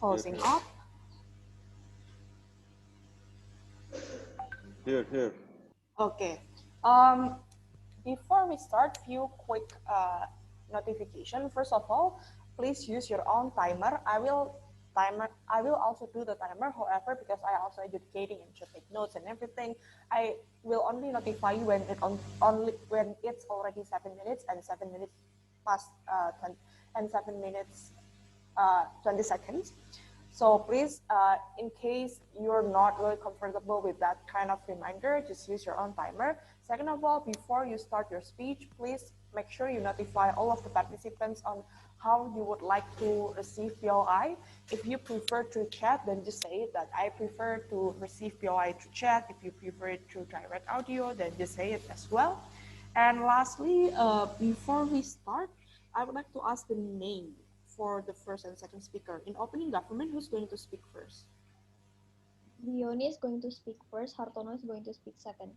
Closing up. Here. Okay. Before we start, few quick notification. First of all, please use your own timer. I will also do the timer. However, because I also educating and should take notes and everything, I will only notify you when only when it's already 7 minutes and 7 minutes past 20, and 7 minutes 20 seconds. So please, in case you're not really comfortable with that kind of reminder, just use your own timer. Second of all, before you start your speech, please make sure you notify all of the participants on how you would like to receive POI. If you prefer through chat, then just say that I prefer to receive POI through chat. If you prefer it through direct audio, then just say it as well. And lastly, before we start, I would like to ask the name for the first and second speaker. In opening government, who's going to speak first? Diony is going to speak first. Hartono is going to speak second.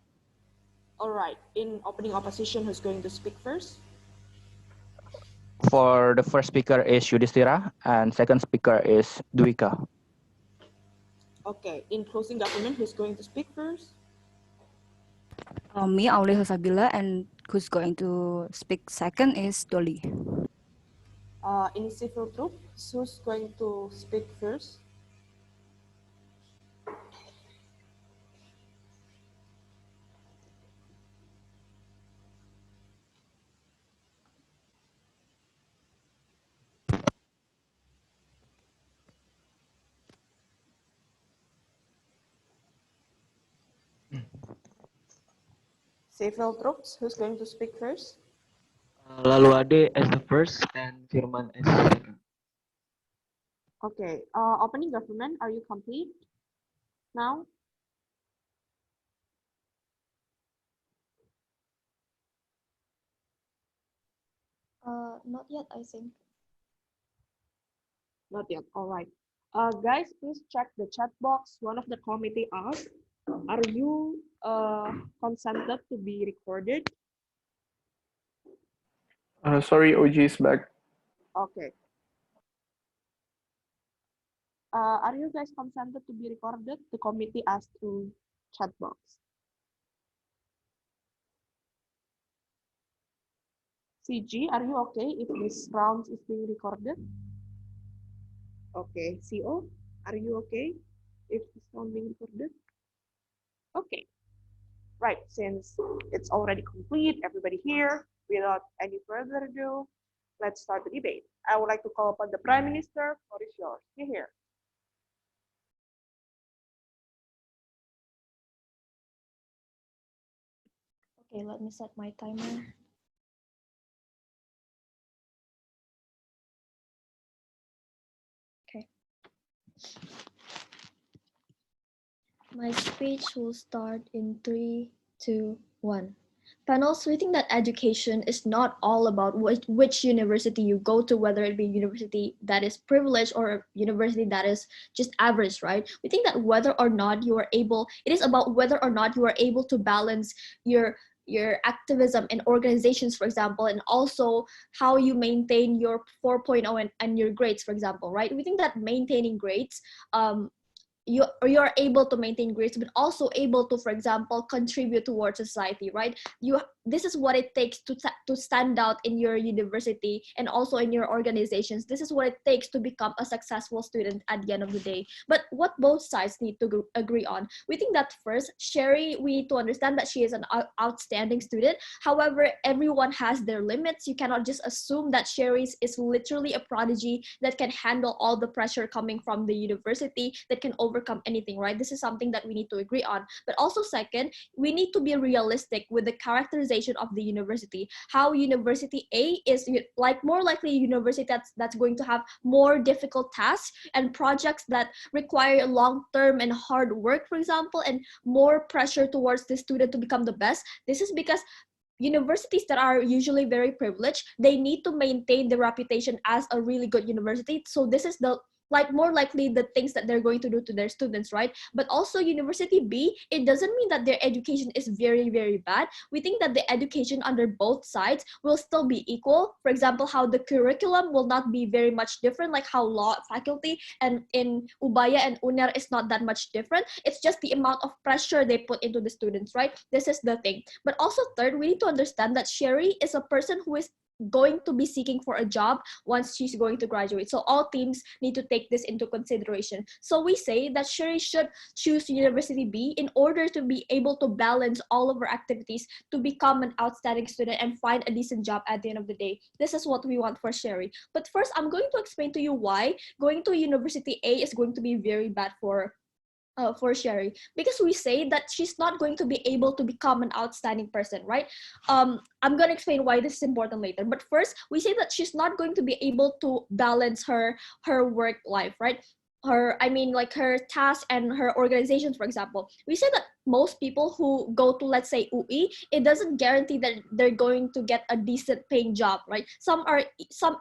All right. In opening opposition, who's going to speak first? For the first speaker is Yudhistira and second speaker is Dwika. Okay. In closing government, who's going to speak first? Me, Auli Hosabila, and who's going to speak second is Dolly. In civil troop, who's going to speak first? Civil troops, who's going to speak first? Lalu Ade as the first and Firman as the second. Okay. Opening government, are you complete now? Not yet, I think. Not yet. All right. Guys, please check the chat box. One of the committee asked, are you consented to be recorded? Sorry, OG is back. Okay. Are you guys consented to be recorded? The committee asked through chat box. CG, are you okay if this round is being recorded? Okay. CO, are you okay if this round being recorded? Okay. Right, since it's already complete, everybody here, without any further ado, let's start the debate. I would like to call upon the Prime Minister. Floor is yours. You're here. Okay, let me set my timer. Okay. My speech will start in 3, 2, 1. Panels, we think that education is not all about which university you go to, whether it be university that is privileged or a university that is just average, right? We think that whether or not you are able, it is about whether or not you are able to balance your activism in organizations, for example, and also how you maintain your 4.0 and your grades, for example, right? We think that maintaining grades, you're able to maintain grades, but also able to, for example, contribute towards society, right? This is what it takes to stand out in your university and also in your organizations. This is what it takes to become a successful student at the end of the day. But what both sides need to agree on, we think that first, Sherry, we need to understand that she is an outstanding student. However, everyone has their limits. You cannot just assume that Sherry is literally a prodigy that can handle all the pressure coming from the university, that can overcome anything, right? This is something that we need to agree on. But also second, we need to be realistic with the characterization of the university. How university A is like more likely a university that's going to have more difficult tasks and projects that require long-term and hard work, for example, and more pressure towards the student to become the best. This is because universities that are usually very privileged, they need to maintain the reputation as a really good university. So this is the like more likely the things that they're going to do to their students, right? But also University B, it doesn't mean that their education is very, very bad. We think that the education under both sides will still be equal. For example, how the curriculum will not be very much different, like how law faculty and in Ubaya and UNER is not that much different. It's just the amount of pressure they put into the students, right? This is the thing. But also third, we need to understand that Sherry is a person who is going to be seeking for a job once she's going to graduate. So all teams need to take this into consideration. So we say that Sherry should choose University B in order to be able to balance all of her activities to become an outstanding student and find a decent job at the end of the day. This is what we want for Sherry. But first, I'm going to explain to you why going to University A is going to be very bad for Sherry, because we say that she's not going to be able to become an outstanding person, right? I'm going to explain why this is important later. But first, we say that she's not going to be able to balance her work life, right? Like her tasks and her organizations, for example. We say that most people who go to, let's say, UE, it doesn't guarantee that they're going to get a decent paying job, right? Some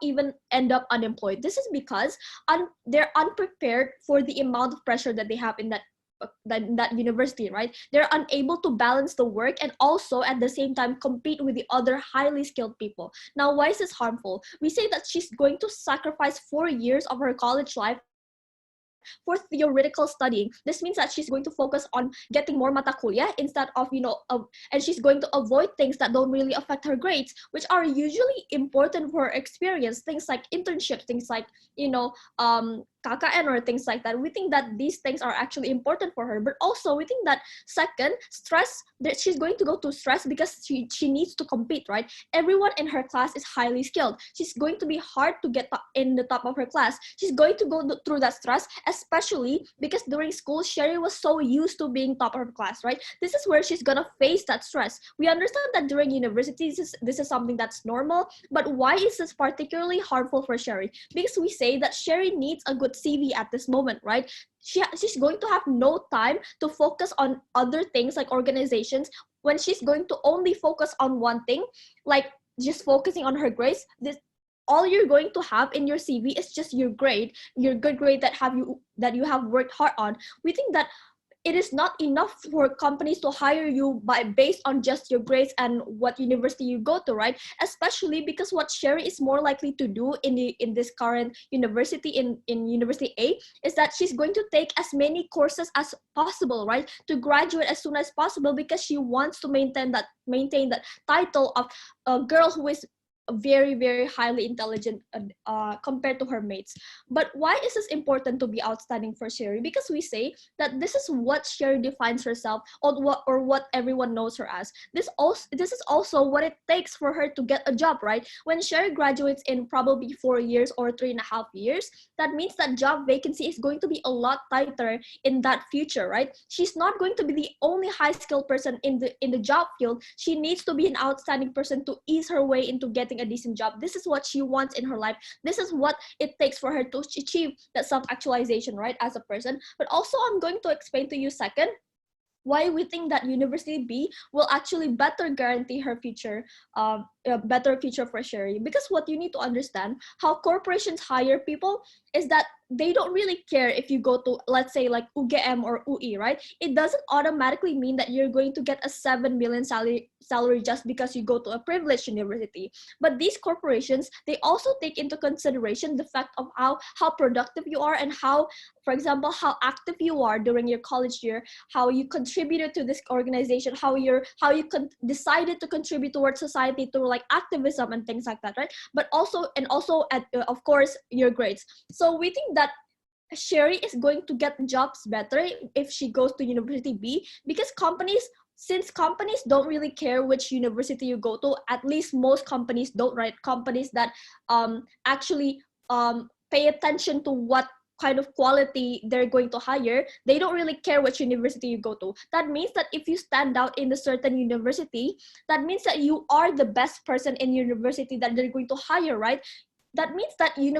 even end up unemployed. This is because they're unprepared for the amount of pressure that they have in that university, right? They're unable to balance the work and also at the same time compete with the other highly skilled people. Now, why is this harmful? We say that she's going to sacrifice 4 years of her college life for theoretical studying. This means that she's going to focus on getting more mata kuliah instead of, and she's going to avoid things that don't really affect her grades, which are usually important for her experience. Things like internships, things like, KKN or things like that. We think that these things are actually important for her. But also we think that second, stress, that she's going to go to stress because she needs to compete, right? Everyone in her class is highly skilled. She's going to be hard to get in the top of her class. She's going to go through that stress, especially because during school, Sherry was so used to being top of her class, right? This is where she's gonna face that stress. We understand that during university, this is something that's normal, but why is this particularly harmful for Sherry? Because we say that Sherry needs a good CV at this moment, right? She's going to have no time to focus on other things like organizations when she's going to only focus on one thing, like just focusing on her grades. All you're going to have in your CV is just your grade, your good grade that you have worked hard on. We think that it is not enough for companies to hire you based on just your grades and what university you go to, right? Especially because what Sherry is more likely to do in this current university, in University A, is that she's going to take as many courses as possible, right? To graduate as soon as possible because she wants to maintain that title of a girl who is very, very highly intelligent compared to her mates. But why is this important to be outstanding for Sherry? Because we say that this is what Sherry defines herself, or what everyone knows her as. This is also what it takes for her to get a job, right? When Sherry graduates in probably 4 years or 3.5 years, that means that job vacancy is going to be a lot tighter in that future, right? She's not going to be the only high skilled person in the job field. She needs to be an outstanding person to ease her way into getting a decent job. This is what she wants in her life. This is what it takes for her to achieve that self-actualization, right, as a person. But also, I'm going to explain to you second why we think that University B will actually better guarantee her future, a better future for Sherry. Because what you need to understand, how corporations hire people is that they don't really care if you go to, let's say, like UGM or UE, right? It doesn't automatically mean that you're going to get a 7 million salary just because you go to a privileged university. But these corporations, they also take into consideration the fact of how productive you are and how, for example, how active you are during your college year, how you contributed to this organization, how you decided to contribute towards society through like activism and things like that, right? But also of course your grades. So we think that Sherry is going to get jobs better if she goes to University B, because since companies don't really care which university you go to, at least most companies don't, right? Companies that actually pay attention to what kind of quality they're going to hire, they don't really care which university you go to. That means that if you stand out in a certain university, that means that you are the best person in university that they're going to hire, right? That means that you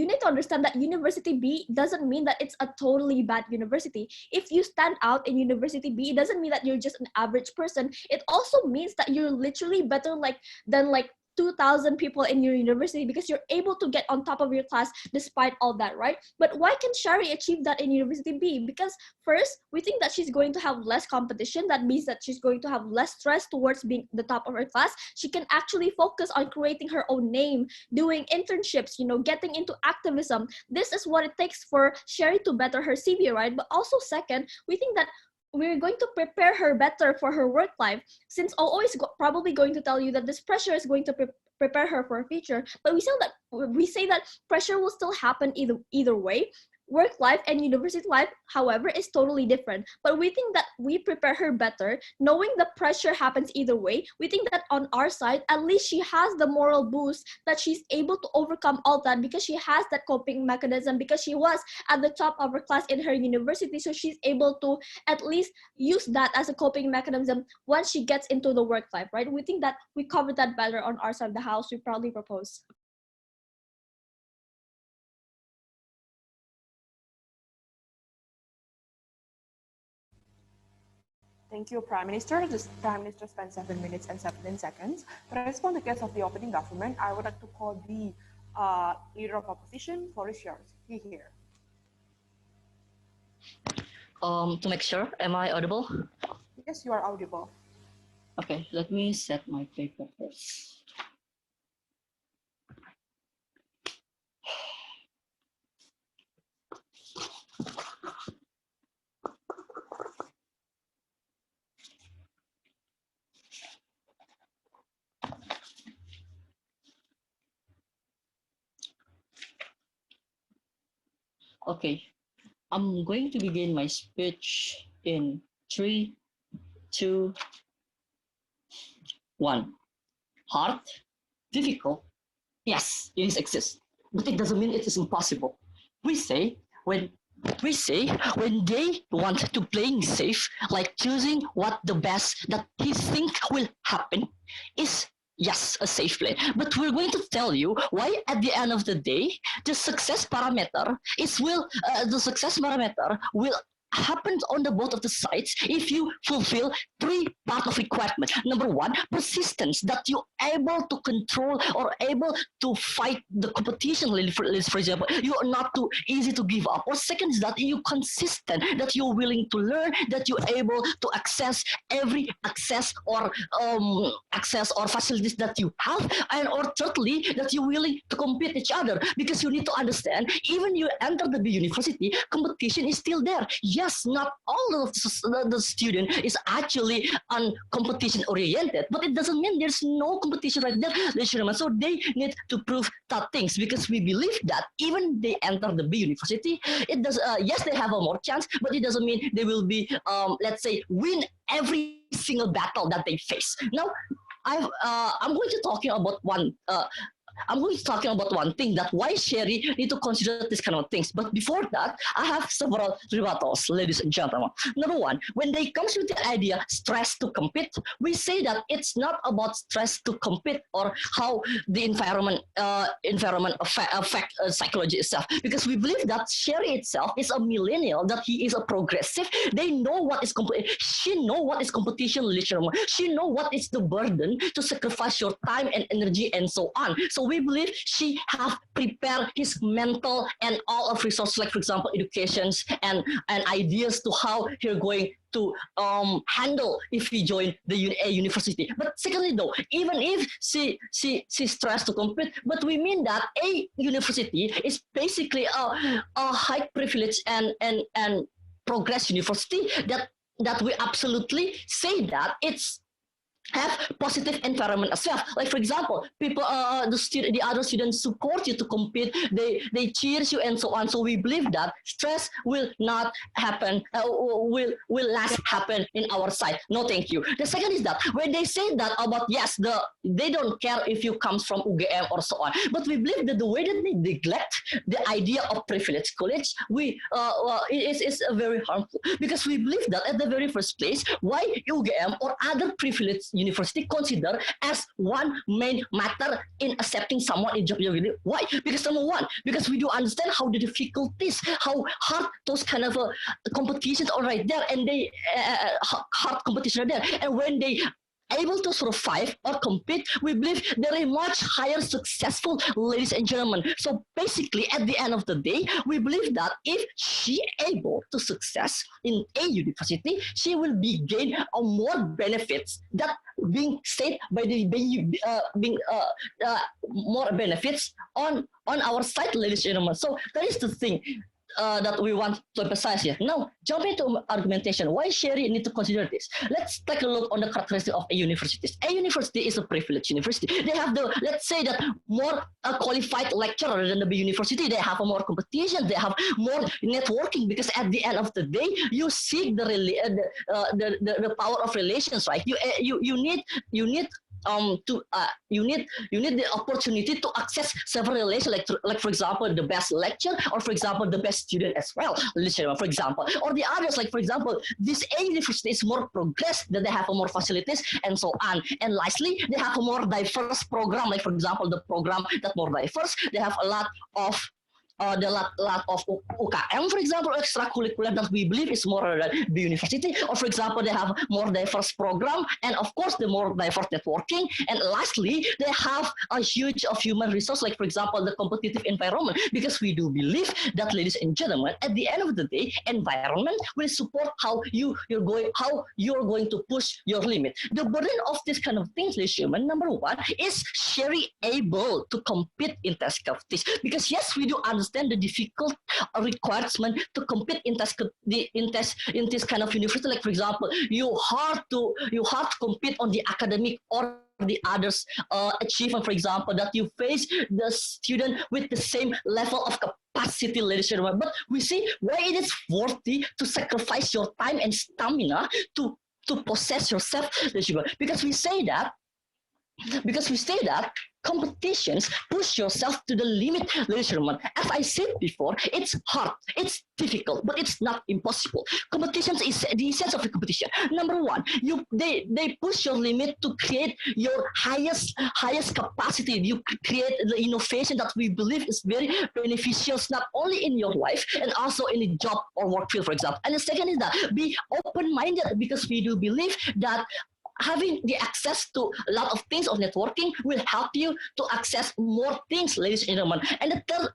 need to understand that University B doesn't mean that it's a totally bad university. If you stand out in University B, it doesn't mean that you're just an average person. It also means that you're literally better than 2,000 people in your university because you're able to get on top of your class despite all that, right? But why can Shari achieve that in University B? Because first, we think that she's going to have less competition. That means that she's going to have less stress towards being the top of her class. She can actually focus on creating her own name, doing internships, getting into activism. This is what it takes for Sherry to better her CV, right? But also second, we think that we're going to prepare her better for her work life, since OO is probably going to tell you that this pressure is going to prepare her for a future. But we say that pressure will still happen either way. Work life and university life, however, is totally different. But we think that we prepare her better, knowing the pressure happens either way. We think that on our side, at least she has the moral boost that she's able to overcome all that because she has that coping mechanism, because she was at the top of her class in her university. So she's able to at least use that as a coping mechanism once she gets into the work life, right? We think that we covered that better on our side of the house. We proudly propose. Thank you, Prime Minister. The Prime Minister spent 7 minutes and 17 seconds. To respond to the case of the opening government, I would like to call the leader of opposition, Floor is yours. Here. To make sure, am I audible? Yes, you are audible. Okay, let me set my paper first. Okay, I'm going to begin my speech in 3, 2, 1. Hard, difficult, yes, it exists, but it doesn't mean it is impossible. We say when they want to playing safe, like choosing what the best that he think will happen is yes, a safe play. But we're going to tell you why at the end of the day, the success parameter will happens on the both of the sides if you fulfill 3 part of requirement. Number 1, persistence, that you able to control or able to fight the competition. For example, you are not too easy to give up. Or second is that you consistent, that you're willing to learn, that you're able to access every access or facilities that you have, and or thirdly that you're willing to compete each other, because you need to understand, even you enter the university, competition is still there. Yes, not all of the student is actually competition oriented, but it doesn't mean there's no competition right there. So they need to prove that things, because we believe that even they enter the B university, it does yes, they have a more chance, but it doesn't mean they will be let's say win every single battle that they face. Now I'm going to talking about one thing, that why Sherry need to consider this kind of things. But before that, I have several rebuttals, ladies and gentlemen. Number 1, when they comes with the idea stress to compete, we say that it's not about stress to compete or how the environment affect psychology itself, because we believe that Sherry itself is a millennial, that he is a progressive. They know what is she know what is competition, literally. She know what is the burden to sacrifice your time and energy and so on. So we believe she have prepared his mental and all of resources, like for example educations and ideas to how you're going to handle if he join the university. But secondly though, even if she stressed to compete, but we mean that a university is basically a high privilege and progress university, that we absolutely say that it's have positive environment as well. Like for example, people, the other students support you to compete. They cheers you and so on. So we believe that stress will not happen. Will last happen in our side. No, thank you. The second is that when they say that about yes, they don't care if you comes from UGM or so on. But we believe that the way that they neglect the idea of privileged college, is very harmful, because we believe that at the very first place, why UGM or other privileged university consider as one main matter in accepting someone in job. Why? Because number 1, because we do understand how the difficulties, how hard those kind of competitions are right there, and they hard competition are there, and when they able to survive or compete, we believe there are much higher successful, ladies and gentlemen. So basically, at the end of the day, we believe that if she able to success in a university, she will be gain more benefits that being said by the more benefits on our side, ladies and gentlemen. So that is the thing that we want to emphasize here. Now, jumping to argumentation, why Sherry need to consider this? Let's take a look on the characteristics of a university. A university is a privileged university. They have the, let's say that more qualified lecturer than the university. They have a more competition. They have more networking because at the end of the day, you seek the power of relations, right? You need you need the opportunity to access several relations, like for example the best lecture, or for example the best student as well, for example, or the others, like for example this a university is more progressed, that they have more facilities and so on. And lastly, they have a more diverse program, like for example the program that more diverse, they have a lot of the lot of UKM, for example, extracurricular that we believe is more than the university, or for example, they have more diverse program, and of course, the more diverse networking. And lastly, they have a huge of human resource, like for example, the competitive environment, because we do believe that, ladies and gentlemen, at the end of the day, environment will support how you're going to push your limit. The burden of this kind of things, ladies and gentlemen, number one is Sherry able to compete in test competition, because yes, we do understand the difficult requirement to compete in this kind of university. Like for example, you hard to compete on the academic or the others achievement, for example, that you face the student with the same level of capacity, ladies and gentlemen. But we see why it is worthy to sacrifice your time and stamina to possess yourself, ladies and gentlemen. Because we say that competitions push yourself to the limit, ladies and gentlemen. As I said before, it's hard, it's difficult, but it's not impossible. Competitions is the essence of the competition. Number one, they push your limit to create your highest capacity. You create the innovation that we believe is very beneficial, not only in your life and also in the job or work field, for example. And the second is that be open-minded, because we do believe that having the access to a lot of things of networking will help you to access more things, ladies and gentlemen. And the third,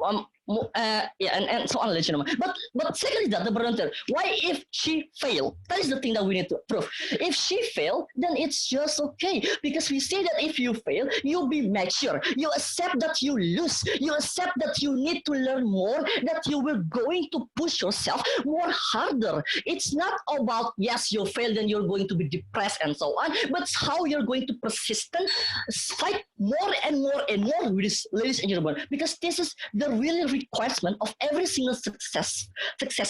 and so on, ladies and gentlemen. But second is that the volunteer. Why if she fail? That is the thing that we need to prove. If she fail, then it's just okay, because we say that if you fail, you'll be mature. You accept that you lose. You accept that you need to learn more. That you will going to push yourself more harder. It's not about yes, you fail, then you're going to be depressed and so on. But it's how you're going to persistent, fight more and more and more with this, ladies and gentlemen, because this is the really requirement of every single success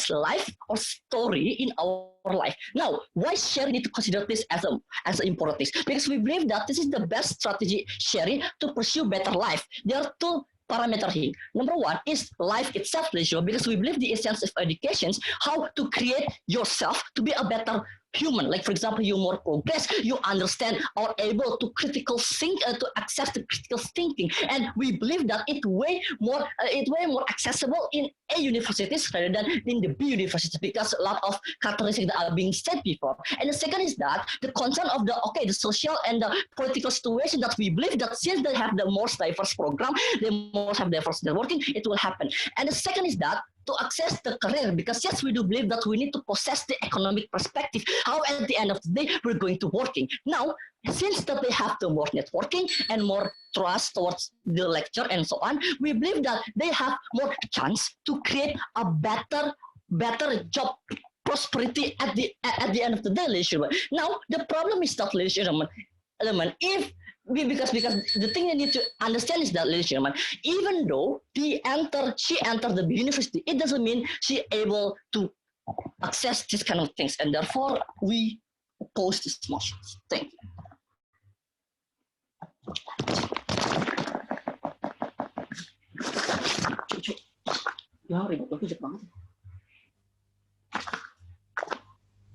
life or story in our life. Now, why Sherry need to consider this as an important thing? Because we believe that this is the best strategy, Sherry, to pursue better life. There are two parameter here. Number one is life itself, because we believe the essence of education is how to create yourself to be a better human. Like for example, you more progress, you understand or able to critical think, to access the critical thinking, and we believe that it's way more accessible in A universities rather than in the B universities, because a lot of characteristics that are being said before. And the second is that the concern of the social and the political situation, that we believe that since they have the most diverse program, they most have diverse networking, it will happen. And the second is that to access the career, because yes, we do believe that we need to possess the economic perspective, how at the end of the day we're going to working. Now, since that they have the more networking and more trust towards the lecture and so on, we believe that they have more chance to create a better job prosperity at the end of the day, ladies and gentlemen. Now, the problem is that, ladies and gentlemen, if because the thing you need to understand is that, ladies and gentlemen, even though she entered the university, it doesn't mean she able to access this kind of things, and therefore we oppose this motion. Thank you.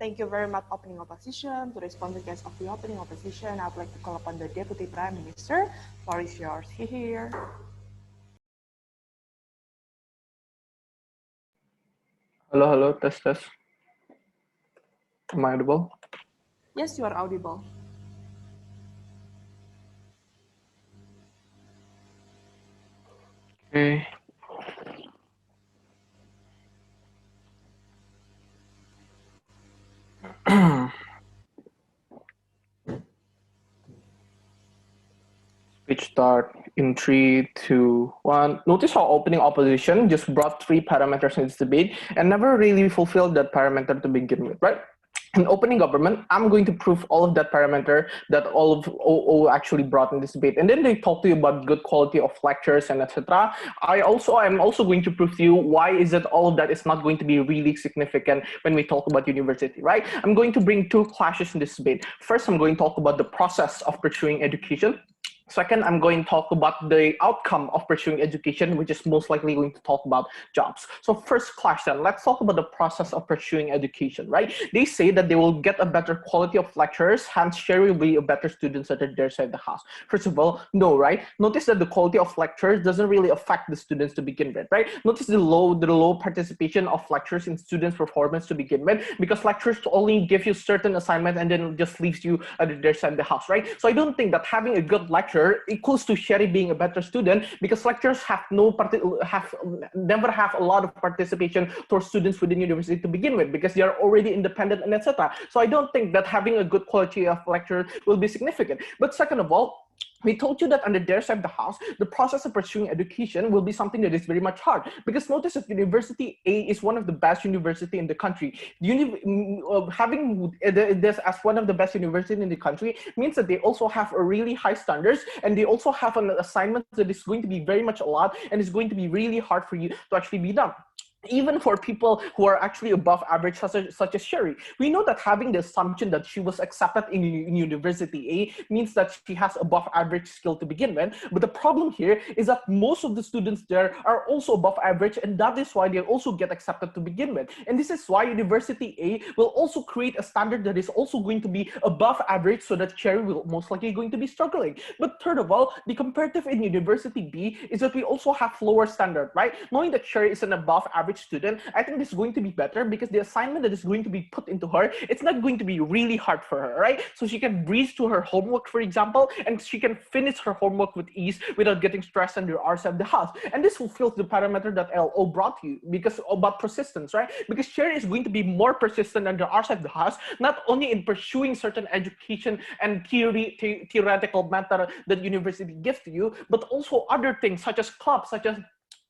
Thank you very much, opening opposition. To respond to the case of the opening opposition, I would like to call upon the Deputy Prime Minister. Floor is yours. Here. Hello, test. Am I audible? Yes, you are audible. Okay. Speech start in 3, 2, 1. Notice how opening opposition just brought 3 parameters in this debate and never really fulfilled that parameter to begin with, right? In opening government, I'm going to prove all of that parameter that all of OO actually brought in this debate. And then they talk to you about good quality of lectures and etc. I'm also going to prove to you why is it all of that is not going to be really significant when we talk about university, right? I'm going to bring 2 clashes in this debate. First, I'm going to talk about the process of pursuing education. Second, I'm going to talk about the outcome of pursuing education, which is most likely going to talk about jobs. So first question, let's talk about the process of pursuing education, right? They say that they will get a better quality of lectures, hence Sherry will be a better student at their side of the house. First of all, no, right? Notice that the quality of lectures doesn't really affect the students to begin with, right? Notice the low participation of lectures in students' performance to begin with, because lectures only give you certain assignments and then just leaves you at their side of the house, right? So I don't think that having a good lecture equals to Sherry being a better student, because lecturers never have a lot of participation for students within university to begin with, because they are already independent and etc. So I don't think that having a good quality of lecture will be significant. But second of all, we told you that under their side of the house, the process of pursuing education will be something that is very much hard. Because notice that University A is one of the best university in the country. Having this as one of the best university in the country means that they also have a really high standards, and they also have an assignment that is going to be very much a lot, and it's going to be really hard for you to actually be done. Even for people who are actually above average, such as Sherry, we know that having the assumption that she was accepted in University A means that she has above average skill to begin with. But the problem here is that most of the students there are also above average, and that is why they also get accepted to begin with. And this is why University A will also create a standard that is also going to be above average, so that Sherry will most likely going to be struggling. But third of all, the comparative in University B is that we also have lower standard, right? Knowing that Sherry is an above average student, I think this is going to be better, because the assignment that is going to be put into her, it's not going to be really hard for her, right? So she can breeze through her homework, for example, and she can finish her homework with ease without getting stressed under our side of the house. And this fulfills the parameter that LO brought you, because about persistence, right? Because Sherry is going to be more persistent under our side of the house, not only in pursuing certain education and theoretical matter that university gives to you, but also other things such as clubs, such as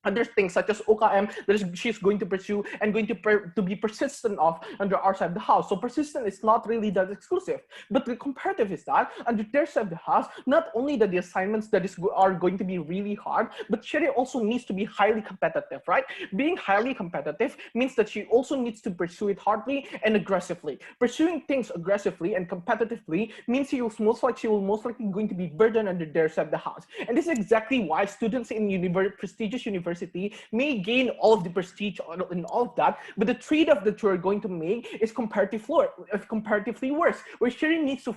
other things such as OKM that she's going to pursue and going to be persistent of under our side of the house. So persistent is not really that exclusive. But the comparative is that under their side of the house, not only that the assignments that are going to be really hard, but Sherry also needs to be highly competitive, right? Being highly competitive means that she also needs to pursue it hardly and aggressively. Pursuing things aggressively and competitively means she will most likely going to be burdened under their side of the house. And this is exactly why students in prestigious universities may gain all of the prestige and all of that, but the trade-off that you're going to make is comparatively worse, where Sherry needs to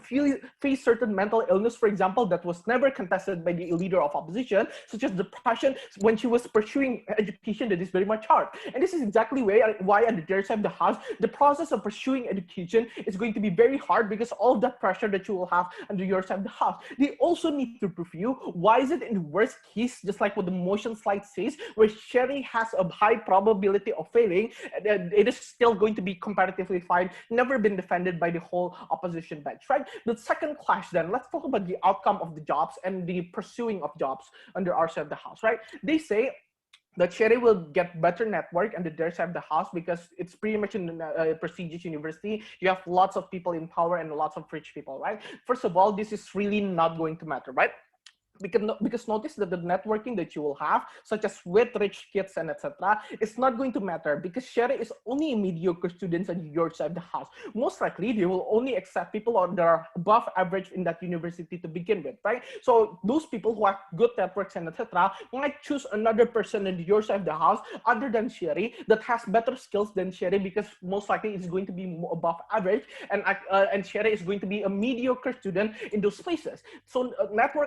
face certain mental illness, for example, that was never contested by the leader of opposition, such as depression, when she was pursuing education that is very much hard. And this is exactly why at their side of the house, the process of pursuing education is going to be very hard, because all of that pressure that you will have under your side of the house. They also need to prove you why is it in the worst case, just like what the motion slide says, where Sherry has a high probability of failing, it is still going to be comparatively fine, never been defended by the whole opposition bench, right? The second clash then, let's talk about the outcome of the jobs and the pursuing of jobs under our side of the house, right? They say that Sherry will get better network under their side of the house, because it's pretty much in a prestigious university. You have lots of people in power and lots of rich people, right? First of all, this is really not going to matter, right? Because notice that the networking that you will have, such as with rich kids and etc., it's not going to matter, because Sherry is only a mediocre student at your side of the house. Most likely, they will only accept people that are above average in that university to begin with, right? So those people who have good networks and etc. might choose another person in your side of the house other than Sherry that has better skills than Sherry, because most likely it's going to be more above average, and Sherry is going to be a mediocre student in those places. So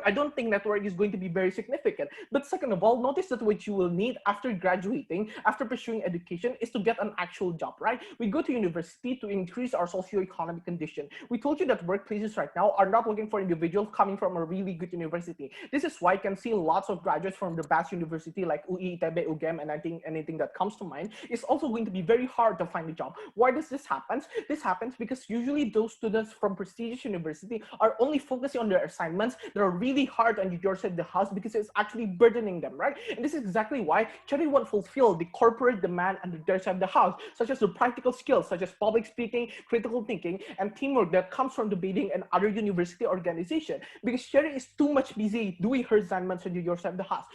I don't think network is going to be very significant. But second of all, notice that what you will need after graduating, after pursuing education, is to get an actual job, right? We go to university to increase our socioeconomic condition. We told you that workplaces right now are not looking for individuals coming from a really good university. This is why I can see lots of graduates from the best university like UI, ITB, UGM, and I think anything that comes to mind. It's also going to be very hard to find a job. Why does this happen? This happens because usually those students from prestigious university are only focusing on their assignments that are really hard on your side of the house because it's actually burdening them, right? And this is exactly why Cherry won't fulfill the corporate demand on their side of the house, such as the practical skills, such as public speaking, critical thinking, and teamwork that comes from debating and other university organization. Because Cherry is too much busy doing her assignments on your side of the house.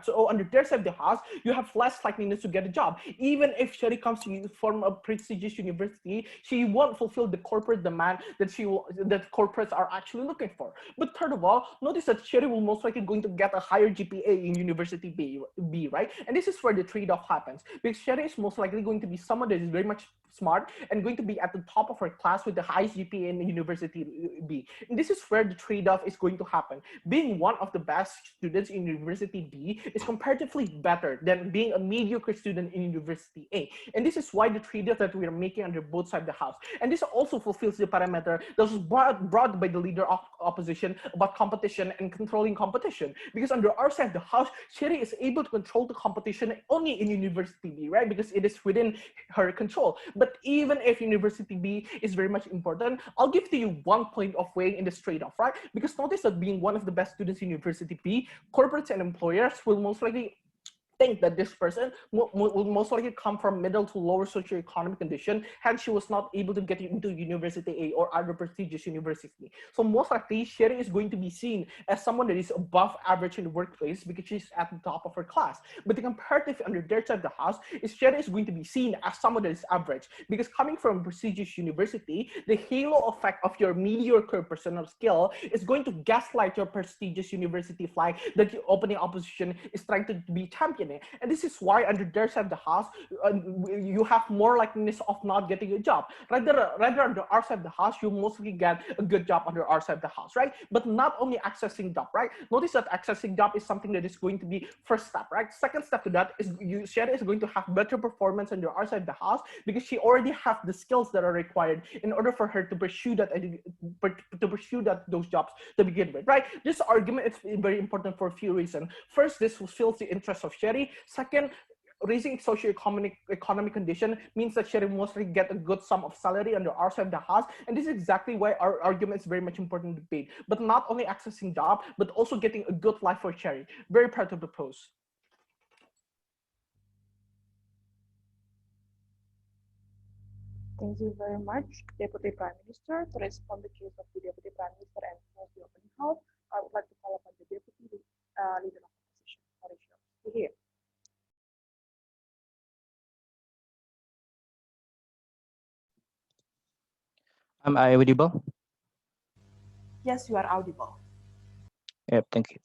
So under their side of the house, you have less likeliness to get a job. Even if Cherry comes to you from a prestigious university, she won't fulfill the corporate demand that that corporates are actually looking for. But third of all, notice that Cherry will most likely going to get a higher GPA in University B, right? And this is where the trade-off happens, because Cherry is most likely going to be someone that is very much smart and going to be at the top of her class with the highest GPA in University B. And this is where the trade-off is going to happen. Being one of the best students in University B is comparatively better than being a mediocre student in University A. And this is why the trade-off that we are making under both sides of the house. And this also fulfills the parameter that was brought by the leader of opposition about competition and controlling competition. Because under our side of the house, Cherry is able to control the competition only in University B, right? Because it is within her control. But even if University B is very much important, I'll give to you one point of weighing in this trade-off, right? Because notice that being one of the best students in University B, corporates and employers will most likely think that this person will most likely come from middle to lower socioeconomic condition, hence she was not able to get into University A or other prestigious university. So most likely, Cherry is going to be seen as someone that is above average in the workplace because she's at the top of her class. But the comparative under their side of the house is Cherry is going to be seen as someone that is average, because coming from a prestigious university, the halo effect of your mediocre personal skill is going to gaslight your prestigious university flag that the opening opposition is trying to be championed. And this is why under their side of the house, you have more likeliness of not getting a job. Rather under our side of the house, you mostly get a good job under our side of the house, right? But not only accessing job, right? Notice that accessing job is something that is going to be first step, right? Second step to that is Cherry is going to have better performance under our side of the house because she already has the skills that are required in order for her to pursue those jobs to begin with, right? This argument is very important for a few reasons. First, this fulfills the interest of Cherry. Second, raising socioeconomic condition means that Cherry mostly get a good sum of salary under our side of the house. And this is exactly why our argument is very much important to debate. But not only accessing job, but also getting a good life for Cherry. Very proud to propose. Thank you very much, Deputy Prime Minister. To respond to the case of the Deputy Prime Minister and close the opening house, I would like to call upon the Deputy Leader of Opposition, Mauricio, to hear. Am I audible? Yes, you are audible. Yep, thank you.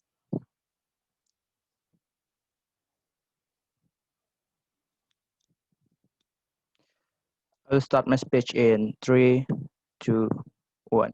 I'll start my speech in 3, 2, 1.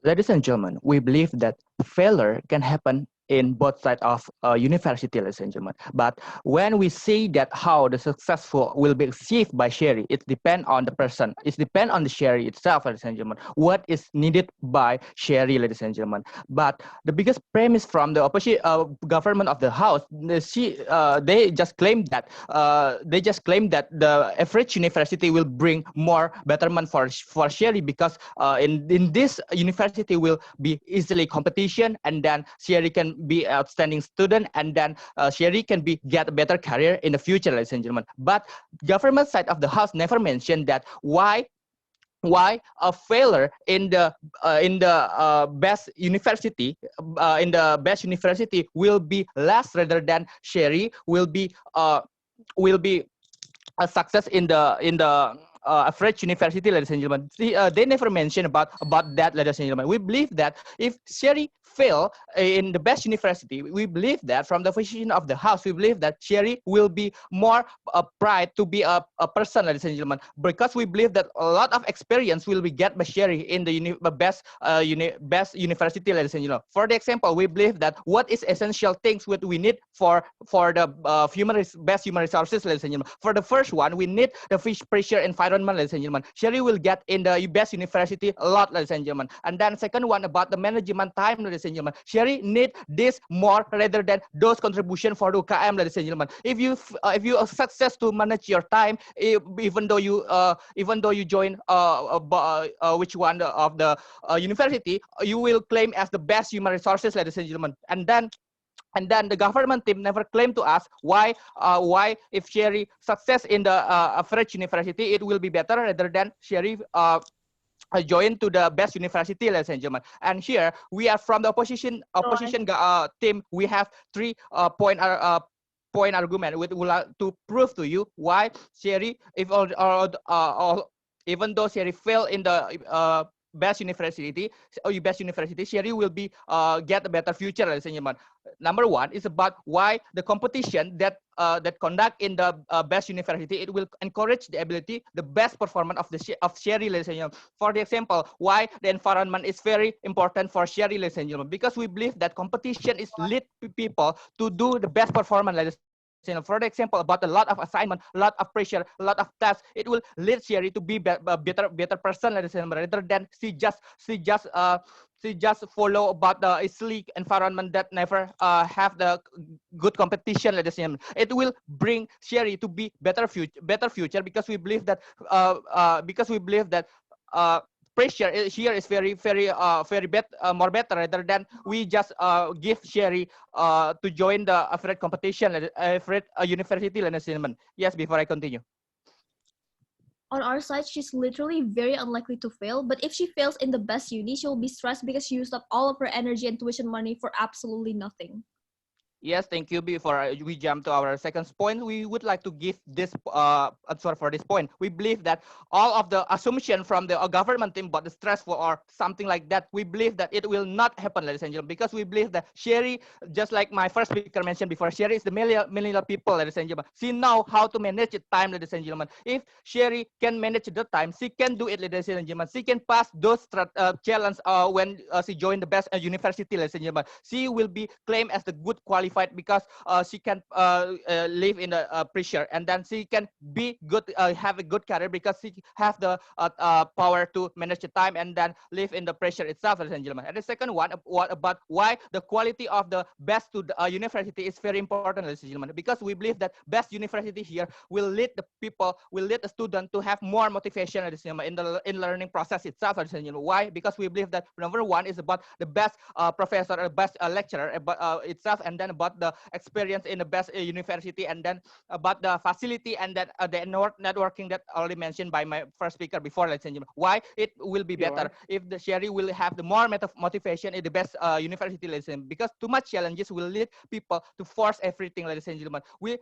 Ladies and gentlemen, we believe that failure can happen in both sides of a university, ladies and gentlemen. But when we see that how the successful will be achieved by Cherry, it depends on the person. It depends on the Cherry itself, ladies and gentlemen. What is needed by Cherry, ladies and gentlemen. But the biggest premise from the opposition government of the house, they just claim that the average university will bring more betterment for Cherry because in this university will be easily competition, and then Cherry can be outstanding student, and then Cherry can get a better career in the future, ladies and gentlemen. But government side of the house never mentioned that why a failure in the best university will be less rather than Cherry will be a success in the average university, ladies and gentlemen. They never mention about that, ladies and gentlemen. We believe that if Cherry fail in the best university, we believe that from the position of the house, we believe that Sherry will be more pride to be a person, ladies and gentlemen, because we believe that a lot of experience will be get by Sherry in the best university, ladies and gentlemen. For the example, we believe that what is essential things what we need for the best human resources, ladies and gentlemen. For the first one, we need the fish pressure environment, ladies and gentlemen. Sherry will get in the best university a lot, ladies and gentlemen. And then second one about the management time, ladies and gentlemen. Sherry need this more rather than those contribution for the UKM, ladies and gentlemen. If you are success to manage your time, even though you join which one of the university, you will claim as the best human resources, ladies and gentlemen. And then the government team never claimed to us why if Sherry success in the average university, it will be better rather than Sherry join to the best university, ladies and gentlemen. And here we are from the opposition team. We have 3 point argument we would like to prove to you why Sherry, if even though Sherry failed in the best university, Sherry will be get a better future, ladies and gentlemen. Number one is about why the competition that conduct in the best university, it will encourage the ability, the best performance of Sherry, ladies and gentlemen. For the example, why the environment is very important for Sherry, ladies and gentlemen, because we believe that competition is lead people to do the best performance, ladies. For the example, about a lot of assignment, a lot of pressure, a lot of tasks, it will lead Sherry to be a better person, ladies and gentlemen, rather than she just follow about the sleek environment that never have the good competition, ladies and gentlemen. It will bring Sherry to be better future because we believe that pressure here is very more better rather than we just give Sherry to join the average competition, average university, ladies and gentlemen. Yes, before I continue. On our side, she's literally very unlikely to fail, but if she fails in the best uni, she'll be stressed because she used up all of her energy and tuition money for absolutely nothing. Yes, thank you. Before we jump to our second point, we would like to give this answer for this point. We believe that all of the assumption from the government team about the stressful or something like that, we believe that it will not happen, ladies and gentlemen, because we believe that Sherry, just like my first speaker mentioned before, Sherry is the millennial people, ladies and gentlemen. She know how to manage the time, ladies and gentlemen. If Sherry can manage the time, she can do it, ladies and gentlemen. She can pass those challenges when she joined the best university, ladies and gentlemen. She will be claimed as the good qualified because she can live in the pressure, and then she can be good, have a good career because she have the power to manage the time and then live in the pressure itself, ladies and gentlemen. And the second one, what about why the quality of the best to the university is very important, ladies and gentlemen, because we believe that best university here will lead the people, will lead the student to have more motivation, ladies and gentlemen, in learning process itself, ladies and gentlemen. Why? Because we believe that number one is about the best professor, best lecturer about itself, and then about the experience in the best university, and then about the facility, and then the networking that already mentioned by my first speaker before, ladies and gentlemen. Why it will be better if the Sherry will have the more motivation in the best university, ladies and gentlemen, because too much challenges will lead people to force everything, ladies and gentlemen. We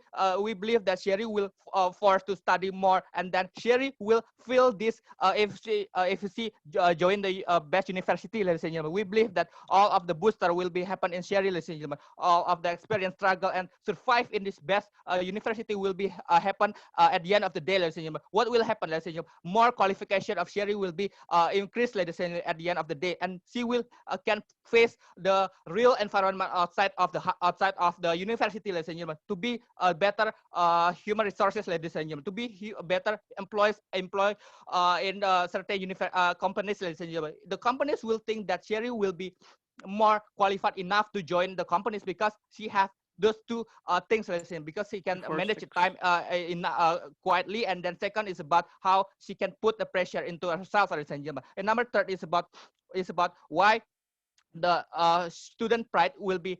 believe that Sherry will force to study more, and then Sherry will feel this if she join the best university, ladies and gentlemen. We believe that all of the booster will be happen in Sherry, ladies and gentlemen. All of the experience, struggle, and survive in this best university will be happen at the end of the day, ladies and gentlemen. What will happen, ladies and gentlemen? More qualification of Sherry will be increased, ladies and gentlemen, at the end of the day, and she will can face the real environment outside of the university, ladies and gentlemen, to be a better human resources, ladies and gentlemen, to be better employ in certain companies, ladies and gentlemen. The companies will think that Sherry will be more qualified enough to join the companies because she has those two things, because she can manage the time quietly, and then second is about how she can put the pressure into herself, ladies and gentlemen. And number third is about why the student pride will be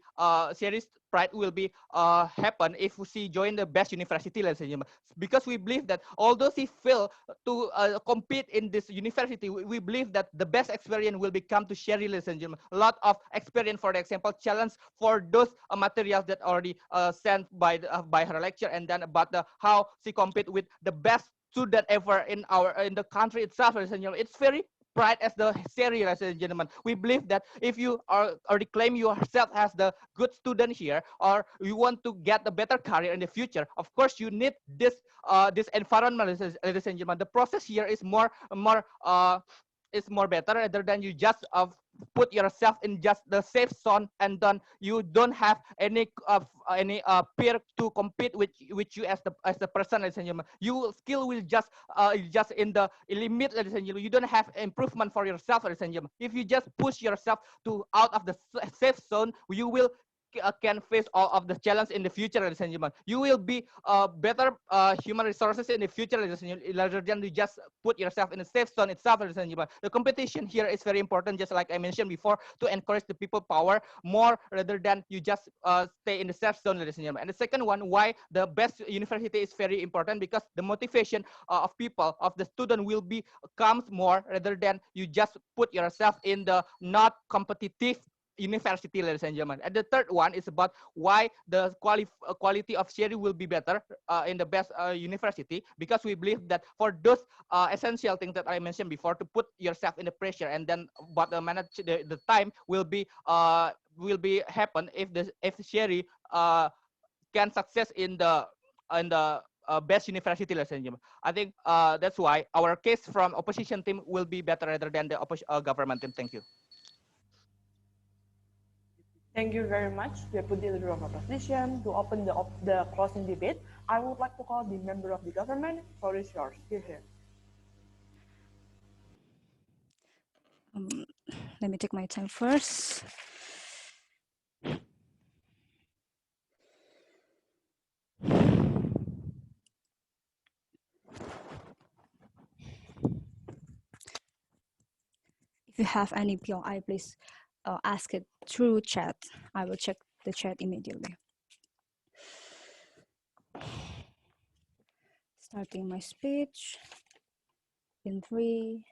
Sherry's pride will be happen if she join the best university, ladies and gentlemen, because we believe that although she fail to compete in this university, we believe that the best experience will become to Sherry, ladies and gentlemen. A lot of experience, for the example, challenge for those materials that already sent by her lecture, and then about how she compete with the best student ever in the country itself, ladies and gentlemen. It's very pride as the Sherry, ladies and gentlemen. We believe that if you are already claim yourself as the good student here, or you want to get a better career in the future, of course you need this environment, ladies and gentlemen. The process here is more better rather than you just put yourself in just the safe zone, and then you don't have any peer to compete with you as the person, ladies and gentlemen. You skill will just in the limit, ladies and gentlemen. You don't have improvement for yourself, ladies and gentlemen. If you just push yourself to out of the safe zone, you will can face all of the challenge in the future, ladies and gentlemen. You will be better human resources in the future, ladies and gentlemen, rather than you just put yourself in a safe zone itself, ladies and gentlemen. The competition here is very important, just like I mentioned before, to encourage the people power more rather than you just stay in the safe zone, ladies and gentlemen. And the second one, why the best university is very important, because the motivation of people, of the student, will be comes more rather than you just put yourself in the not competitive university, ladies and gentlemen. And the third one is about why the quality of sharing will be better in the best university, because we believe that for those essential things that I mentioned before, to put yourself in the pressure, and then but manage the time will be happen if Sherry can success in the best university, ladies and gentlemen. I think that's why our case from opposition team will be better rather than the government team. Thank you. Thank you very much, Deputy Leader of Opposition. To open the closing debate, I would like to call the member of the government. Floor is yours. Here. Let me take my time first. If you have any POI, please ask it through chat. I will check the chat immediately. Starting my speech in 3,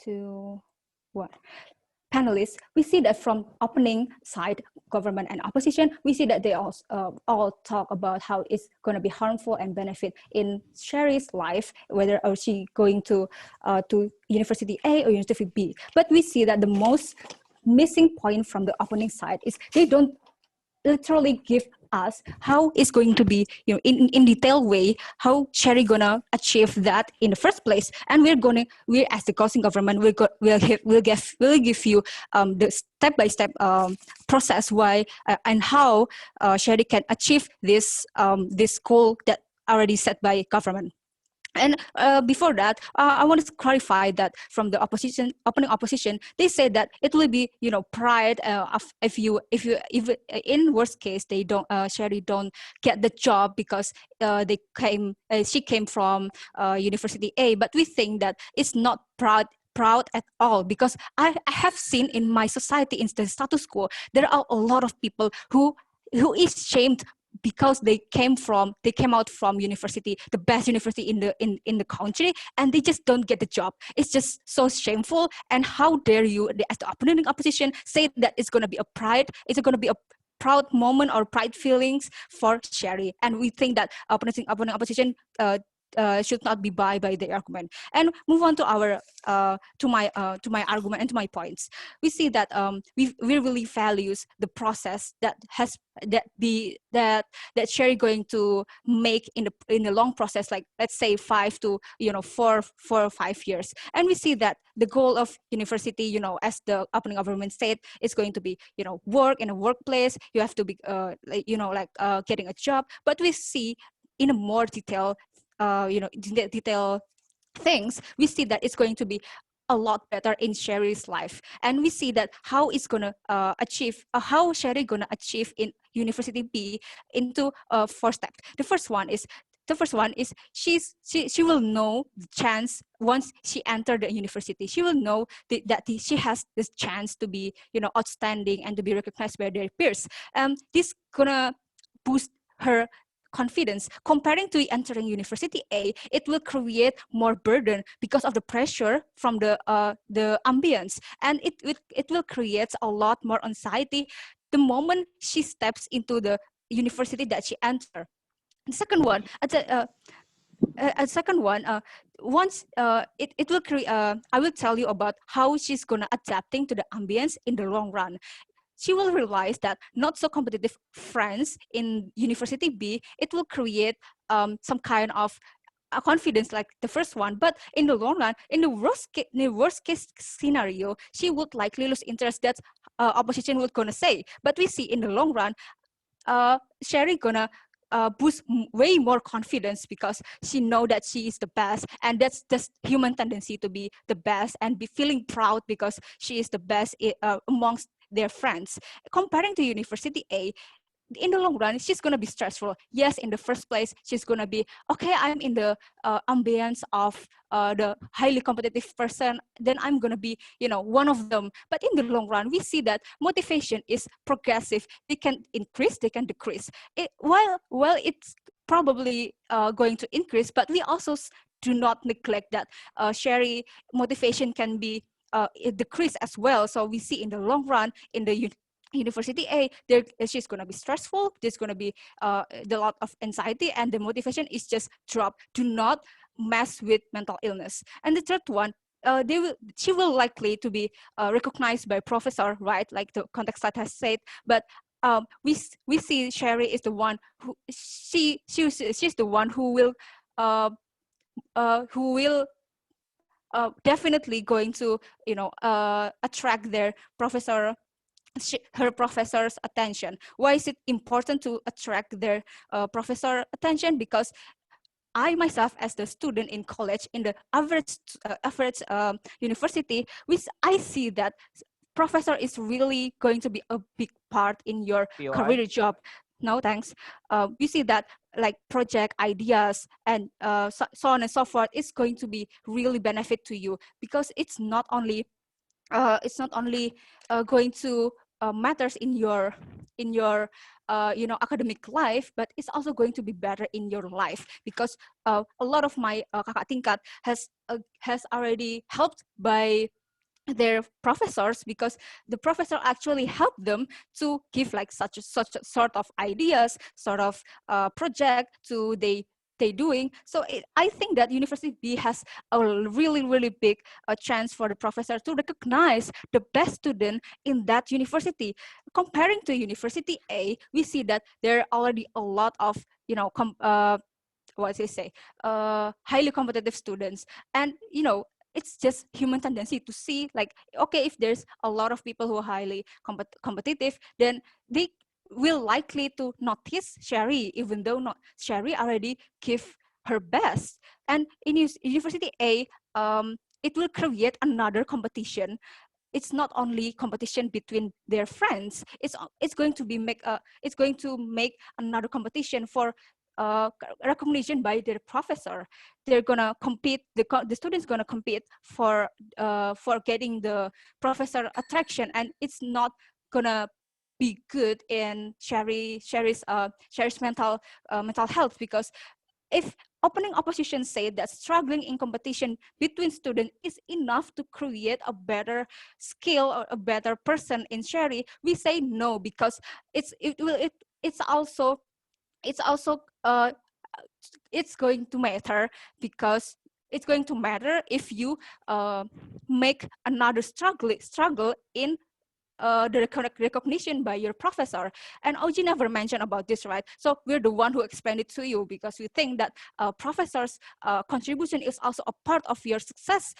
2, 1. Panelists, we see that from opening side, government and opposition, we see that they all talk about how it's going to be harmful and benefit in Sherry's life, whether or she going to University A or University B. But we see that the most missing point from the opening side is they don't literally give us how it's going to be, in detailed way, how Sherry gonna achieve that in the first place. And we as the Kaohsiung government, we'll give you the step-by-step process why and how Sherry can achieve this goal that already set by government. And before that, I want to clarify that from the opening opposition, they said that it will be, pride if in worst case they don't Sherry don't get the job because she came from University A. But we think that it's not proud at all, because I have seen in my society, in the status quo, there are a lot of people who is shamed because they came out from university, the best university in the country, and they just don't get the job. It's just so shameful. And how dare you, as the opposition, say that it's going to be it's going to be a proud moment or pride feelings for Sherry. And we think that opposition should not be by the argument. And move on to our to my argument and to my points. We see that we really values the process that Sherry going to make in the long process, like let's say 5 to 4 or 5 years. And we see that the goal of university, as the opening government said, is going to be work in a workplace. You have to be getting a job. But we see in a more detail things, we see that it's going to be a lot better in Sherry's life. And we see that how it's gonna achieve, how Sherry gonna achieve in University B into 4 steps. The first one is she will know the chance once she entered the university. She will know that she has this chance to be outstanding and to be recognized by their peers. This gonna boost her confidence. Comparing to entering University A, it will create more burden because of the pressure from the ambience, and it will create a lot more anxiety the moment she steps into the university that she enters. The second one, once it will create, I will tell you about how she's gonna adapting to the ambience in the long run. She will realize that not so competitive friends in University B, it will create some kind of a confidence like the first one, but in the long run, in the worst case scenario, she would likely lose interest that opposition would gonna say. But we see in the long run, Sherry gonna boost way more confidence because she know that she is the best, and that's just human tendency to be the best and be feeling proud because she is the best amongst their friends. Comparing to University A, in the long run, she's gonna be stressful. Yes, in the first place, she's gonna be, okay, I'm in the ambience of the highly competitive person, then I'm gonna be, one of them. But in the long run, we see that motivation is progressive. They can increase, they can decrease. While it's probably going to increase, but we also do not neglect that Sherry motivation can be decrease as well. So we see in the long run, in the University A, she's going to be stressful. There's going to be the lot of anxiety, and the motivation is just drop. Do not mess with mental illness. And the third one, she will likely to be recognized by professor, right? Like the context that has said. But we see Sherry is the one who she's the one who will definitely going to attract their professor, her professor's attention. Why is it important to attract their professor attention? Because I myself, as the student in college, in the average university, I see that professor is really going to be a big part in your POI? career job. No, thanks. You see that like project ideas and so on and so forth is going to be really benefit to you, because it's not only going to matters in your academic life, but it's also going to be better in your life, because a lot of my kakak tingkat has already helped by their professors, because the professor actually helped them to give like such a sort of ideas, sort of project to they doing. So I think that University B has a really big chance for the professor to recognize the best student in that university. Comparing to University A, we see that there are already a lot of what they say, highly competitive students, and it's just human tendency to see like, okay, if there's a lot of people who are highly competitive, then they will likely to notice Sherry, even though not Sherry already give her best. And in University A, it will create another competition. It's not only competition between their friends, it's going to be it's going to make another competition for recognition by their professor. They're gonna compete, the students gonna compete for getting the professor attraction, and it's not gonna be good in Sherry's mental health, because if opening opposition say that struggling in competition between students is enough to create a better skill or a better person in Sherry, we say no, because it's also it's going to matter, because it's going to matter if you make another struggle in the recognition by your professor. And Oji never mentioned about this, right? So we're the one who explained it to you, because we think that professors' contribution is also a part of your success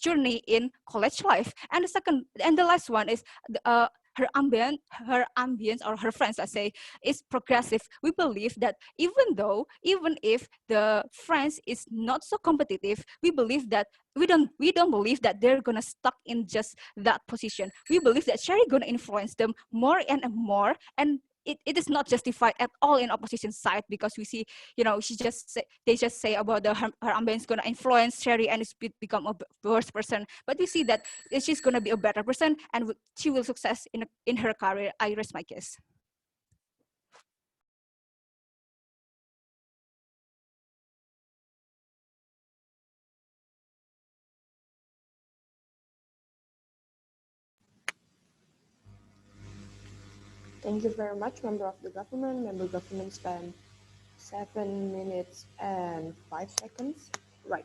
journey in college life. And the last one is her ambience or her friends, let's say, is progressive. We believe that even if the friends is not so competitive, we believe that we don't believe that they're gonna stuck in just that position. We believe that Sherry gonna influence them more and more, and it is not justified at all in opposition side, because we see, they just say about her ambience gonna influence Sherry and become a worse person. But we see that she's gonna be a better person, and she will success in her career. I rest my case. Thank you very much, member of the government. Member of government spent 7 minutes and 5 seconds. Right.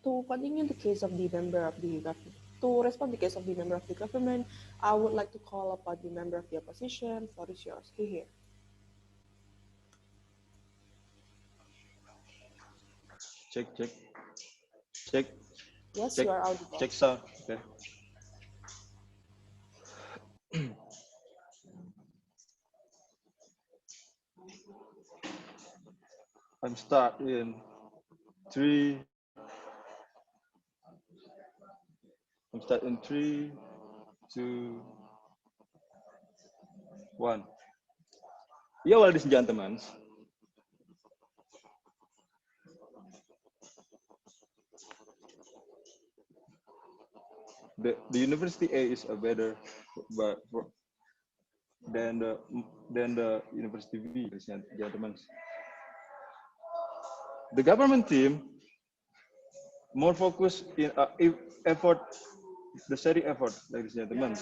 To continue the case of the member of the government, to respond the case of the member of the government, I would like to call upon the member of the opposition. Floor is yours. Here. Check, check, check, Yes, check, you are audible. check sound. Okay. I'm start in three. I'm start in 3, 2, 1. Yeah, well, ladies and gentlemen, the University A is a better, but than the University B, ladies and gentlemen. The government team more focused in effort, the study effort, ladies and gentlemen,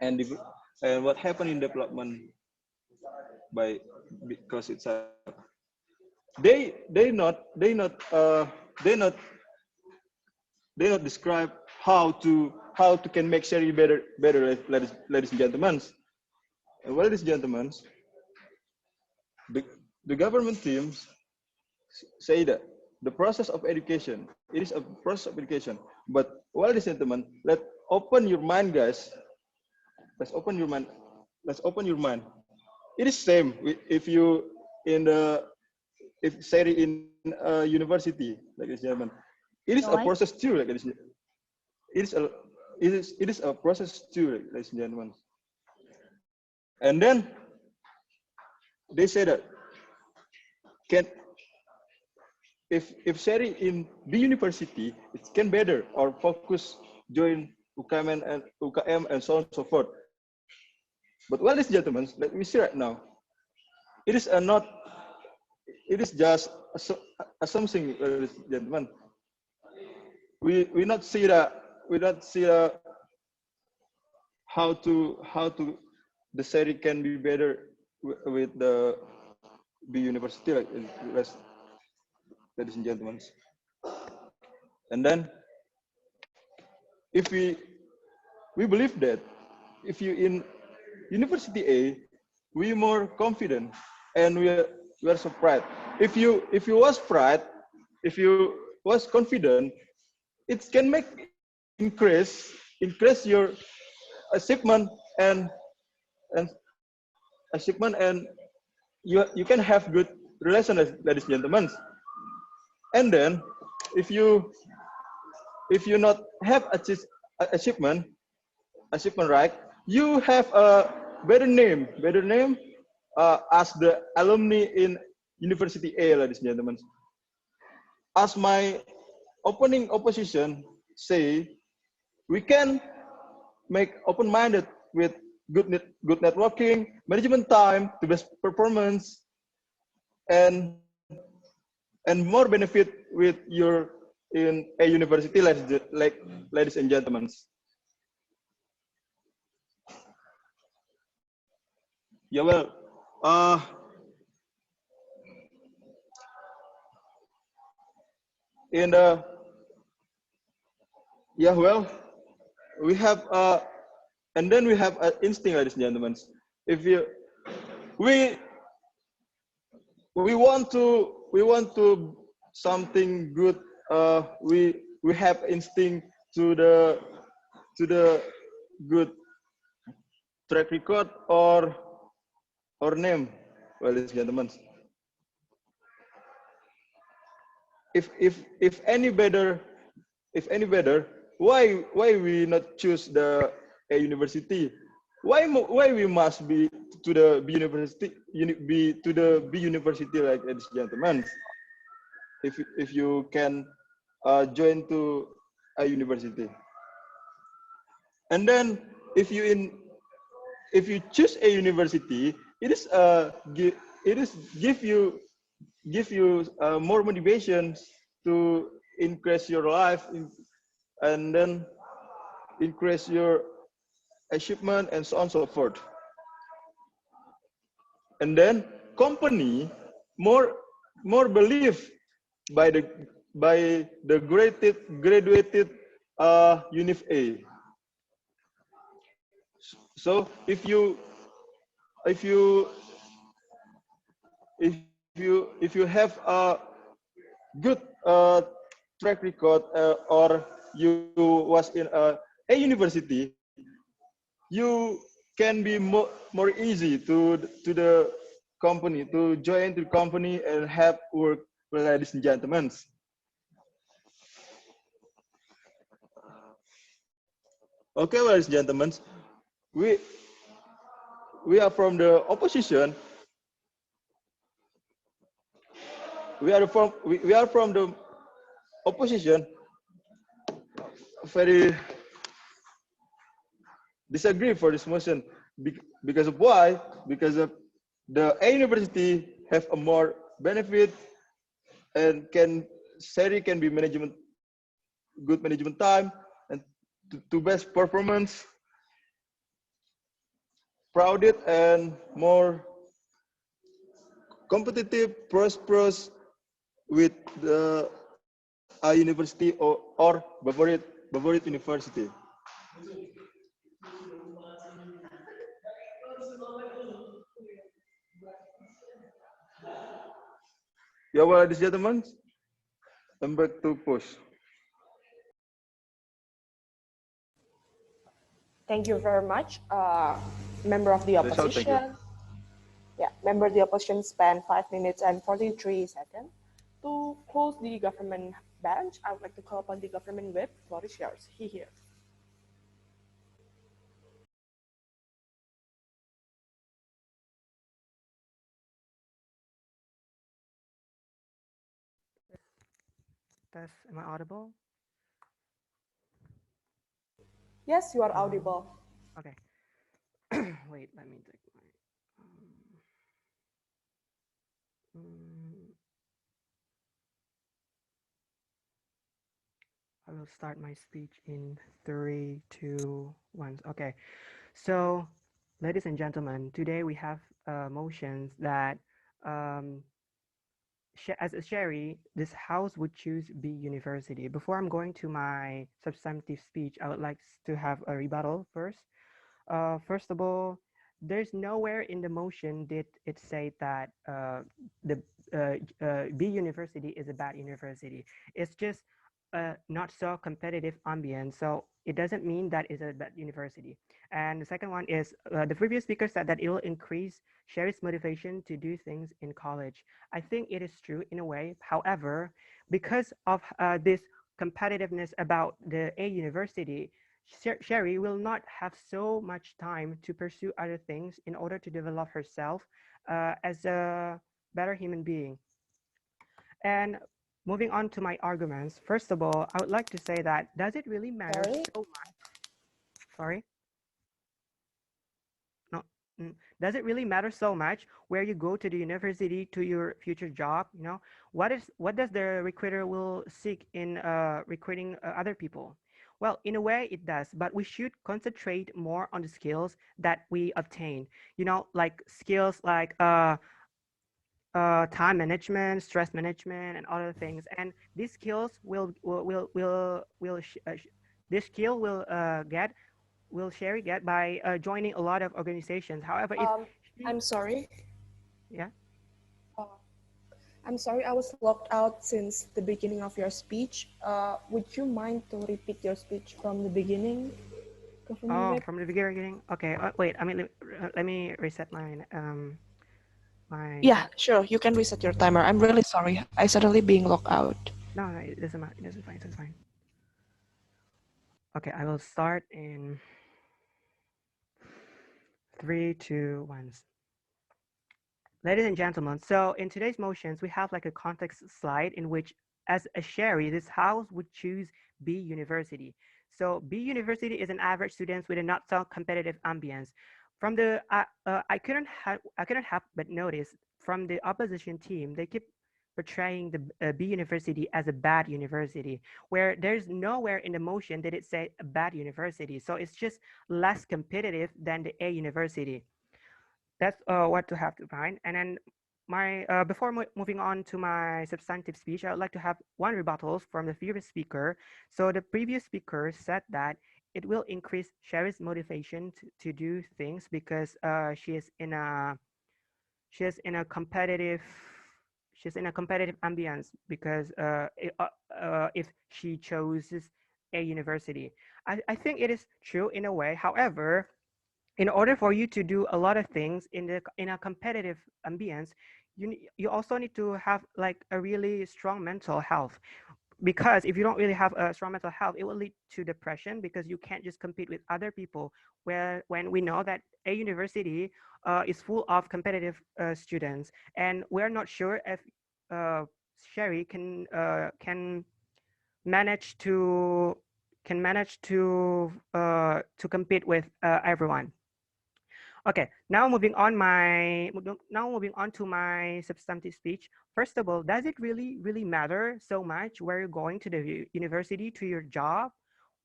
and and what happened in development by because it's a they not describe how to can make Sherry better, ladies and gentlemen. And ladies and gentlemen, the government teams say that the process of education, it is a process of education. But ladies and gentlemen, let's open your mind, guys. Let's open your mind. Let's open your mind. It is same if you if Sherry in university, ladies and gentlemen. It is a Why? process too, ladies and gentlemen. It is a process too, ladies and gentlemen. And then they say that can if Sherry in B University, it can better or focus join UKM and so on and so forth. But ladies and gentlemen, let me see right now. It is not. It is just something, ladies and gentlemen. We not see that. We not see how to the Sherry can be better with the B University, like ladies and gentlemen. And then if we believe that if you in University A, we more confident and we are so proud. If you was proud, if you was confident, it can make increase your achievement and achievement, and you can have good relations, ladies and gentlemen. And then if you not have achievement right, you have a better name as the alumni in University A, ladies and gentlemen. As my opening opposition say, we can make open-minded with good networking, management time, the best performance, and more benefit with your in a university, ladies and gentlemen. Yeah, well, in the yeah, well, we have and then we have an instinct, ladies and gentlemen. If you we want to something good, we have instinct to the good track record or name, well, ladies and gentlemen. If any better, why we not choose the A university? Why we must be to the B university, to the B university, like, ladies and gentlemen? If you can join to a university, and then if you choose a university, it is give you more motivations to increase your life and then increase your achievement and so on and so forth. And then company more believe by the graduated Unif A. So if you if you have a good track record or you was in a university, you can be more easy to the company to join the company and have work, ladies and gentlemen. Okay, ladies and gentlemen, we we are from the opposition. We are from the opposition. Very disagree for this motion because of why? Because of the A university have a more benefit and Seri can be good management time and to best performance, crowded and more competitive, prosperous with a university or favorite university. Yeah, well, ladies and gentlemen, I'm back to push. Thank you very much, member of the That's all. Thank you. opposition. Yeah, member of the opposition spent 5 minutes and 43 seconds. To close the government bench, I would like to call upon the government whip. Floor is yours. He here. Test, am I audible? Yes, you are audible. Okay. Wait, let me take my. I will start my speech in 3, 2, 1. Okay. So, ladies and gentlemen, today we have motions that, as a Sherry, this House would choose B University. Before I'm going to my substantive speech, I would like to have a rebuttal first. First of all, there's nowhere in the motion did it say that the B University is a bad university. It's just not so competitive ambience. So it doesn't mean that it's a bad university. And the second one is the previous speaker said that it will increase Sherry's motivation to do things in college. I think it is true in a way. However, because of this competitiveness about the A University, Sherry will not have so much time to pursue other things in order to develop herself as a better human being. And moving on to my arguments, first of all, I would like to say that does it really matter so much? Sorry? No. Does it really matter so much where you go to the university to your future job? You know, what does the recruiter will seek in recruiting other people? Well, in a way it does, but we should concentrate more on the skills that we obtain. You know, like skills like time management, stress management, and other things. And these skills this skill will Sherry get by joining a lot of organizations. However, if I'm sorry. Yeah. I'm sorry, I was locked out since the beginning of your speech. Would you mind to repeat your speech from the beginning? Oh, from the beginning. Okay. Wait. I mean, let me reset my my. Yeah, sure. You can reset your timer. I'm really sorry. I suddenly being locked out. No, no, it doesn't matter. It doesn't fine. It's fine. Okay, I will start in 3, 2, 1. Ladies and gentlemen, so in today's motions, we have like a context slide in which, as a Sherry, this house would choose B University. So B University is an average student with a not so competitive ambience. From the I couldn't help but notice from the opposition team, they keep portraying the B University as a bad university, where there's nowhere in the motion that it said a bad university. So it's just less competitive than the A University. That's what to have to find. And then before moving on to my substantive speech, I would like to have one rebuttal from the previous speaker. So the previous speaker said that it will increase Sherry's motivation to do things because she is in a competitive ambience because if she chooses a university. I think it is true in a way. However, in order for you to do a lot of things in a competitive ambience, you also need to have like a really strong mental health, because if you don't really have a strong mental health, it will lead to depression because you can't just compete with other people. Where when we know that a university is full of competitive students, and we're not sure if uh, Sherry can manage to compete with everyone. Okay, now moving on to my substantive speech. First of all, does it really matter so much where you're going to the university, to your job?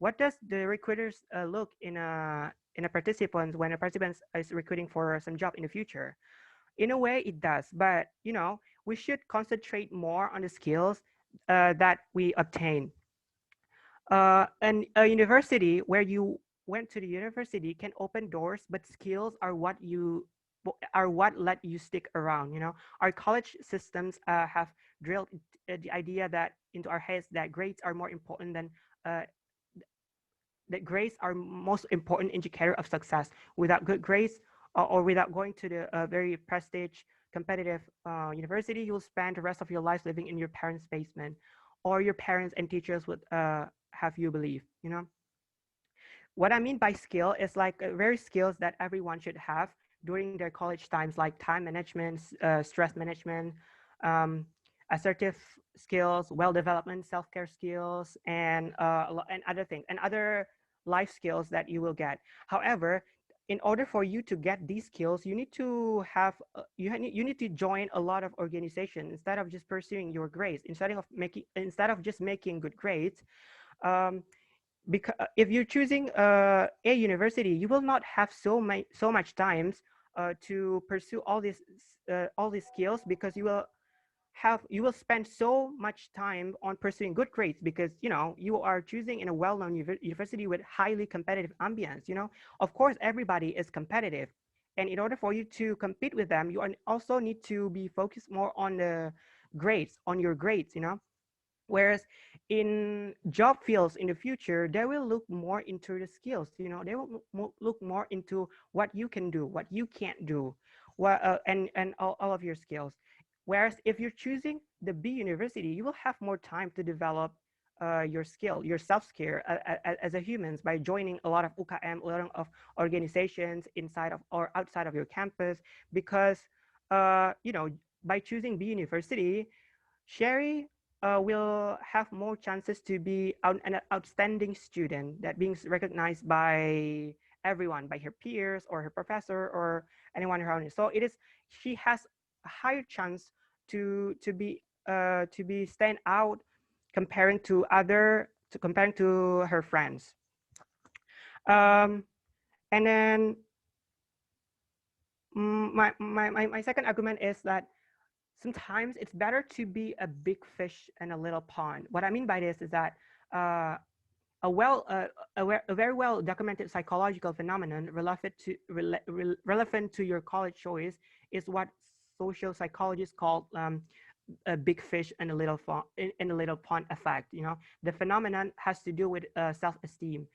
What does the recruiters look in a participant when a participant is recruiting for some job in the future? In a way, it does, but we should concentrate more on the skills that we obtain. And a university where you went to the university can open doors, but skills are what let you stick around. Our college systems have drilled the idea that into our heads that grades are more important than that grades are most important indicator of success. Without good grades, or without going to the very prestige competitive university, you will spend the rest of your life living in your parents' basement, or your parents and teachers would have you believe. What I mean by skill is like very skills that everyone should have during their college times, like time management, stress management, um, assertive skills, well development, self-care skills, and other things, and other life skills that you will get. However, in order for you to get these skills, you need to have you need to join a lot of organizations instead of just pursuing your grades. Instead of just making good grades, because if you're choosing a university, you will not have so much times to pursue all these skills, because you will spend so much time on pursuing good grades, because you are choosing in a well-known university with highly competitive ambience. Of course everybody is competitive, and in order for you to compete with them, you also need to be focused more on the grades, on your grades. Whereas in job fields in the future, they will look more into the skills. They will look more into what you can do, what you can't do, and all of your skills. Whereas if you're choosing the B university, you will have more time to develop your skill, your self-skill as a humans, by joining a lot of UKM, a lot of organizations inside of or outside of your campus. Because by choosing B university, Sherry will have more chances to be an outstanding student that being recognized by everyone, by her peers or her professor or anyone around her. So she has a higher chance to be stand out comparing to her friends. And then my second argument is that sometimes it's better to be a big fish in a little pond. What I mean by this is that a very well documented psychological phenomenon relevant to your college choice is what social psychologists call a big fish in a little pond effect. The phenomenon has to do with self-esteem.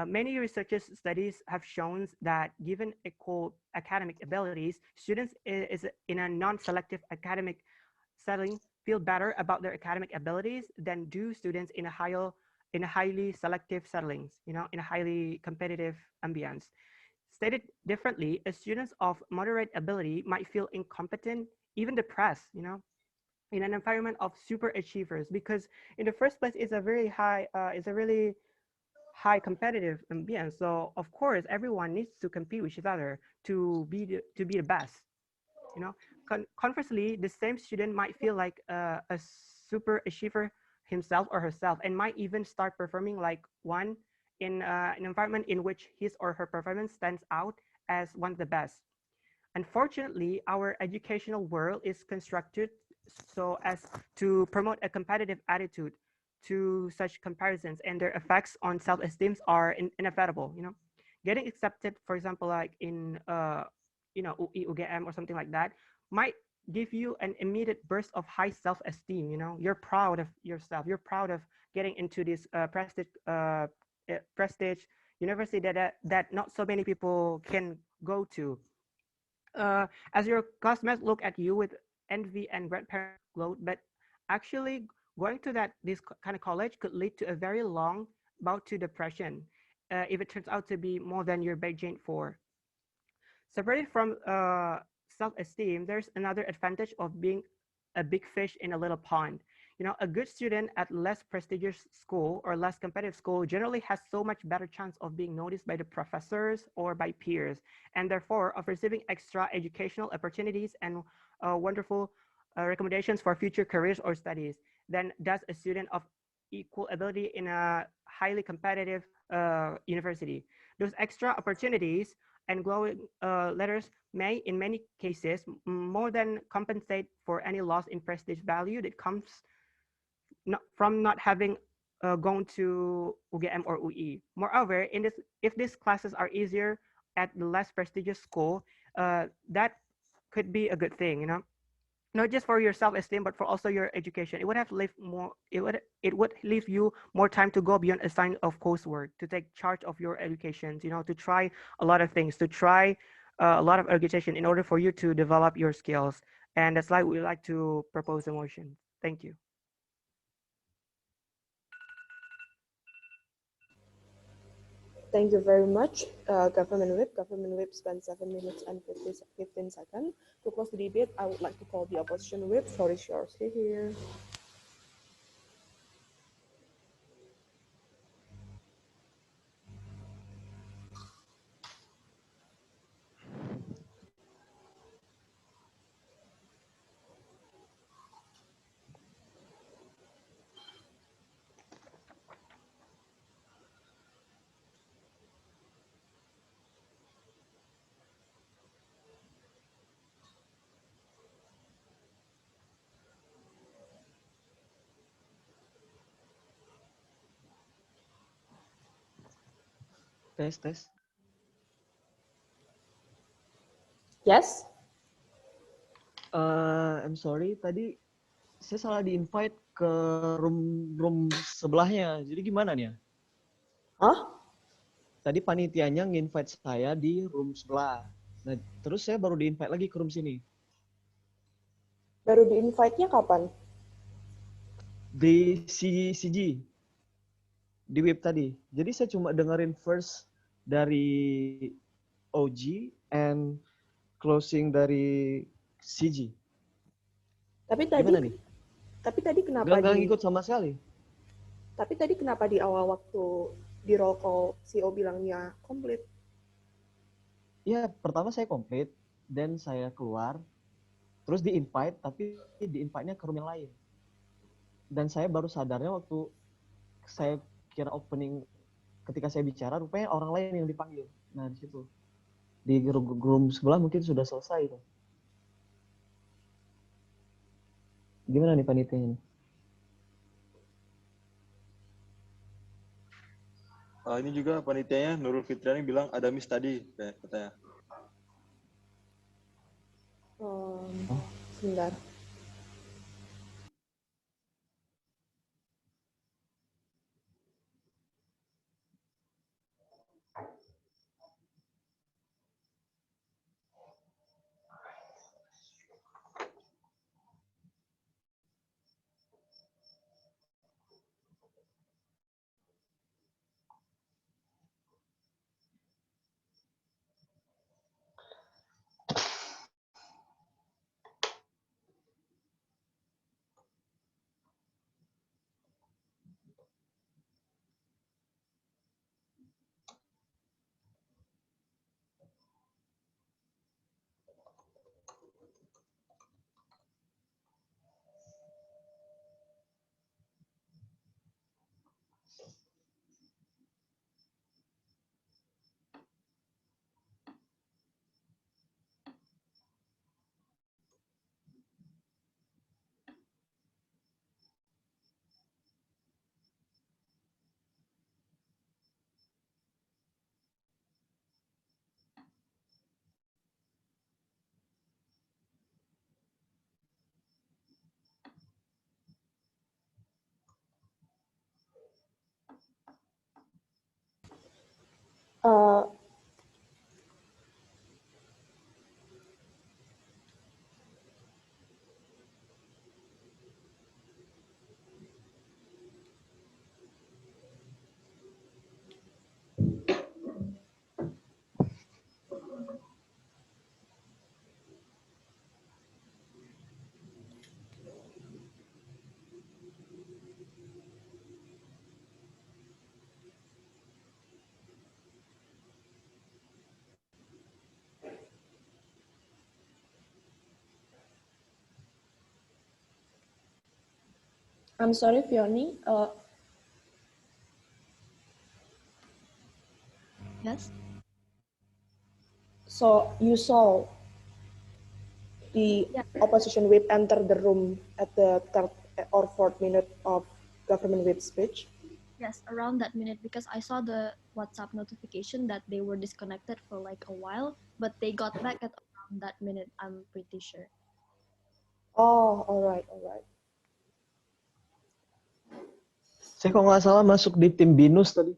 Many researchers studies have shown that given equal academic abilities, students is in a non-selective academic setting feel better about their academic abilities than do students in a highly selective settings, in a highly competitive ambience. Stated differently, a student of moderate ability might feel incompetent, even depressed, in an environment of super achievers, because in the first place it's a really high competitive ambience. So of course everyone needs to compete with each other to be the best. Conversely, the same student might feel like a super achiever himself or herself, and might even start performing like one in an environment in which his or her performance stands out as one of the best. Unfortunately, our educational world is constructed so as to promote a competitive attitude to such comparisons, and their effects on self-esteem are inevitable. Getting accepted, for example, like in UI, UGM or something like that, might give you an immediate burst of high self-esteem. You're proud of yourself. You're proud of getting into this prestige university that not so many people can go to. As your classmates look at you with envy and grandparent gloat, but actually going to this kind of college could lead to a very long bout to depression if it turns out to be more than you're budgeting for. Separated from self-esteem, there's another advantage of being a big fish in a little pond. A good student at less prestigious school or less competitive school generally has so much better chance of being noticed by the professors or by peers, and therefore of receiving extra educational opportunities and wonderful recommendations for future careers or studies than does a student of equal ability in a highly competitive university. Those extra opportunities and glowing letters may, in many cases, more than compensate for any loss in prestige value that comes from not having gone to UGM or UE. Moreover, if these classes are easier at the less prestigious school, that could be a good thing, not just for your self-esteem, but for also your education. It would have left more. It would leave you more time to go beyond a sign of coursework, to take charge of your education. To try a lot of things, to try a lot of education in order for you to develop your skills. And that's why we like to propose a motion. Thank you. Thank you very much, Government Whip. Government Whip spent 7 minutes and 15 seconds. To close the debate, I would like to call the opposition whip. Floor is yours. Here. Tes. Yes. I'm sorry, tadi saya salah di-invite ke room sebelahnya. Jadi gimana nih ya? Hah? Tadi panitianya nge-invite saya di room sebelah. Nah, terus saya baru di-invite lagi ke room sini. Baru di-invite-nya kapan? Di CG. Di web tadi. Jadi saya cuma dengerin first dari OG and closing dari CG. Tapi tadi Gimana nih? Tapi tadi kenapa Gak ngikut sama sekali. Tapi tadi kenapa di awal waktu di roll call CEO bilangnya komplit? Ya, pertama saya komplit, dan saya keluar, terus di-invite, tapi di-invite-nya ke room yang lain. Dan saya baru sadarnya waktu saya kira opening, ketika saya bicara, rupanya orang lain yang dipanggil. Nah, di situ. Di room sebelah mungkin sudah selesai. Tuh. Gimana nih panitianya? Ini juga panitianya Nurul Fitriani bilang ada miss tadi katanya. Sebentar. Uh, I'm sorry, Fioni. Yes. So you saw the Yeah. opposition whip enter the room at the third or fourth minute of government whip speech? Yes, around that minute, because I saw the WhatsApp notification that they were disconnected for like a while, but they got back at around that minute, I'm pretty sure. Oh, all right, all right. Saya kalau nggak salah masuk di tim binus tadi.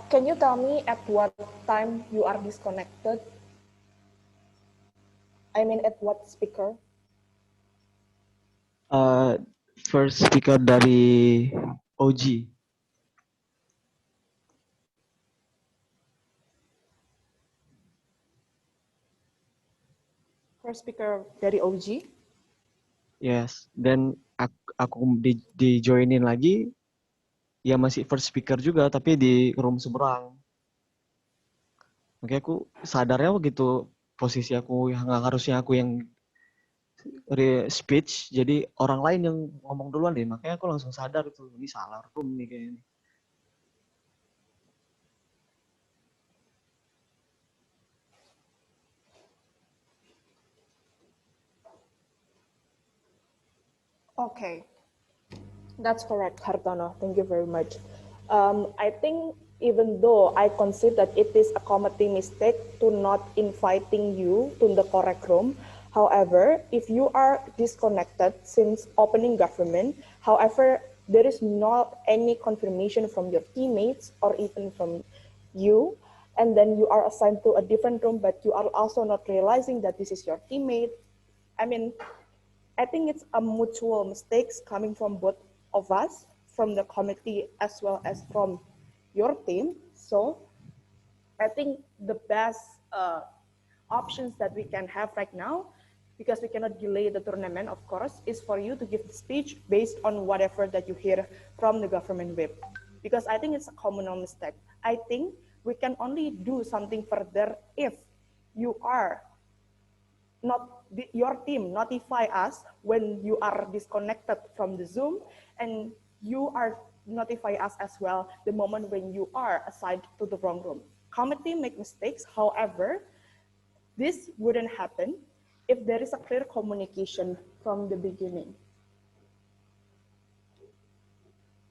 Can you tell me at what time you are disconnected? I mean, at what speaker? First speaker dari OG. First speaker dari OG? Yes. Dan aku di joinin lagi, ya masih first speaker juga, tapi di room seberang. Makanya aku sadarnya begitu posisi aku yang nggak harusnya aku yang speech, jadi orang lain yang ngomong duluan deh. Makanya aku langsung sadar itu ini salah room nih kayaknya. Okay, that's correct, Hartono. Thank you very much. I think even though I consider that it is a committee mistake to not inviting you to the correct room, however, if you are disconnected since opening government, however, there is not any confirmation from your teammates or even from you, and then you are assigned to a different room, but you are also not realizing that this is your teammate. I mean, I think it's a mutual mistakes coming from both of us, from the committee as well as from your team. So I think the best options that we can have right now, because we cannot delay the tournament, of course, is for you to give the speech based on whatever that you hear from the government whip. Because I think it's a communal mistake. I think we can only do something further if you are not your team notify us when you are disconnected from the Zoom, and you are notify us as well the moment when you are assigned to the wrong room. Committee make mistakes, however, this wouldn't happen if there is a clear communication from the beginning.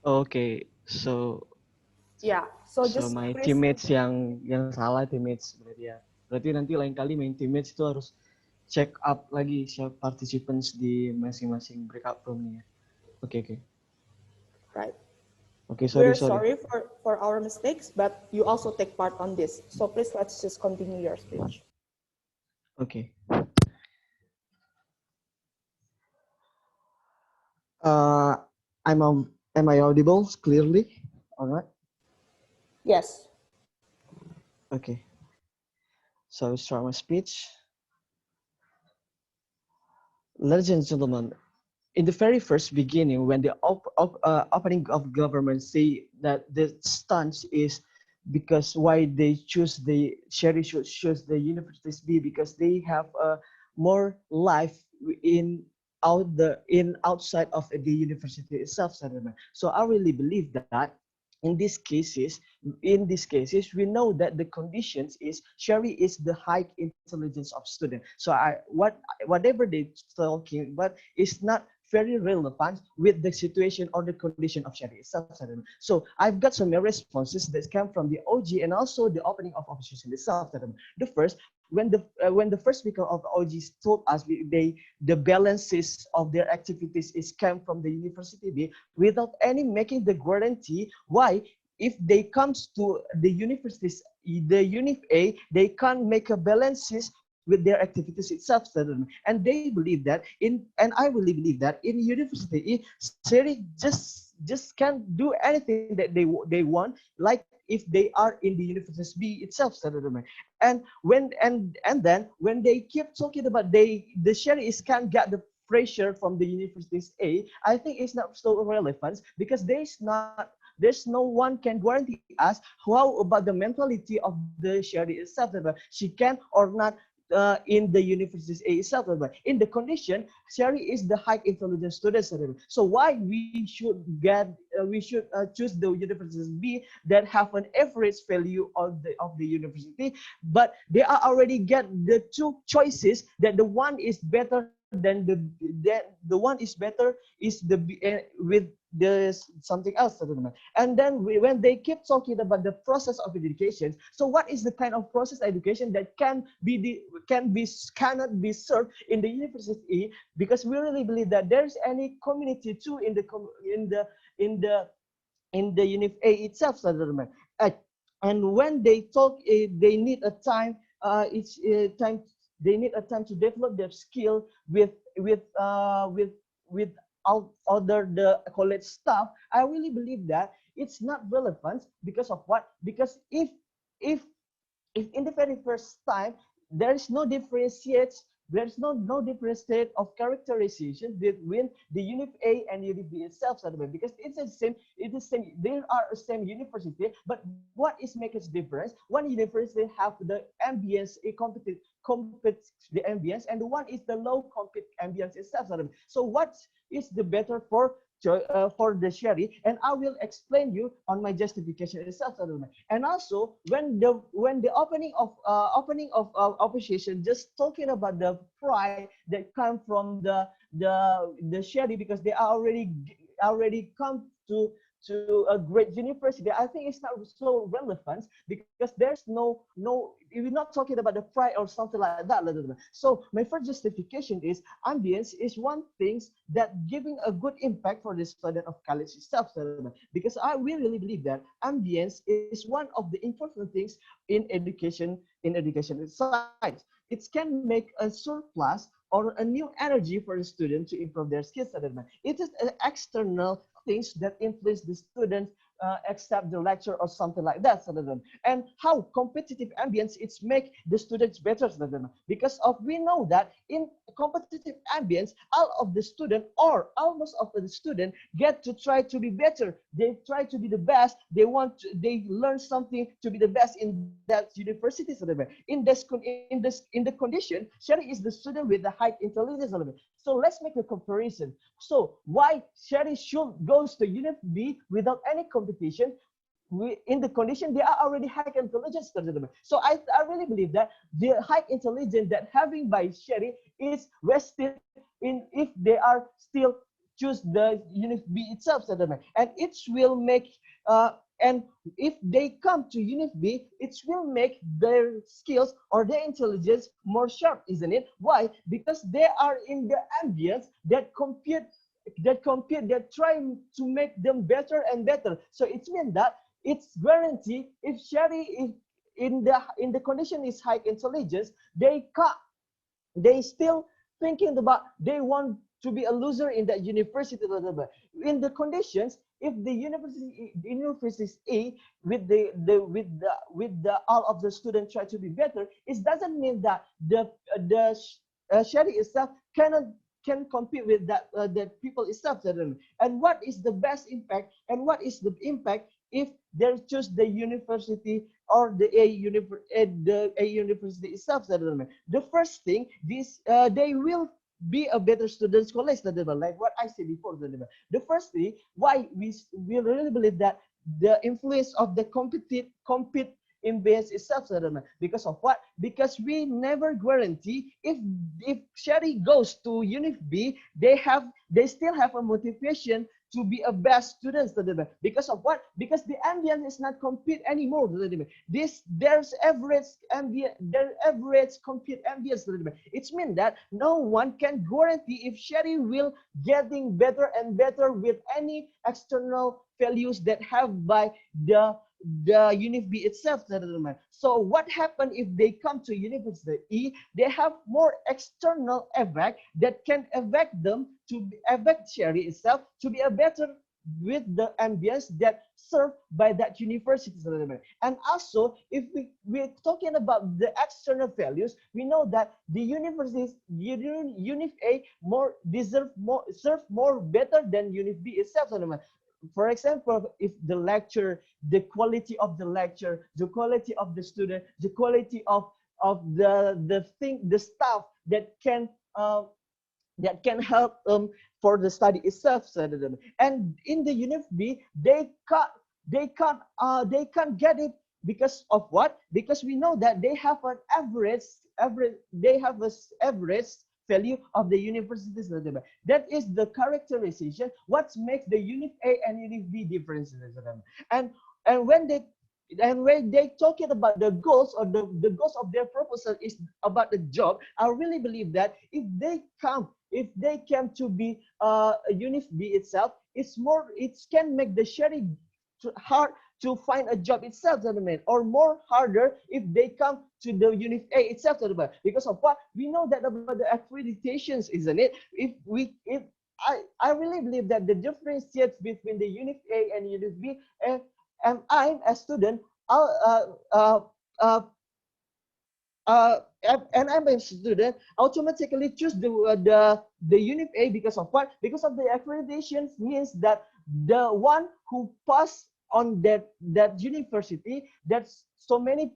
Okay, so Yeah, so just my please, teammates yang salah teammates berarti ya. Berarti nanti lain kali main teammates itu harus check up lagi siapa participants di masing-masing breakout room-nya. Oke. right. Okay, We're sorry. sorry for our mistakes, but you also take part on this. So please let's just continue your speech. Okay. Am I audible clearly? All right. Yes. Okay. So I start my speech. Ladies and gentlemen, in the very first beginning, when the opening of government say that the stance is because why they choose the Sherry should choose the universities B because they have more life in outside of the university itself, gentlemen. So I really believe that in these cases, we know that the conditions is Sherry is the high intelligence of student. So whatever they talking, but it's not very relevant with the situation or the condition of Sherry itself. So I've got some responses that come from the OG and also the opening of opposition itself. The first, when the first speaker of OG told us the balances of their activities is came from the university B without any making the guarantee. Why? If they comes to the universities, the unit A, they can't make a balances with their activities itself, and they believe that and I really believe that in university, Siri just can't do anything that they want, like if they are in the university B itself, and then when they keep talking about the Sherry is can't get the pressure from the universities A, I think it's not so relevant because there's no one can guarantee us how about the mentality of the Sherry itself, she can or not in the universities A itself. In the condition, Sherry is the high intelligence student. So why we should choose the universities B that have an average value of the university, but they are already get the two choices that the one is better than the one is better is with there's something else. And then when they keep talking about the process of education, so what is the kind of process education that cannot be served in the university? Because we really believe that there's any community too in the unit A itself, and when they talk, they need a time. It's time. They need a time to develop their skill with other the college staff. I really believe that it's not relevant because of what? Because if in the very first time there is no differentiate, there's no differentiate of characterization between the unit A and unit B itself, because it's the same. It is same. There are the same university, but what is making its difference? One university have the ambience, a compete the ambience, and the one is the low compete ambience itself. So what is the better for the Sherry, and I will explain you on my justification itself. And also when the opening of opposition just talking about the pride that come from the Sherry, because they are already come to a great university. I think it's not so relevant because there's no we're not talking about the pride or something like that. So my first justification is ambience is one thing that giving a good impact for the student of college itself, because I really believe that ambience is one of the important things in education science. It can make a surplus or a new energy for the student to improve their skills. It is an external things that influence the students accept the lecture or something like that. And how competitive ambience it's make the students better, because we know that in competitive ambience, all of the student or almost of the student get to try to be better. They try to be the best. They learn something to be the best in that university. In the condition, Sherry is the student with the high intelligence. So let's make a comparison. So why Sherry should goes to unit B without any competition? In the condition they are already high intelligence. So I really believe that the high intelligence that having by Sherry is vested in if they are still choose the unit B itself, and it will make and if they come to unit B, it will make their skills or their intelligence more sharp, isn't it? Why? Because they are in the ambience that trying to make them better and better. So it means that it's guaranteed if Sherry is in the condition is high intelligence, they still thinking about they want to be a loser in that university. In the conditions, if the university is A with the all of the students try to be better, it doesn't mean that the Sherry itself can compete with the people itself. And what is the best impact and what is the impact if they choose the university or the A university itself? The first thing, they will be a better students college, like what I said before. The first thing, why we really believe that the influence of the compete in base itself, because of what? Because we never guarantee if Sherry goes to Unit B, they still have a motivation to be a best students, because of what? Because the ambience is not compete anymore. There's average compete ambience. It means that no one can guarantee if Sherry will getting better and better with any external values that have by the Unit B itself. So what happened if they come to University E? They have more external effect that can affect them to affect Sherry itself to be a better with the ambience that served by that university. And also, if we're talking about the external values, we know that the universities, Unit A serve more better than Unit B itself. For example, if the lecture, the quality of the lecture, the quality of the student, the quality of the staff that can help for the study itself. And in the Unit B, they can't get it because of what? Because we know that they have an average value of the universities. That is the characterization what makes the Unit A and Unit B differences. And when they talking about the goals or the goals of their proposal is about the job, I really believe that if they come to be a Unit B itself, it can make the sharing hard to find a job itself, or more harder if they come to the Unit A itself, because of what? We know that about the accreditations, isn't it? If I really believe that the difference between the Unit A and Unit B, and I'm a student, and I'm a student, automatically choose the Unit A because of what? Because of the accreditations means that the one who passed on that university, that's so many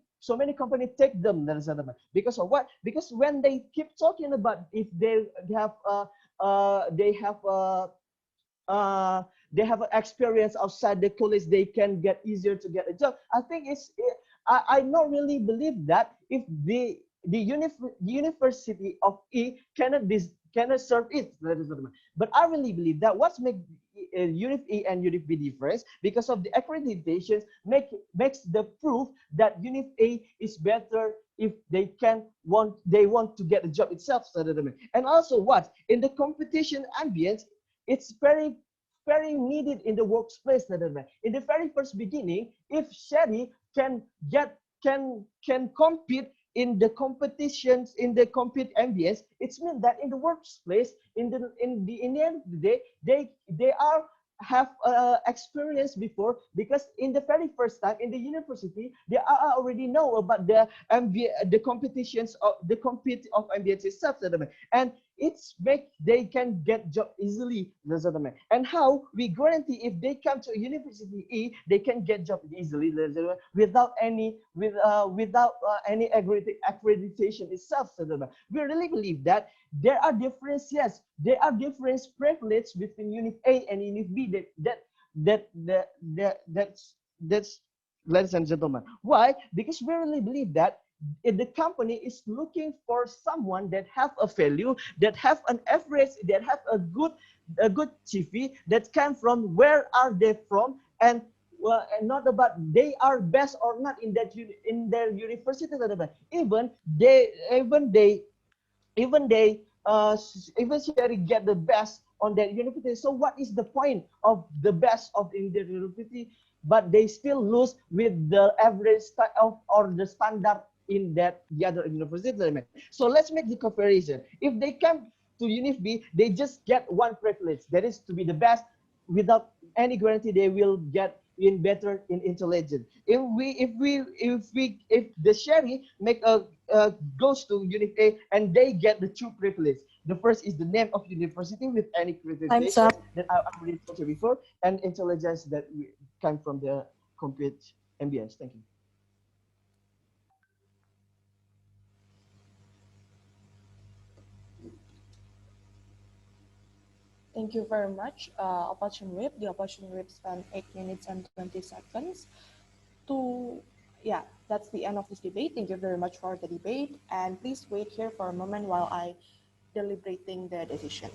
companies take them. Because of what? Because when they keep talking about if they have they have an experience outside the college, they can get easier to get a job. I think I not really believe that if the University of E cannot serve it. But I really believe that what's make Unit E and Unit B difference because of the accreditations makes the proof that Unit A is better if they want to get a job itself. And also what? In the competition ambience, it's very needed in the workplace. In the very first beginning, if Sherry can compete in the competitions, in the compete ambience, it means that in the workplace, in the end of the day, they have experience before, because in the very first time in the university they already know about the competitions of the compete of ambience itself, and it's make they can get job easily. And how we guarantee if they come to University E, they can get job easily without any accreditation itself. We really believe that there are differences. Yes, there are different privileges between Unit A and Unit B. That's ladies and gentlemen. Why? Because we really believe that if the company is looking for someone that have a value, that have an average, that have a good CV, that come from where are they from, and not about they are best or not in their university. Even Sherry get the best on that university. So what is the point of the best of in their university, but they still lose with the average or the standard in the other university? So let's make the comparison. If they come to Unit B, they just get one privilege, that is to be the best, without any guarantee they will get in better in intelligence. If the Sherry make a goes to Unit A and they get the two privilege. The first is the name of university with any accreditation that I already told you before, and intelligence that come from the complete MBS. Thank you. thank you very much, Opposition Whip. The Opposition Whip spent 8 minutes and 20 seconds to, yeah, that's the end of this debate. Thank you very much for the debate. And please wait here for a moment while I deliberating the decision.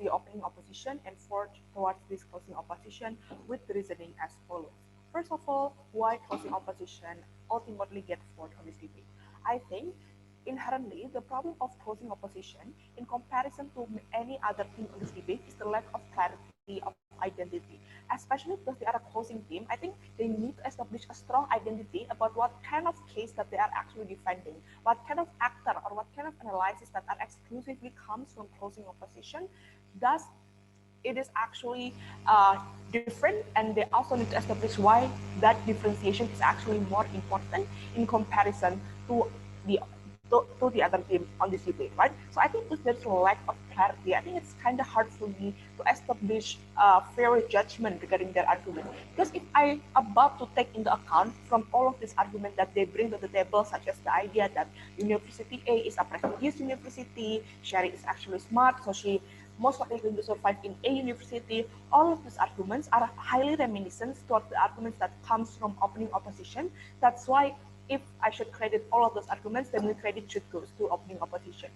The opening opposition and forge towards this closing opposition with reasoning as follows. First of all, why closing opposition ultimately get forged on this debate? I think inherently the problem of closing opposition in comparison to any other team on this debate is the lack of clarity of identity. Especially because they are a closing team, I think they need to establish a strong identity about what kind of case that they are actually defending, what kind of actor or what kind of analysis that are exclusively comes from closing opposition. Thus, it is actually different, and they also need to establish why that differentiation is actually more important in comparison to the to the other team on this debate, right? So I think if there's a lack of clarity, I think it's kind of hard for me to establish fair judgment regarding their argument. Because if I about to take into account from all of these arguments that they bring to the table, such as the idea that University A is a prestigious university, Sherry is actually smart, so she most likely going to survive in a university. All of these arguments are highly reminiscent toward the arguments that comes from opening opposition. That's why if I should credit all of those arguments, then the credit should go to opening opposition.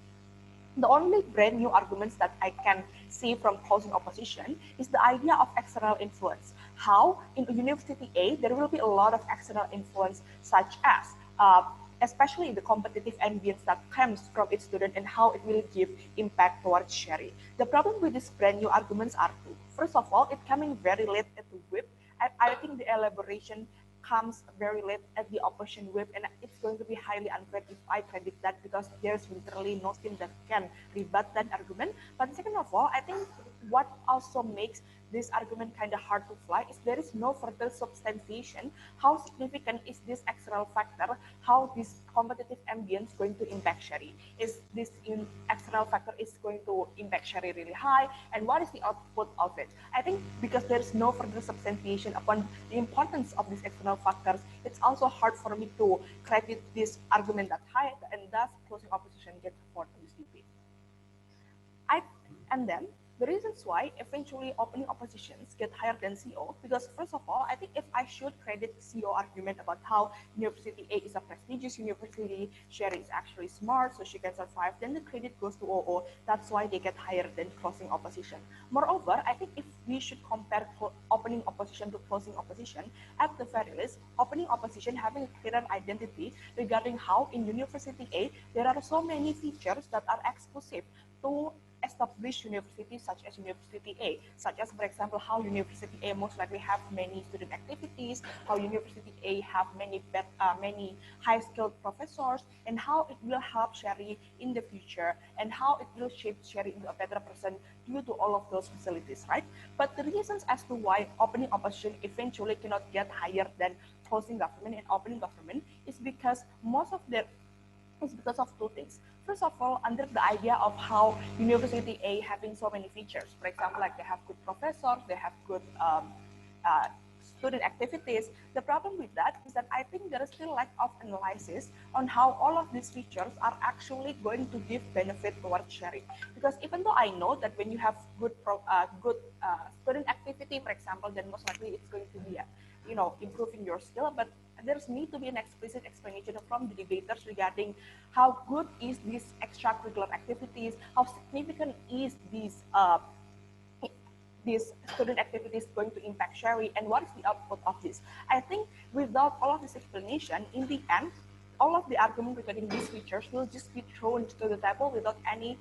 The only brand new arguments that I can see from closing opposition is the idea of external influence. How in University A, there will be a lot of external influence, such as especially the competitive ambience that comes from its student and how it will give impact towards Sherry. The problem with these brand new arguments are two. First of all, it coming very late at the whip. I think the elaboration comes very late at the opposition whip, and it's going to be highly unfair if I predict that because there's literally no team that can rebut that argument. But second of all, I think what also makes this argument kind of hard to fly is there is no further substantiation. How significant is this external factor? How this competitive ambience going to impact Sherry? Is this external factor is going to impact Sherry really high? And what is the output of it? I think because there is no further substantiation upon the importance of these external factors, it's also hard for me to credit this argument that high, and thus closing opposition gets support in this debate. And then the reasons why eventually opening oppositions get higher than CO, because first of all, I think if I should credit CO argument about how University A is a prestigious university, Sherry is actually smart, so she can survive, then the credit goes to OO. That's why they get higher than closing opposition. Moreover, I think if we should compare opening opposition to closing opposition, at the very least, opening opposition having a clearer identity regarding how in University A, there are so many features that are exclusive to established universities such as University A, such as, for example, how University A most likely have many student activities, how University A have many high-skilled professors, and how it will help Sherry in the future, and how it will shape Sherry into a better person due to all of those facilities, right? But the reasons as to why opening opposition eventually cannot get higher than closing government and opening government is because most of their is because of two things. first of all, under the idea of how University A having so many features. For example, like they have good professors, they have good uh, student activities. The problem with that is that I think there is still lack of analysis on how all of these features are actually going to give benefit towards sharing. Because even though I know that when you have good student activity, for example, then most likely it's going to be improving your skill, but there's need to be an explicit explanation from the debaters regarding how good is these extracurricular activities, how significant is these student activities going to impact Sherry, and what is the output of this. I think without all of this explanation, in the end, all of the argument regarding these features will just be thrown to the table without any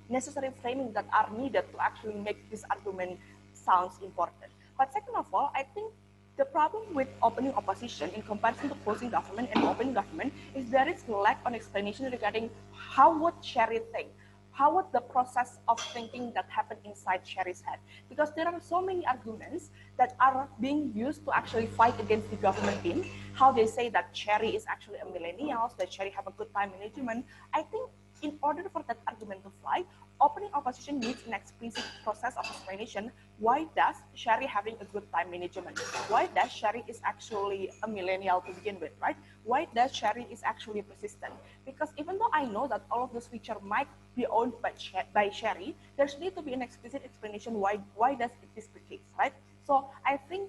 necessary framing that are needed to actually make this argument sounds important. But second of all, I think the problem with opening opposition in comparison to closing government and opening government is there is lack of explanation regarding how would Sherry think, how would the process of thinking that happened inside Sherry's head? Because there are so many arguments that are being used to actually fight against the government team. How they say that Sherry is actually a millennial, that Sherry have a good time management. I think in order for that argument to fly, opening opposition needs an explicit process of explanation. Why does Sherry having a good time management? Why does Sherry is actually a millennial to begin with, right? Why does Sherry is actually persistent? Because even though I know that all of those features might be owned by Sherry, there's need to be an explicit explanation why does it is the case, right? So I think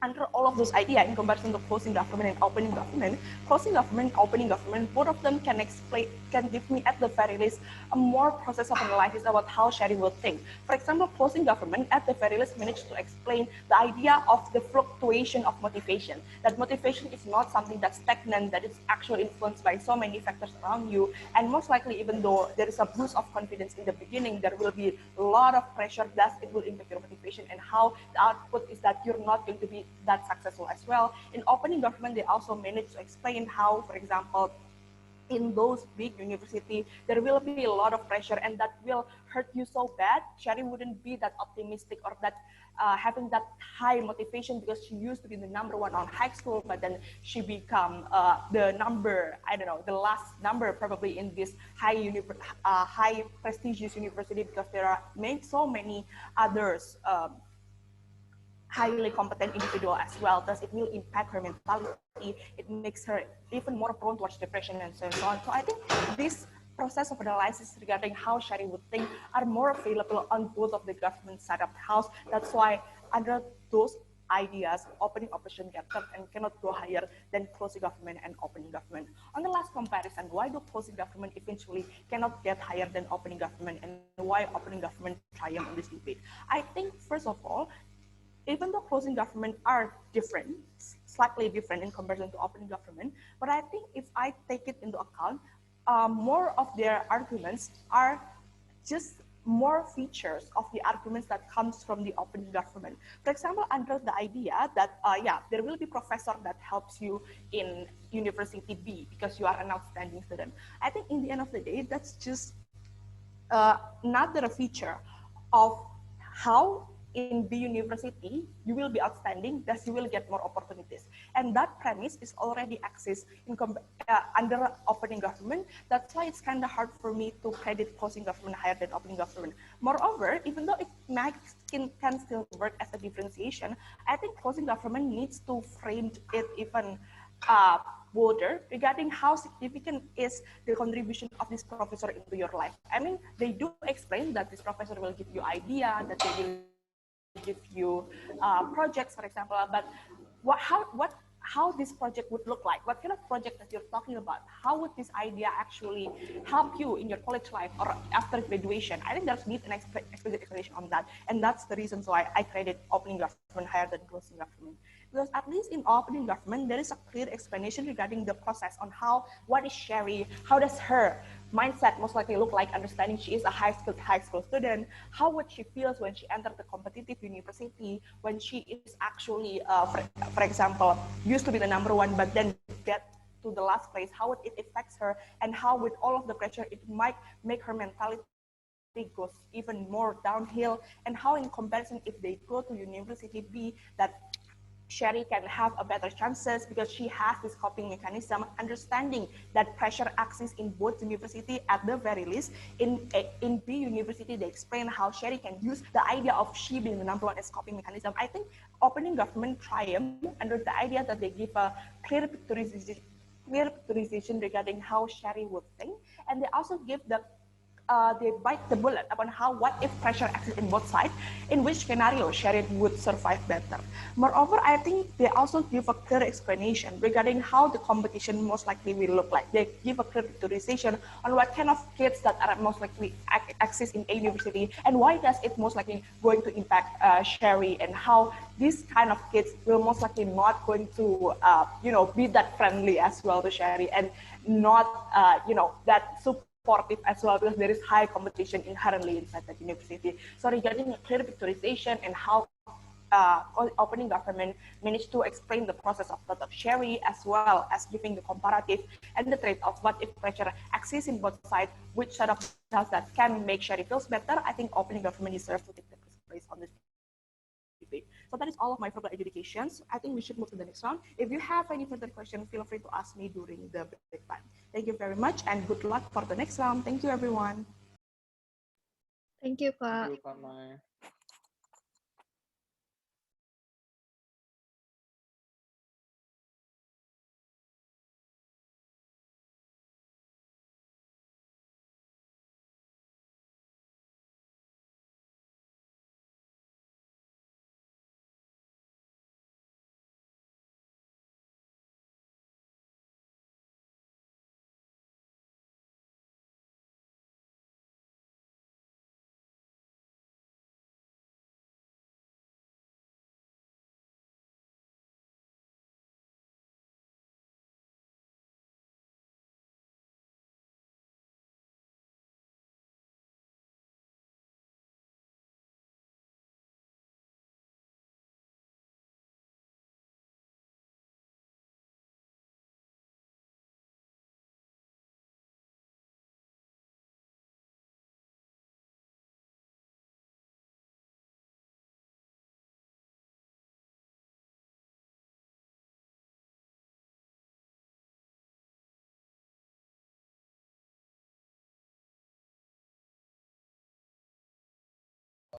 under all of those ideas in comparison to closing government and opening government, opening government, both of them can give me at the very least a more process of analysis about how Sherry will think. For example, closing government at the very least managed to explain the idea of the fluctuation of motivation. That motivation is not something that's stagnant, that is actually influenced by so many factors around you. And most likely, even though there is a boost of confidence in the beginning, there will be a lot of pressure, thus it will impact your motivation, and how the output is that you're not going to be that successful as well. In opening government, they also managed to explain how, for example, in those big universities, there will be a lot of pressure, and that will hurt you so bad. Sherry wouldn't be that optimistic or that having that high motivation because she used to be the number one on high school, but then she become the number, I don't know, the last number probably in this high prestigious university because there are so many others highly competent individual as well. Thus, it will impact her mentality. It makes her even more prone towards depression and so on. So I think this process of analysis regarding how Sherry would think are more available on both of the government side of the house. That's why under those ideas, opening opposition get cut and cannot go higher than closing government and opening government. On the last comparison, why do closing government eventually cannot get higher than opening government, and why opening government triumph in this debate? I think, first of all, even though closing government are different, slightly different in comparison to opening government, but I think if I take it into account, more of their arguments are just more features of the arguments that comes from the opening government. For example, under the idea that, there will be professor that helps you in University B because you are an outstanding student. I think in the end of the day, that's just another feature of how in B University you will be outstanding, thus you will get more opportunities. And that premise is already exists under opening government. That's why it's kind of hard for me to credit closing government higher than opening government. Moreover, even though it can still work as a differentiation, I think closing government needs to frame it even broader regarding how significant is the contribution of this professor into your life. I mean, they do explain that this professor will give you idea, that they will give you projects, for example, but how this project would look like, what kind of project that you're talking about, how would this idea actually help you in your college life or after graduation? I think there's need an explicit explanation on that, and that's the reason why I credit opening government higher than closing government. Because at least in opening government, there is a clear explanation regarding the process on what is Sherry, how does her mindset most likely look like, understanding she is a high school student, how would she feels when she enters the competitive university, when she is actually, for example, used to be the number one, but then get to the last place, how would it affects her, and how with all of the pressure, it might make her mentality goes even more downhill, and how in comparison, if they go to University B, that Sherry can have a better chances because she has this coping mechanism, understanding that pressure exists in both university at the very least. In B University, they explain how Sherry can use the idea of she being the number one as coping mechanism. I think opening government triumph under the idea that they give a clear picturization regarding how Sherry would think, and they also give they bite the bullet upon how what if pressure exists in both sides, in which scenario Sherry would survive better. Moreover, I think they also give a clear explanation regarding how the competition most likely will look like. They give a clear picturization on what kind of kids that are most likely exist in a university and why does it most likely going to impact Sherry, and how these kind of kids will most likely not going to be that friendly as well to Sherry, and not that supportive as well, because there is high competition inherently inside that university. So regarding a clear picturization and how opening government managed to explain the process of thought of Sherry, as well as giving the comparative and the trade-off, what if pressure exists in both sides, which sort of does that can make Sherry feels better. I think opening government deserves to take the first place on this debate. So that is all of my further educations. I think we should move to the next round. If you have any further questions, feel free to ask me during the break time. Thank you very much and good luck for the next round. Thank you, everyone. Thank you, Pak. Thank you, Kak Mai.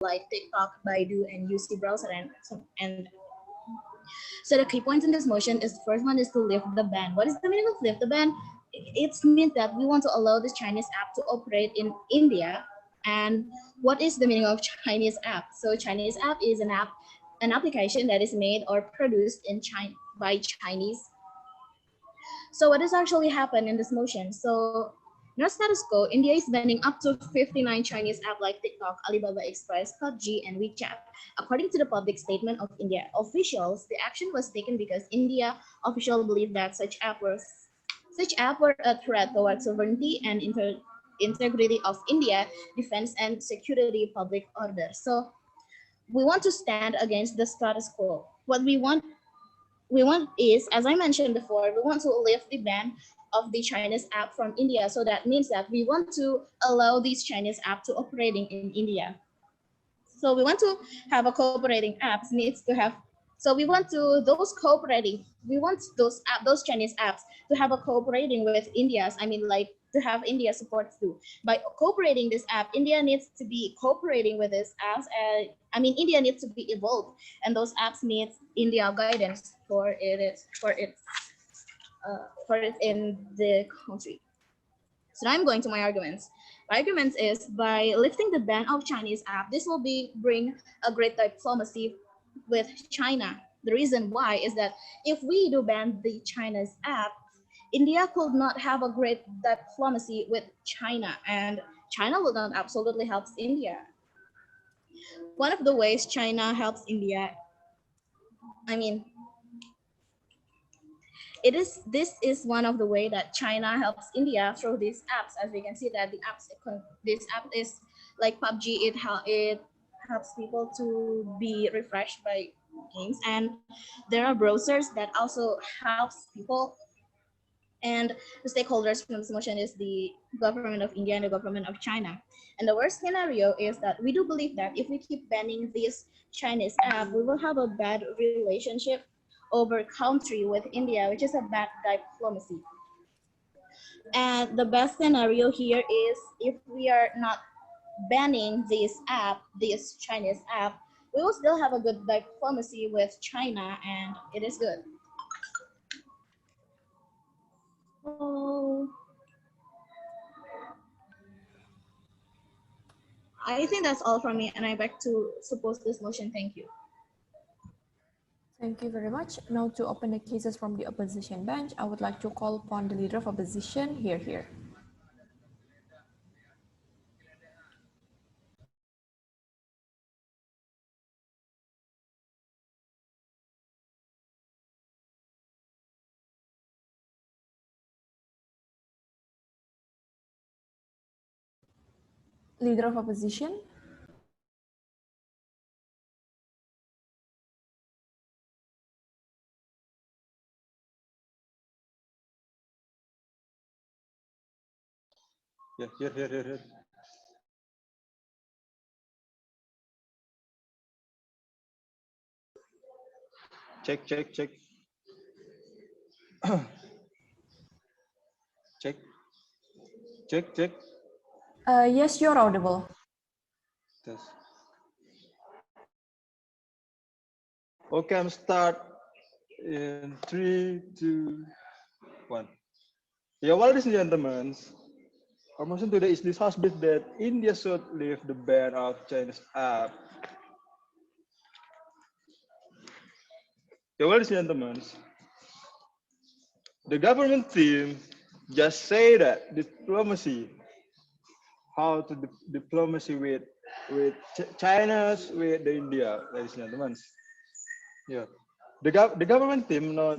Like TikTok, Baidu, and UC browser, and so the key points in this motion is the first one is to lift the ban. What is the meaning of lift the ban? It means that we want to allow this Chinese app to operate in India. And what is the meaning of Chinese app? So Chinese app is an application that is made or produced in China by Chinese. So what has actually happened in this motion? So in our status quo, India is banning up to 59 Chinese apps like TikTok, Alibaba Express, PUBG, and WeChat. According to the public statement of India officials, the action was taken because India officials believed that such apps were a threat towards sovereignty and integrity of India, defense and security, public order. So we want to stand against the status quo. What we want is, as I mentioned before, we want to lift the ban of the Chinese app from India. So that means that we want to allow these Chinese app to operating in India. So we want to have a cooperating apps needs to have. So we want those Chinese apps to have a cooperating with India's. I mean, like to have India support too. By cooperating this app, India needs to be cooperating with this apps. India needs to be evolved, and those apps need India guidance for it in the country. So now I'm going to my arguments. My argument is by lifting the ban of Chinese app, this will bring a great diplomacy with China. The reason why is that if we do ban the China's app, India could not have a great diplomacy with China, and China will not absolutely help India. One of the ways China helps India, this is one of the way that China helps India through these apps. As we can see that this app is like PUBG. It helps people to be refreshed by games, and there are browsers that also helps people. And the stakeholders from this motion is the government of India and the government of China. And the worst scenario is that we do believe that if we keep banning this Chinese app, we will have a bad relationship over country with India, which is a bad diplomacy. And the best scenario here is if we are not banning this app, this Chinese app, we will still have a good diplomacy with China, and it is good. So I think that's all from me, and I beg to suppose this motion. Thank you. Thank you very much. Now to open the cases from the opposition bench, I would like to call upon the leader of opposition, here. Leader of opposition. Yeah, here. Check. Check. Yes, you're audible. Test. Okay, I'm start in 3, 2, 1. Yeah, well, ladies and gentlemen, our motion today is this House believes that India should lift the ban of Chinese app. Yeah, well, ladies and gentlemen, the government team just say that diplomacy, how to diplomacy with China, with the India, ladies and gentlemen. Yeah, the government team not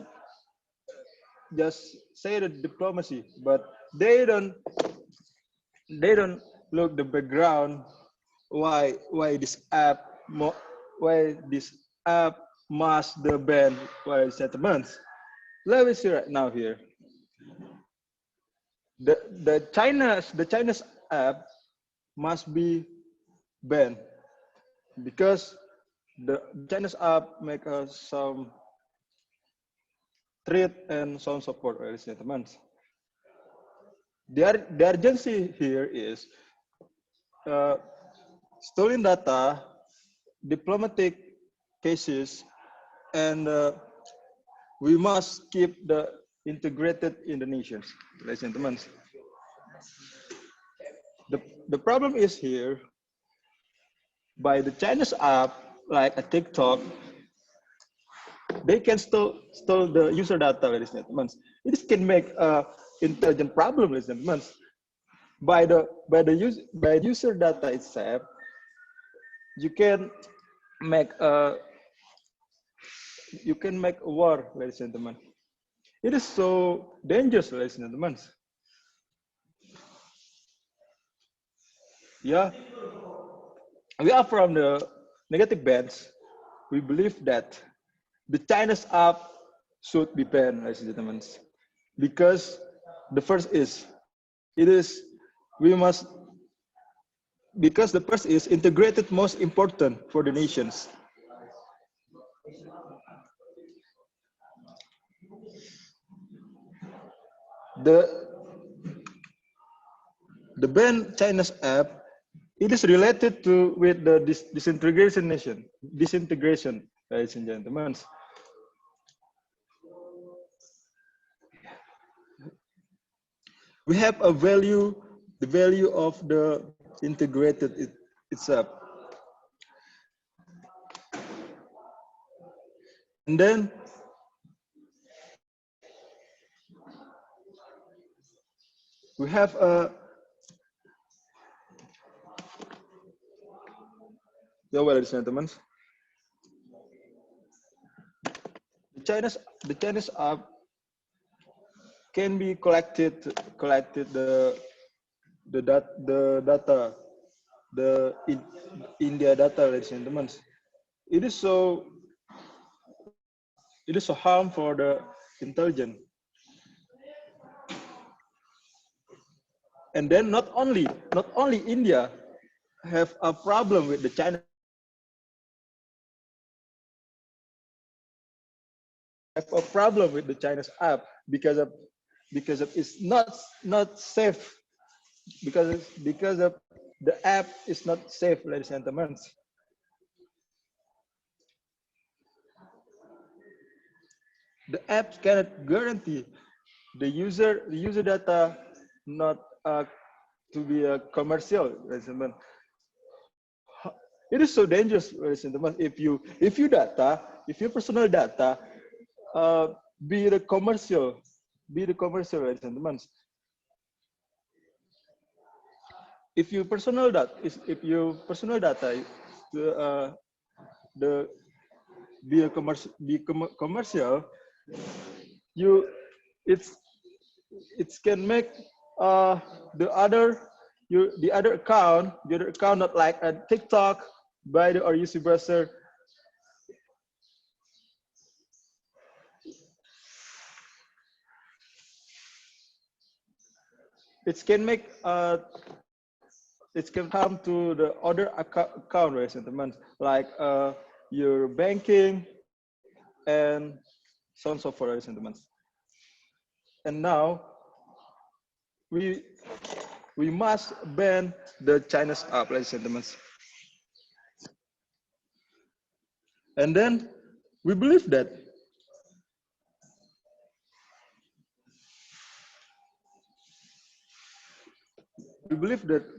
just say the diplomacy, but they don't look the background why this app must the ban by settlements. Let me see right now here. The China's app must be banned because the Chinese app make us some threat and some support, ladies and gentlemen. The urgency here is stolen data, diplomatic cases, and we must keep the integrated Indonesians, ladies and gentlemen. The problem is here, by the Chinese app, like a TikTok, they can store the user data, ladies and gentlemen. It can make intelligent problem, ladies and gentlemen. By user data itself, you can make a war, ladies and gentlemen. It is so dangerous, ladies and gentlemen. Yeah, we are from the negative bans. We believe that the Chinese app should be banned, ladies and gentlemen, because the first is because the first is integrated most important for the nations. The ban China's app, it is related to with the disintegration, ladies and gentlemen. We have a value, the value of the integrated itself. And then we have a ladies and gentlemen. The Chinese app can be collected the data, India data, ladies and gentlemen. It is so harm for the intelligence. And then not only India have a problem with the China have a problem with the Chinese app because of it's not safe, because of the app is not safe, ladies and gentlemen. The apps cannot guarantee the user data not to be a commercial, ladies and gentlemen. It is so dangerous, ladies and gentlemen, if your personal data be the commercial, ladies and gentlemen. If your personal data the commercial, you it's it can make the other the other account not like a TikTok by the or UC browser. It can make it can come to the other account, ladies and gentlemen, like your banking and so on and so forth, ladies and gentlemen. And now we must ban the Chinese app, ladies and gentlemen. And then we believe that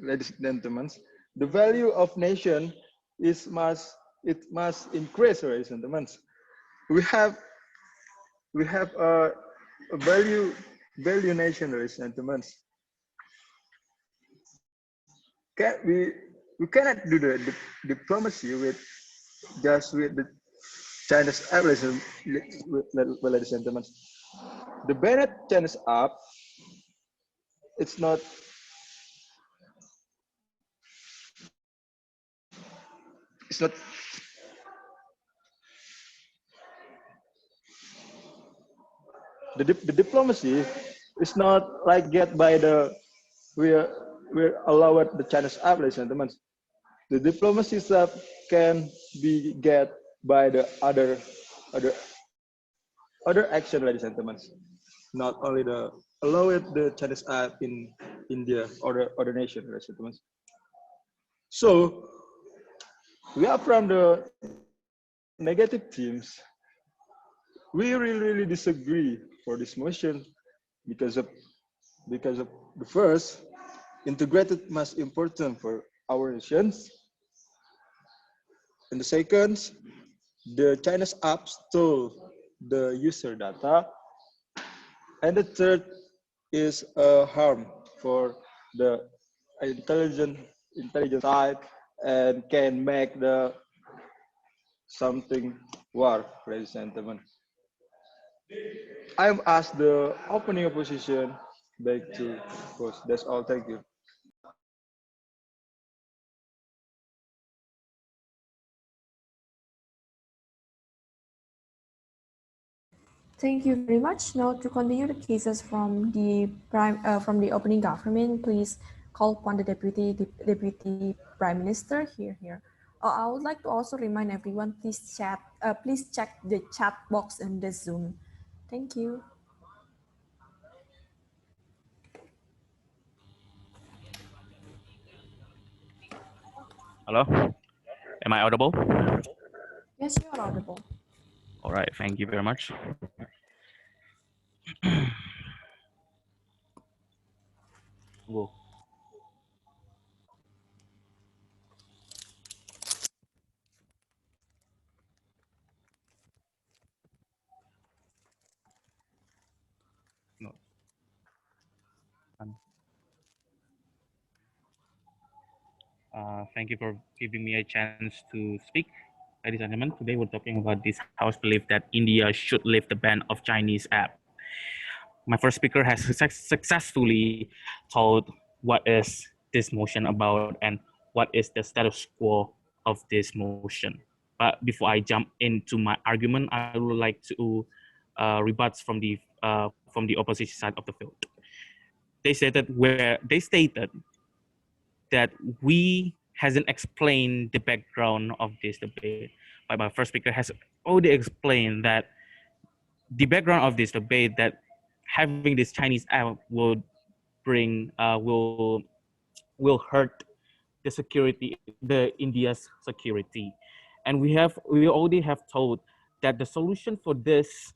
ladies and gentlemen, the value of nation must increase, ladies and gentlemen. We have a value nation, ladies and gentlemen. We cannot do the diplomacy with the Chinese app, ladies and gentlemen. The banned Chinese app, it's not the diplomacy is not like get by the we're allowed the Chinese app, ladies and gentlemen. The diplomacy stuff can be get by the other action, ladies and gentlemen. Not only the allow it the Chinese app in India or the other nation, ladies and gentlemen. So we are from the negative teams. We really disagree for this motion because of the first, integrated most important for our nations. And the second, the Chinese app stole the user data. And the third is a harm for the intelligent side and can make the something war, ladies and gentlemen. I'm asked the opening opposition back to host. That's all. Thank you. Thank you very much. Now to continue the cases from the opening government, please call upon the deputy prime minister here. I would like to also remind everyone, please check the chat box in the Zoom. Thank you. Hello, am I audible? Yes, you are audible. All right, thank you very much. Whoa. No. Thank you for giving me a chance to speak. Ladies and gentlemen, today we're talking about this House belief that India should lift the ban of Chinese app. My first speaker has successfully told what is this motion about and what is the status quo of this motion. But before I jump into my argument, I would like to rebut from the opposition side of the field. They stated that we hasn't explained the background of this debate. But my first speaker has already explained that the background of this debate that having this Chinese app would bring will hurt the security, the India's security, and we already have told that the solution for this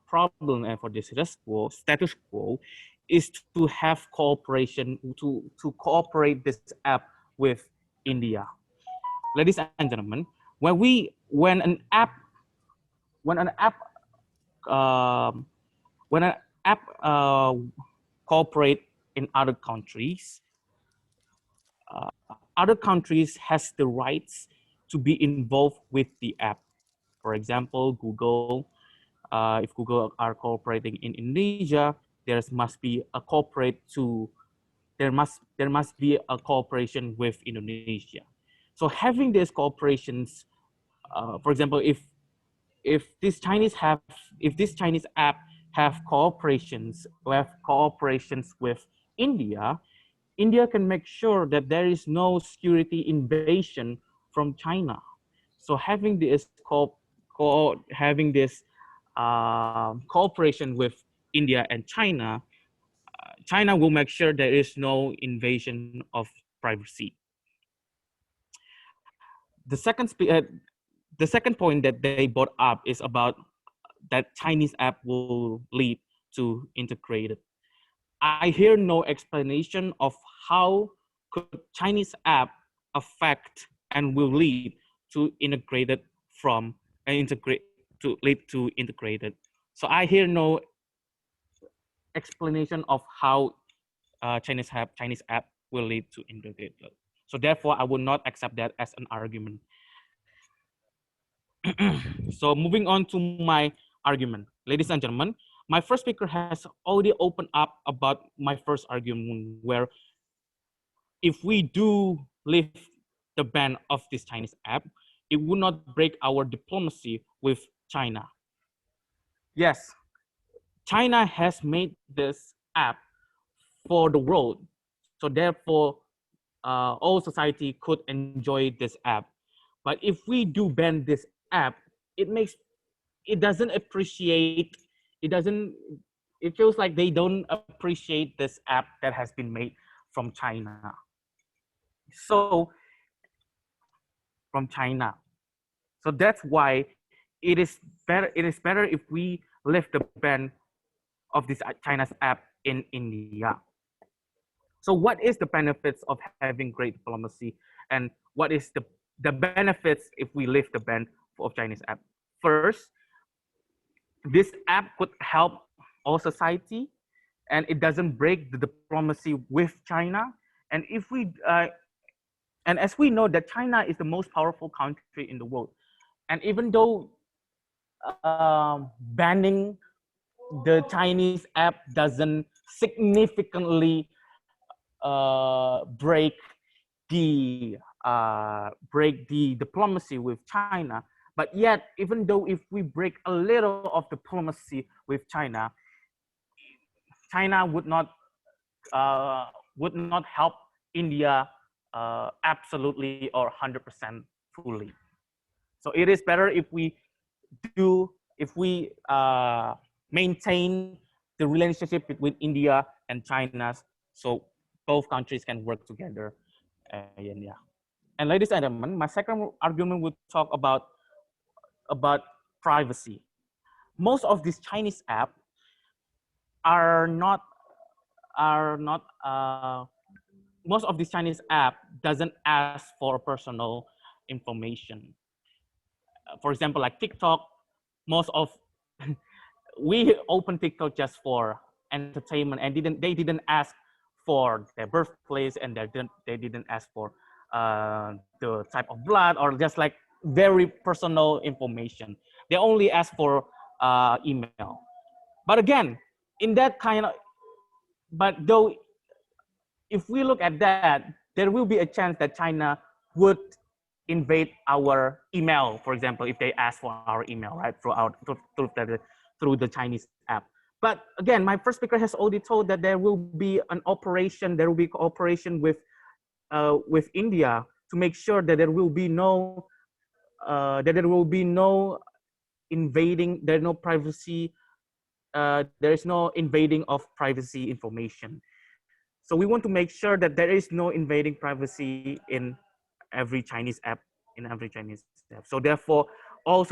problem and for this status quo is to have cooperation, to cooperate this app with India. Ladies and gentlemen, when an app when an app um, when an app cooperate in other countries, other countries has the rights to be involved with the app. For example, Google. If Google are cooperating in Indonesia, there must be a cooperation with Indonesia. So having these cooperations, for example, if this Chinese app have cooperations with India, India can make sure that there is no security invasion from China. So having this cooperation with India and China, China will make sure there is no invasion of privacy. The second point that they brought up is about that Chinese app will lead to integrated. I hear no explanation of how could Chinese app affect and will lead to integrated from integrate to lead to integrated. So I hear no explanation of how Chinese app will lead to integrated. So therefore, I will not accept that as an argument. So moving on to my argument, ladies and gentlemen, my first speaker has already opened up about my first argument, where if we do lift the ban of this Chinese app, it would not break our diplomacy with China. Yes, China has made this app for the world, so therefore all society could enjoy this app. But if we do ban this app, it doesn't appreciate, it feels like they don't appreciate this app that has been made from China. So that's why it is better if we lift the ban of this China's app in India. So what is the benefits of having great diplomacy, and what is the benefits if we lift the ban of Chinese app? First, this app could help all society, and it doesn't break the diplomacy with China. And if we and as we know that China is the most powerful country in the world, and even though banning the Chinese app doesn't significantly break the diplomacy with China, but yet even though if we break a little of diplomacy with China, China would not help India absolutely or 100% fully. So it is better if we maintain the relationship between India and China, so both countries can work together. And ladies and gentlemen, my second argument would talk about privacy. Most of these Chinese apps most of these Chinese app doesn't ask for personal information. For example, like TikTok, we open TikTok just for entertainment, and they didn't ask for their birthplace, and they didn't ask for the type of blood, or just like very personal information. They only ask for email. But again, though, if we look at that, there will be a chance that China would invade our email, for example, if they ask for our email, right, through the Chinese app. But again, my first speaker has already told that there will be cooperation with India to make sure that there will be no there's no privacy, there is no invading of privacy information. So we want to make sure that there is no invading privacy in every Chinese app, So therefore, all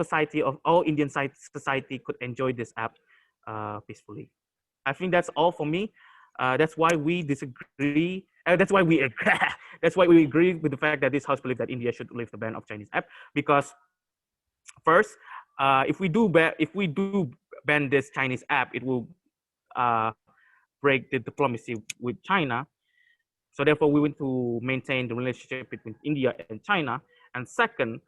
Indian society could enjoy this app peacefully. I think that's all for me. That's why we disagree. That's why we that's why we agree with the fact that this house believes that India should lift the ban of Chinese app, because first, if we do ban this Chinese app, it will uh, break the diplomacy with China. So therefore, we want to maintain the relationship between India and China. And second,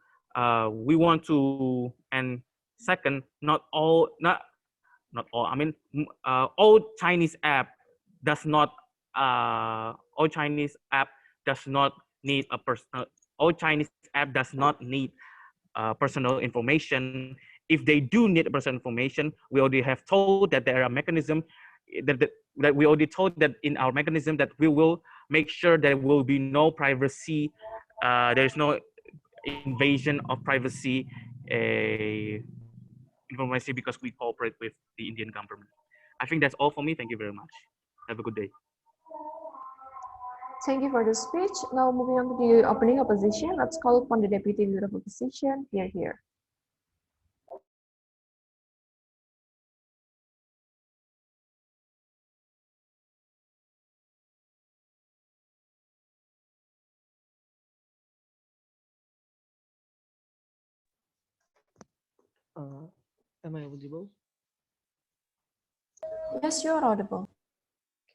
we want to, and second, not all. I mean, all Chinese app does not. All Chinese app does not need a personal. All Chinese app does not need personal information. If they do need personal information, we already have told that there are mechanisms that we already told that in our mechanism that we will make sure there will be no privacy. There is no invasion of privacy information because we cooperate with the Indian government. I think that's all for me. Thank you very much. Have a good day. Thank you for the speech. Now moving on to the opening opposition, let's call upon the Deputy Leader of Opposition, here. Am I audible? Yes, you're audible.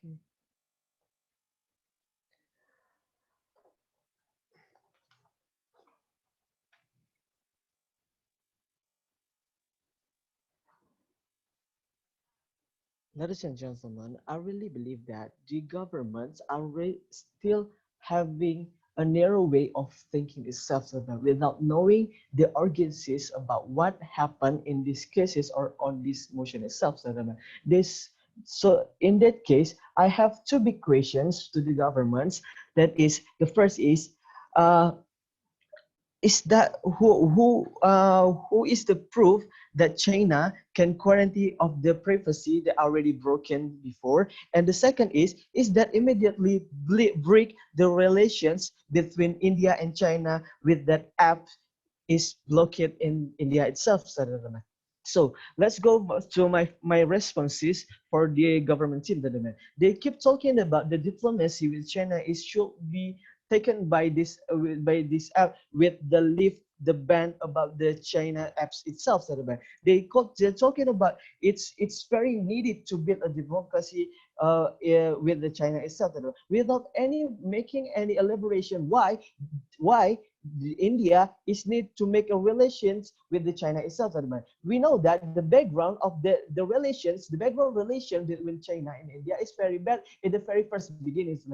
Okay. Ladies and gentlemen, I really believe that the governments are still having a narrow way of thinking itself without knowing the urgencies about what happened in these cases or on this motion itself. So in that case, I have two big questions to the governments. That is, the first is that who is the proof that China can quarantine of the privacy that already broken before? And the second is that immediately break the relations between India and China with that app is located in India itself. So let's go to my responses for the government team. They keep talking about the diplomacy with China is should be taken by this app with the lift the ban about the China apps itself. They're talking about it's very needed to build a democracy with the China itself without making any elaboration why India is need to make a relations with the China itself. We know that the background of the background relation between China and India is very bad in the very first beginnings,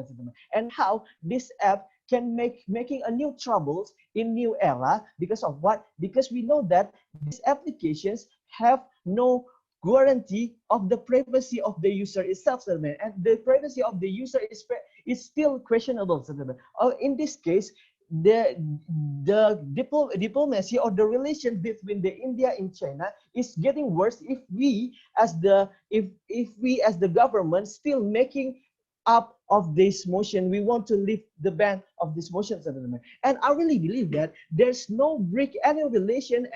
and how this app can making a new troubles in new era because of what? Because we know that these applications have no guarantee of the privacy of the user itself, and the privacy of the user is still questionable. In this case, the diplomacy or the relation between the India and China is getting worse if we as the government still making up of this motion. We want to lift the ban of this motion, and I really believe that there's no break any relation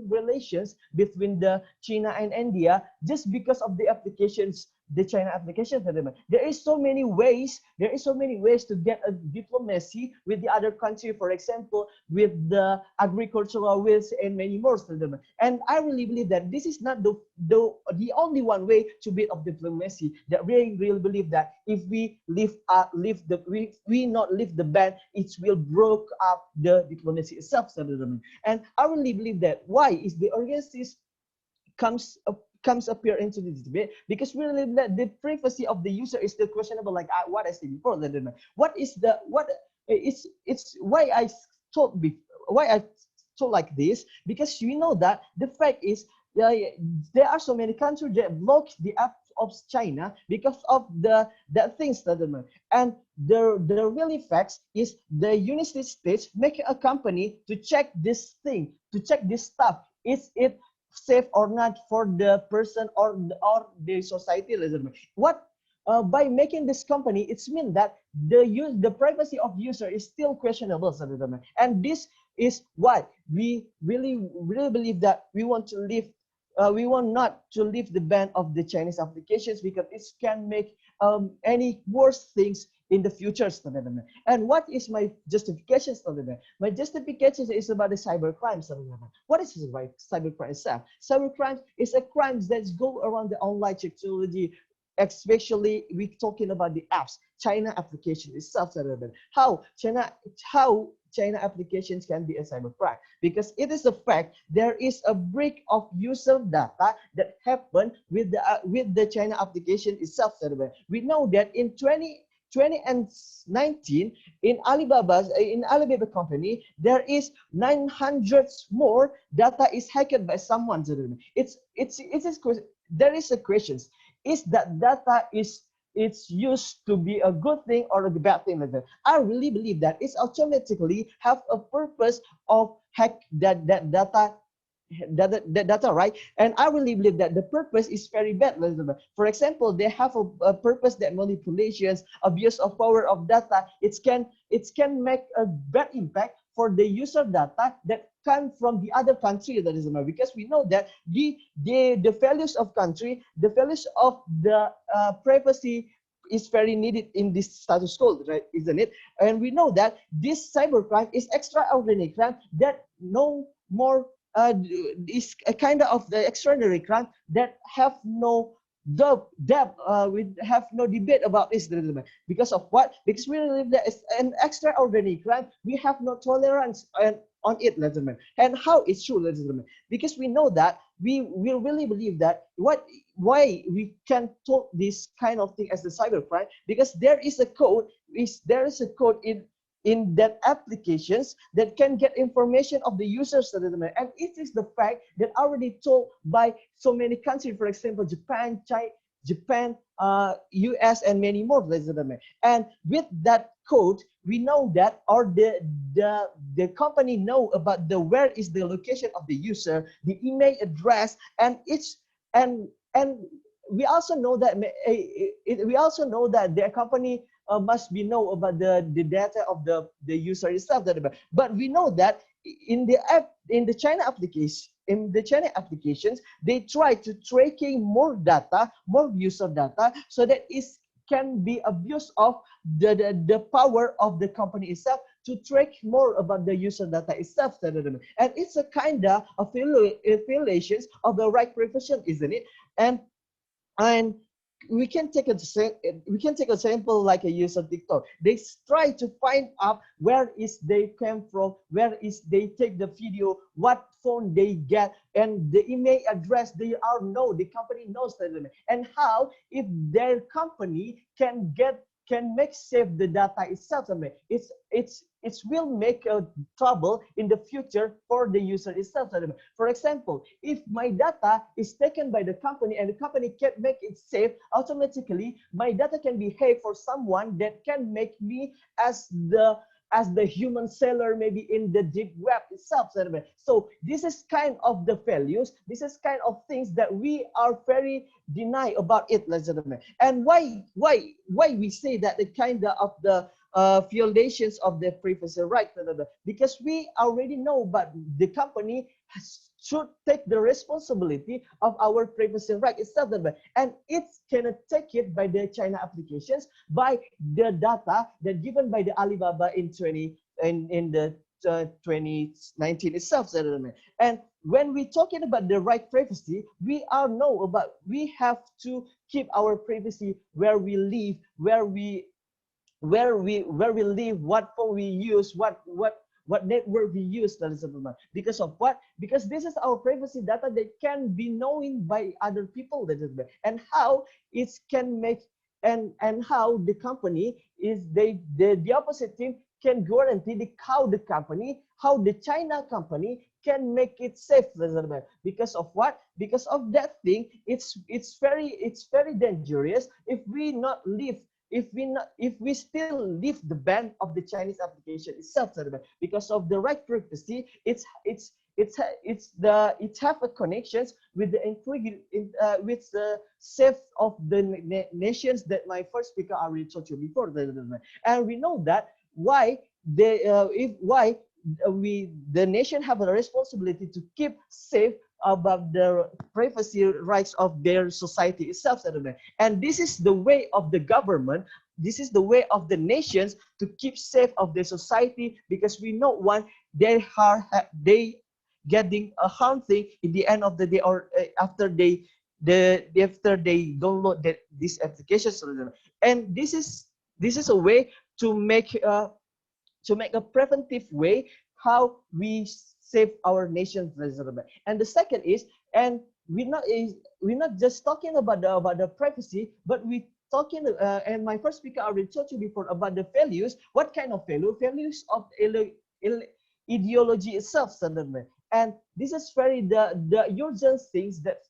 relations between the China and India just because of the applications, the China applications. There is so many ways to get a diplomacy with the other country, for example with the agricultural ways and many more. And I really believe that this is not the only one way to build of diplomacy. That really believe that if we we not lift the ban, it will broke up the diplomacy itself. And I really believe that why is the organization comes appear into this debate, because we believe that the privacy of the user is still questionable, like what I said before. It's why I told like this, because we know that the fact is there are so many countries that block the app of China because of that things. And the really facts is the United States making a company to check this thing, to check this stuff is it safe or not for the person or the society? What by making this company, it's mean that the privacy of user is still questionable, and this is why we really believe that we want to leave. We want not to leave the ban of the Chinese applications because it can make any worse things in the future. And what is my justification? My justification is about the cybercrime. What is cybercrime itself? Cybercrime is a crime that go around the online technology, especially we talking about the apps, China application itself. How China applications can be a cybercrime, because it is a fact there is a break of user data that happened with the China application itself. We know that in 2019 in Alibaba company, there is 900 more data is hacked by someone. There is a question: is that data it's used to be a good thing or a bad thing? I really believe that it's automatically have a purpose of hack that data, right? And I really believe that the purpose is very bad. For example, they have a purpose that manipulations, abuse of power of data, it can make a bad impact for the user data that come from the other country. Because we know that the values of country, the values of the privacy is very needed in this status quo, right? Isn't it? And we know that this cybercrime is extraordinary crime that no more is a kind of the extraordinary crime that have no we have no debate about this. Because of what? Because we believe that it's an extraordinary crime. We have no tolerance on it, and how it's true, because we know that we really believe that why we can talk this kind of thing as the cybercrime, because there is a code in that applications that can get information of the users, and it is the fact that already told by so many countries, for example, Japan, US, and many more. And with that code, we know that, or the company know about where is the location of the user, the email address, and we also know that their company must be know about the data of the user itself. But we know that in the China applications, they try to tracking more data, more user data, so that it can be abuse of the power of the company itself to track more about the user data itself. And it's a kind of violations of the right profession, isn't it? And we can take a sample like a user TikTok. They try to find out where is they came from, where is they take the video, what phone they get, and the email address. The company knows that, and how if their company can make save the data itself. It will make a trouble in the future for the user itself. For example, if my data is taken by the company and the company can't make it safe, automatically my data can be hacked for someone that can make me as the human seller, maybe in the deep web itself. So this is kind of the values, this is kind of things that we are very deny about it. And why we say that the kind of the violations of the privacy right? Because we already know, but the company should take the responsibility of our privacy right itself, and it cannot take it by the China applications, by the data that given by the Alibaba in 2019 itself. And when we're talking about the right privacy, we have to keep our privacy where we live, where we live, what phone we use, what network we use. Because of what? Because this is our privacy data that can be known by other people, and how it can make and how the company is the opposite team can guarantee how the China company can make it safe. Because of what? Because of that thing, it's very dangerous if we not live, if we still leave the ban of the Chinese application itself. Because of the right privacy, it's it have a connections with the with the safe of the nations that my first speaker already told you before. And we know that why they why the nation have a responsibility to keep safe about the privacy rights of their society itself. And this is the way of the government, this is the way of the nations to keep safe of their society, because we know one, they getting a harm thing in the end of the day, or after they download these applications. And this is a way to make a preventive way how we save our nation's reserve. And the second is, and we're not just talking about the privacy, but we talking and my first speaker already told you before about the values. What kind of values of ideology itself, suddenly. And this is very the urgent things that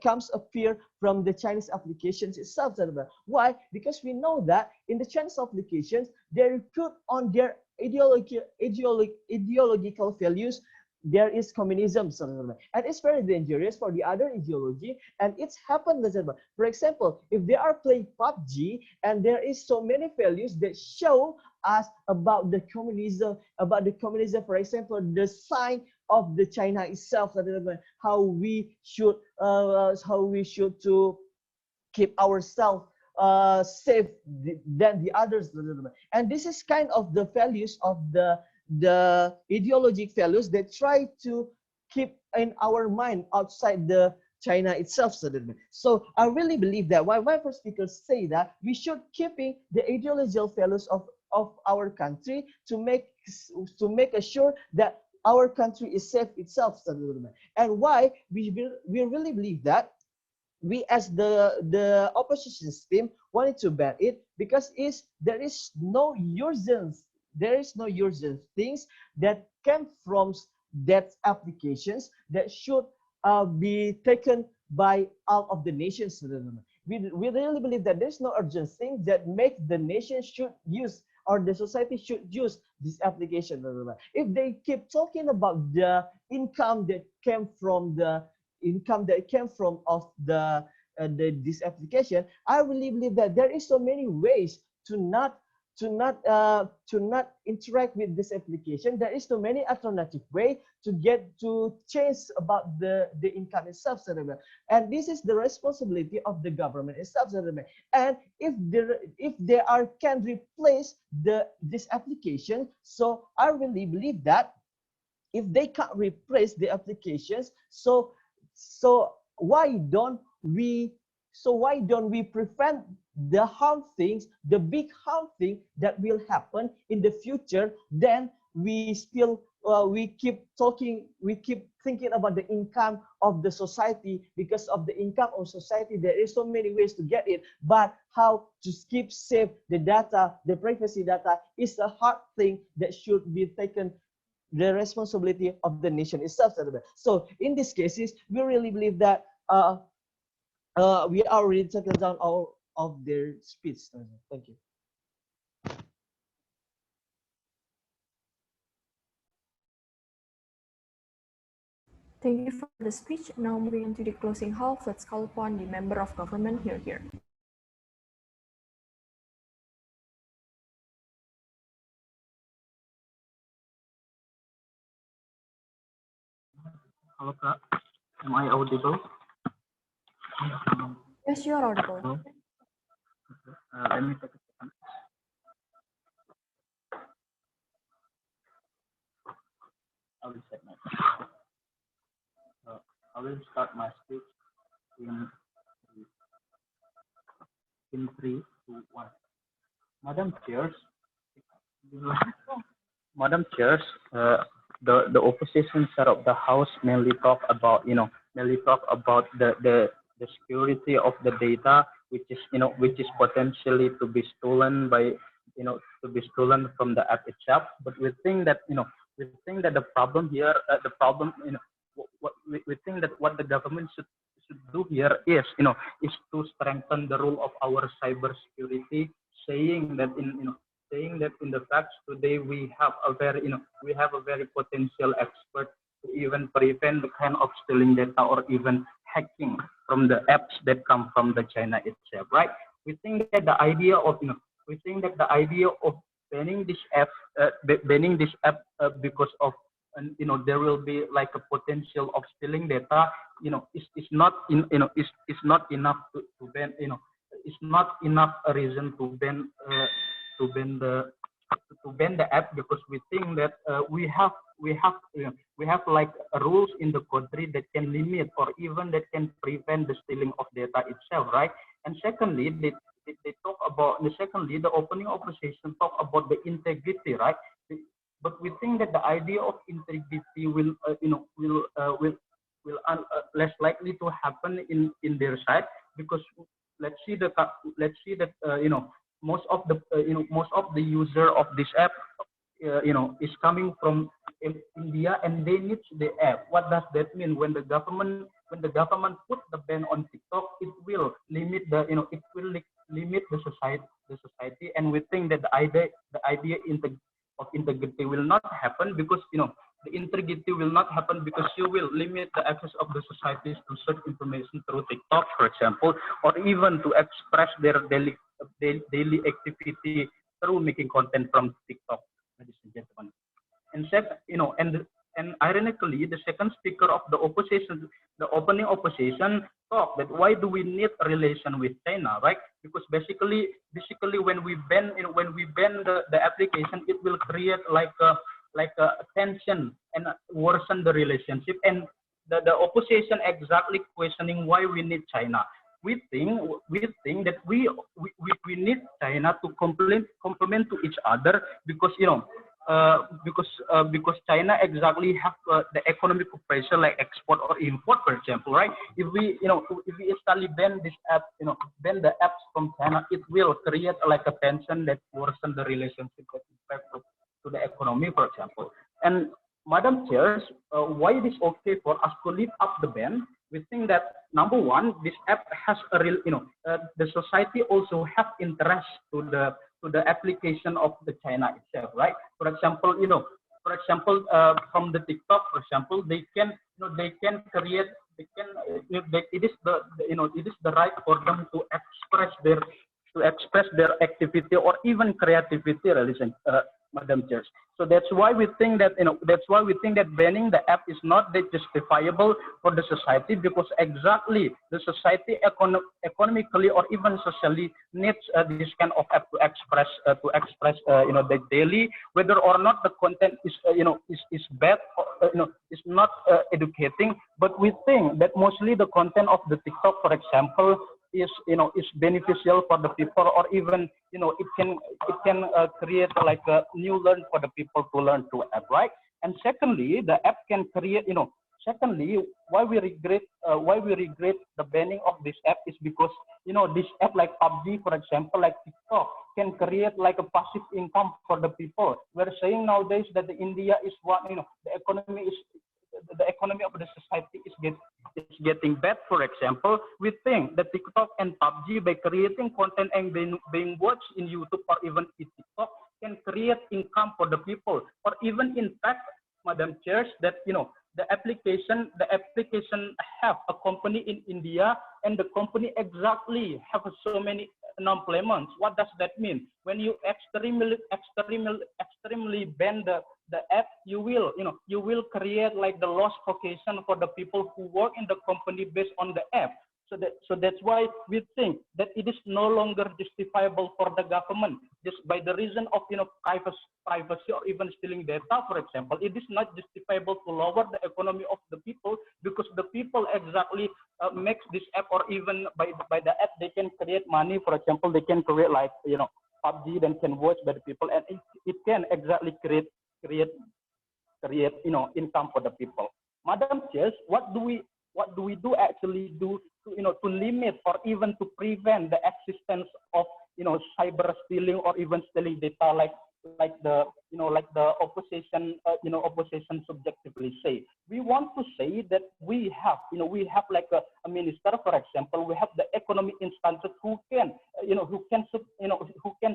comes appear from the Chinese applications itself. Why? Because we know that in the Chinese applications, they recruit on their ideological values. There is communism, and it's very dangerous for the other ideology, and it's happened. For example, if they are playing PUBG and there is so many values that show us about the communism, for example, the sign of the China itself, how we should to keep ourselves safe than the others. And this is kind of the values of the ideologic values that try to keep in our mind outside the China itself. So I really believe that why my first speakers say that we should keeping the ideological values of our country to make sure that our country is safe itself. And why we really believe that we as the opposition team wanted to ban it, because there is no urgent things that came from that applications that should be taken by all of the nations. We really believe that there's no urgent thing that make the nation should use, or the society should use this application. If they keep talking about the income that came from this application, I really believe that there is so many ways to not interact with this application. There is so many alternative way to change about the income itself. And this is the responsibility of the government itself. And if they can replace this application, so I really believe that if they can't replace the applications, so why don't we prevent the harm things, the big harm thing that will happen in the future? Then we keep thinking about the income of the society. Because of the income of society, there is so many ways to get it, but how to keep safe the data, the privacy data, is a hard thing that should be taken the responsibility of the nation itself. So in these cases, we really believe that we are already taken down all of their speech. Thank you. Thank you for the speech. Now moving on to the closing half, let's call upon the member of government here. Hello, Kak. Am I audible? Yes, you are audible. Hello? Let me take a second. I will set my I will start my speech in 3, 2, 1. Madam Chairs, the opposition side of the house mainly talk about the security of the data, which is potentially to be stolen from the app itself. But we think that the problem here, we think that what the government should do here is to strengthen the role of our cybersecurity, saying that in the facts today we have a very potential expert to even prevent the kind of stealing data or even hacking from the apps that come from the China itself, right? We think that the idea of banning this app, because of there will be like a potential of stealing data, is not is not enough to ban, it's not enough a reason to to ban the app, because we think that we have like rules in the country that can limit or even that can prevent the stealing of data itself, right? And secondly, they talk about the opening of the session talk about the integrity, right? But we think that the idea of integrity will less likely to happen in their side, because let's see that most of the user of this app is coming from India, and they need the app. What does that mean? When the government put the ban on TikTok, it will limit limit the society, and we think that the idea of integrity will not happen, because the integrity will not happen because you will limit the access of the societies to search information through TikTok, for example, or even to express their daily activity through making content from TikTok, ladies and gentlemen. And and ironically, the second speaker of the opposition, the opening opposition, talked that why do we need a relation with China, right? Because basically when we ban the application, it will create like a tension and worsen the relationship. And the opposition exactly questioning why we need China. We think that we need China to complement to each other, because because China exactly have the economic pressure like export or import, for example, right? If we instantly ban this app, ban the apps from China, it will create like a tension that worsen the relationship with respect to the economy, for example. And Madam Chairs, why it is okay for us to lift up the ban? We think that number one, this app has a real, the society also have interest to the application of the China itself, right? For example, from the TikTok, for example, they can create, it is the right for them to express their activity or even creativity, Madam Chairs. So that's why we think that banning the app is not that justifiable for the society, because exactly the society economically or even socially needs this kind of app to express the daily, whether or not the content is bad or, is not educating. But we think that mostly the content of the TikTok, for example, is beneficial for the people, or even it can create like a new learn for the people to learn to app, right? And secondly, the app can create secondly, why we regret the banning of this app is because this app like PUBG, for example, like TikTok, can create like a passive income for the people. We're saying nowadays that the India is the economy of the society is getting bad. For example, we think that TikTok and PUBG, by creating content and being watched in YouTube or even in TikTok, can create income for the people. Or even in fact, Madam Chairs, that the application have a company in India, and the company exactly have so many unemployments. What does that mean? When you extremely ban the app, you will create like the lost vocation for the people who work in the company based on the app. So that's why we think that it is no longer justifiable for the government, just by the reason of privacy or even stealing data, for example. It is not justifiable to lower the economy of the people, because the people exactly makes this app, or even by the app they can create money. For example, they can create like PUBG, then can watch by the people, and it can exactly create income for the people. Madam Chairs, what do we actually do to limit or even to prevent the existence of cyber stealing or even stealing data, like the opposition subjectively say? We want to say that we have like a minister, for example. We have the economic instances who can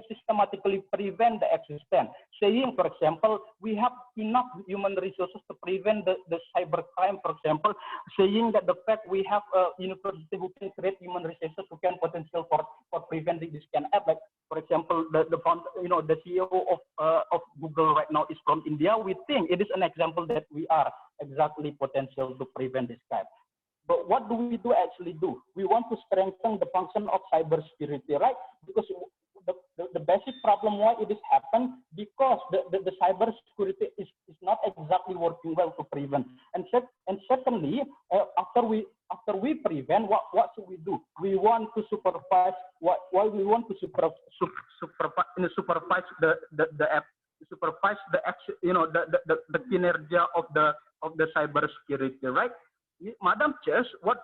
systematically prevent the existence. saying, for example, we have enough human resources to prevent the cybercrime, for example, saying that the fact we have a university who can create human resources who can potential for preventing this kind of app. Like, for example, the CEO of Google right now is from India. We think it is an example that we are exactly potential to prevent this kind. But what do we actually do? We want to strengthen the function of cybersecurity, right? Because the basic problem why it is happened, because the cybersecurity is not exactly working well to prevent. And secondly, after we prevent, what should we do? We want to supervise we want to supervise the app, supervise the action, the kinerja of the cybersecurity, right? Madam Chair, what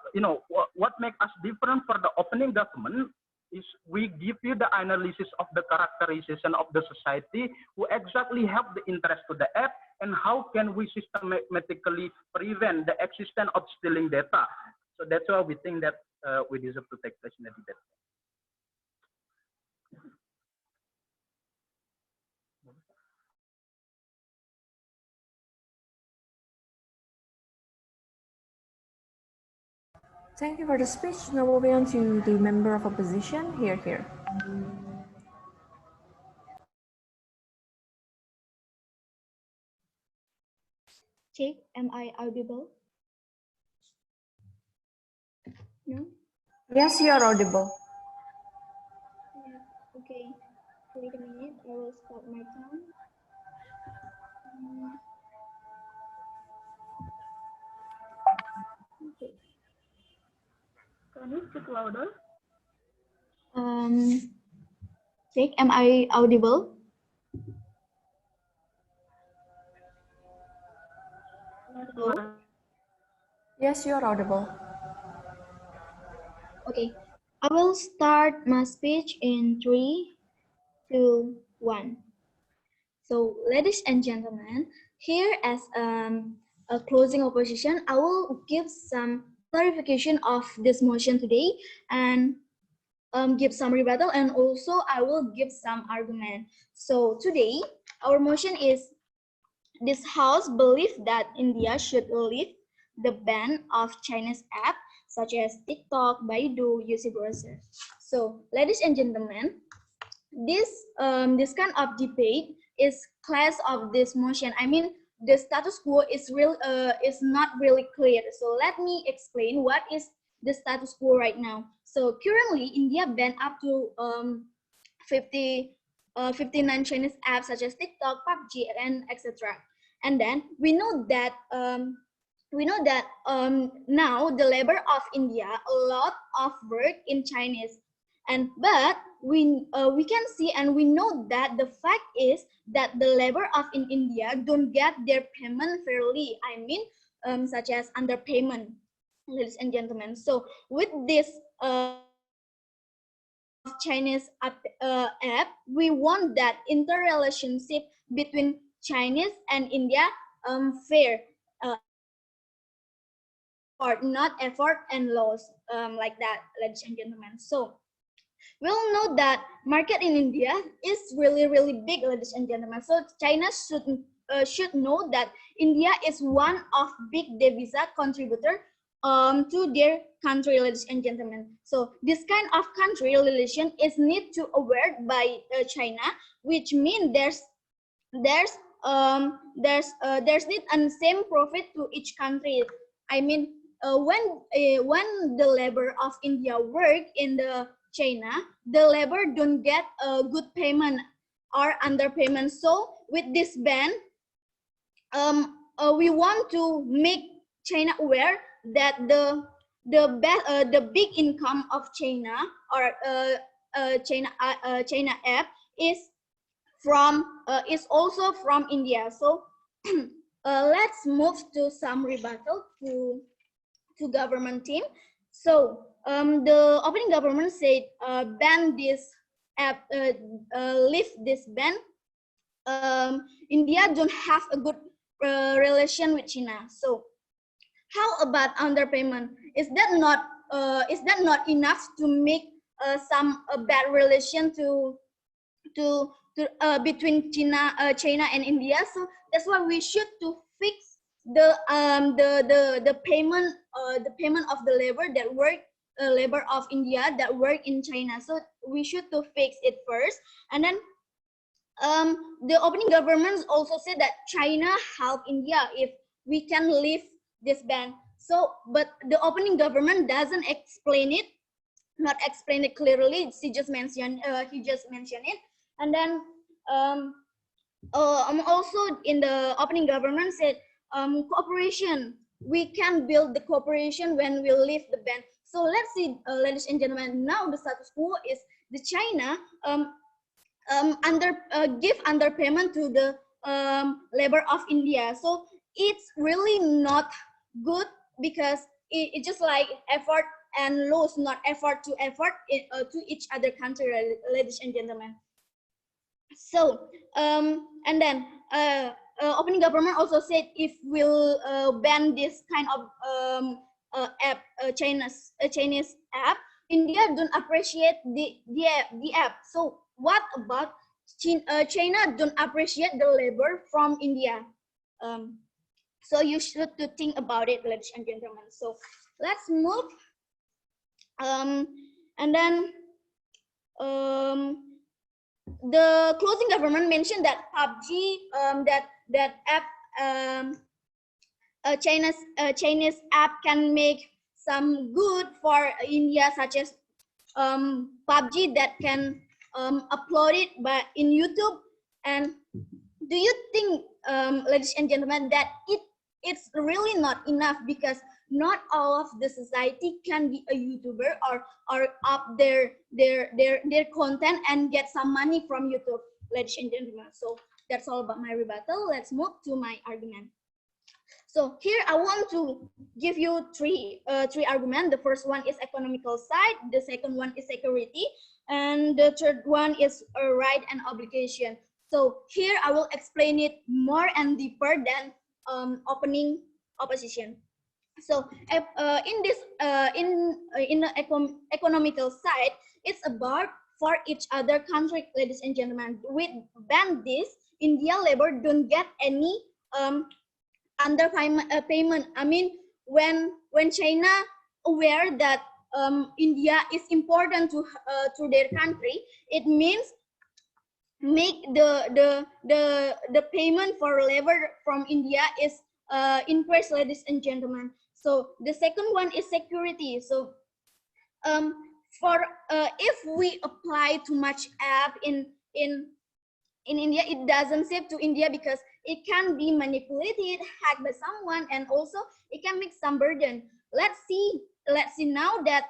makes us different for the opening government is we give you the analysis of the characterization of the society who exactly have the interest to the app, and how can we systematically prevent the existence of stealing data. So that's why we think that we deserve to take place in the debate. Thank you for the speech. Now moving on to the member of opposition. Here. Check, am I audible? No? Yes, you are audible. Yeah, okay, wait a minute, I will stop my time. Okay. Can you speak louder? Check, am I audible? Hello? Yes, you are audible. Okay, I will start my speech in 3, 2, 1. So, ladies and gentlemen, here as a closing opposition, I will give some clarification of this motion today and give some rebuttal, and also I will give some argument. So today, our motion is this House believes that India should lift the ban of Chinese apps such as TikTok, Baidu, UC browser. So, ladies and gentlemen, this kind of debate is class of this motion. I mean, the status quo is not really clear. So let me explain what is the status quo right now. So currently, India banned up to 59 Chinese apps such as TikTok, PUBG, and etc. And then we know that now the labor of India a lot of work in Chinese, but we can see and we know that the fact is that the labor of in India don't get their payment fairly. I mean, such as underpayment, ladies and gentlemen. So with this Chinese app, we want that interrelationship between Chinese and India fair, or not effort and loss, like that, ladies and gentlemen. So we'll know that market in India is really big, ladies and gentlemen. So China should know that India is one of big devisa contributor to their country, ladies and gentlemen. So this kind of country relation is need to aware by China, which means there's need and same profit to each country. I mean, when the labor of India work in the China, the labor don't get a good payment or underpayment. So with this ban, we want to make China aware that the big income of China or China app is also from India. So let's move to some rebuttal to government team. So the opening government said ban this app, lift this ban. India don't have a good relation with China. So how about underpayment? Is that not enough to make some bad relation to between China and India. So that's why we should to fix the payment of the labor of India that work in China. So we should to fix it first, and then the opening governments also said that China help India if we can lift this ban. So, but the opening government doesn't explain it, not explain it clearly. He just mentioned it, and then also in the opening government said cooperation. We can build the cooperation when we lift the ban. So let's see, ladies and gentlemen. Now the status quo is the China give underpayment to the labor of India. So it's really not good because it's just like effort and loss, not effort to each other country, ladies and gentlemen. So and then opening government also said if we'll ban this kind of app, Chinese app, India don't appreciate the app. So what about China don't appreciate the labor from India? So you should to think about it, ladies and gentlemen. So let's move. And then the closing government mentioned that PUBG, that app, Chinese app can make some good for India, such as PUBG that can upload it in YouTube. And do you think, ladies and gentlemen, that it's really not enough, because not all of the society can be a YouTuber or up their content and get some money from YouTube, ladies and gentlemen. So that's all about my rebuttal. Let's move to my argument. So here I want to give you three arguments. The first one is economical side, the second one is security, and the third one is a right and obligation. So here I will explain it more and deeper than opening opposition. So in this in the economical side, it's about for each other country, ladies and gentlemen. With ban this, India labor don't get any payment. I mean, when China aware that India is important to their country, it means make the payment for labor from India is increased, ladies and gentlemen. So the second one is security. So for if we apply too much app in India, it doesn't save to India because it can be manipulated, hacked by someone, and also it can make some burden. Let's see now that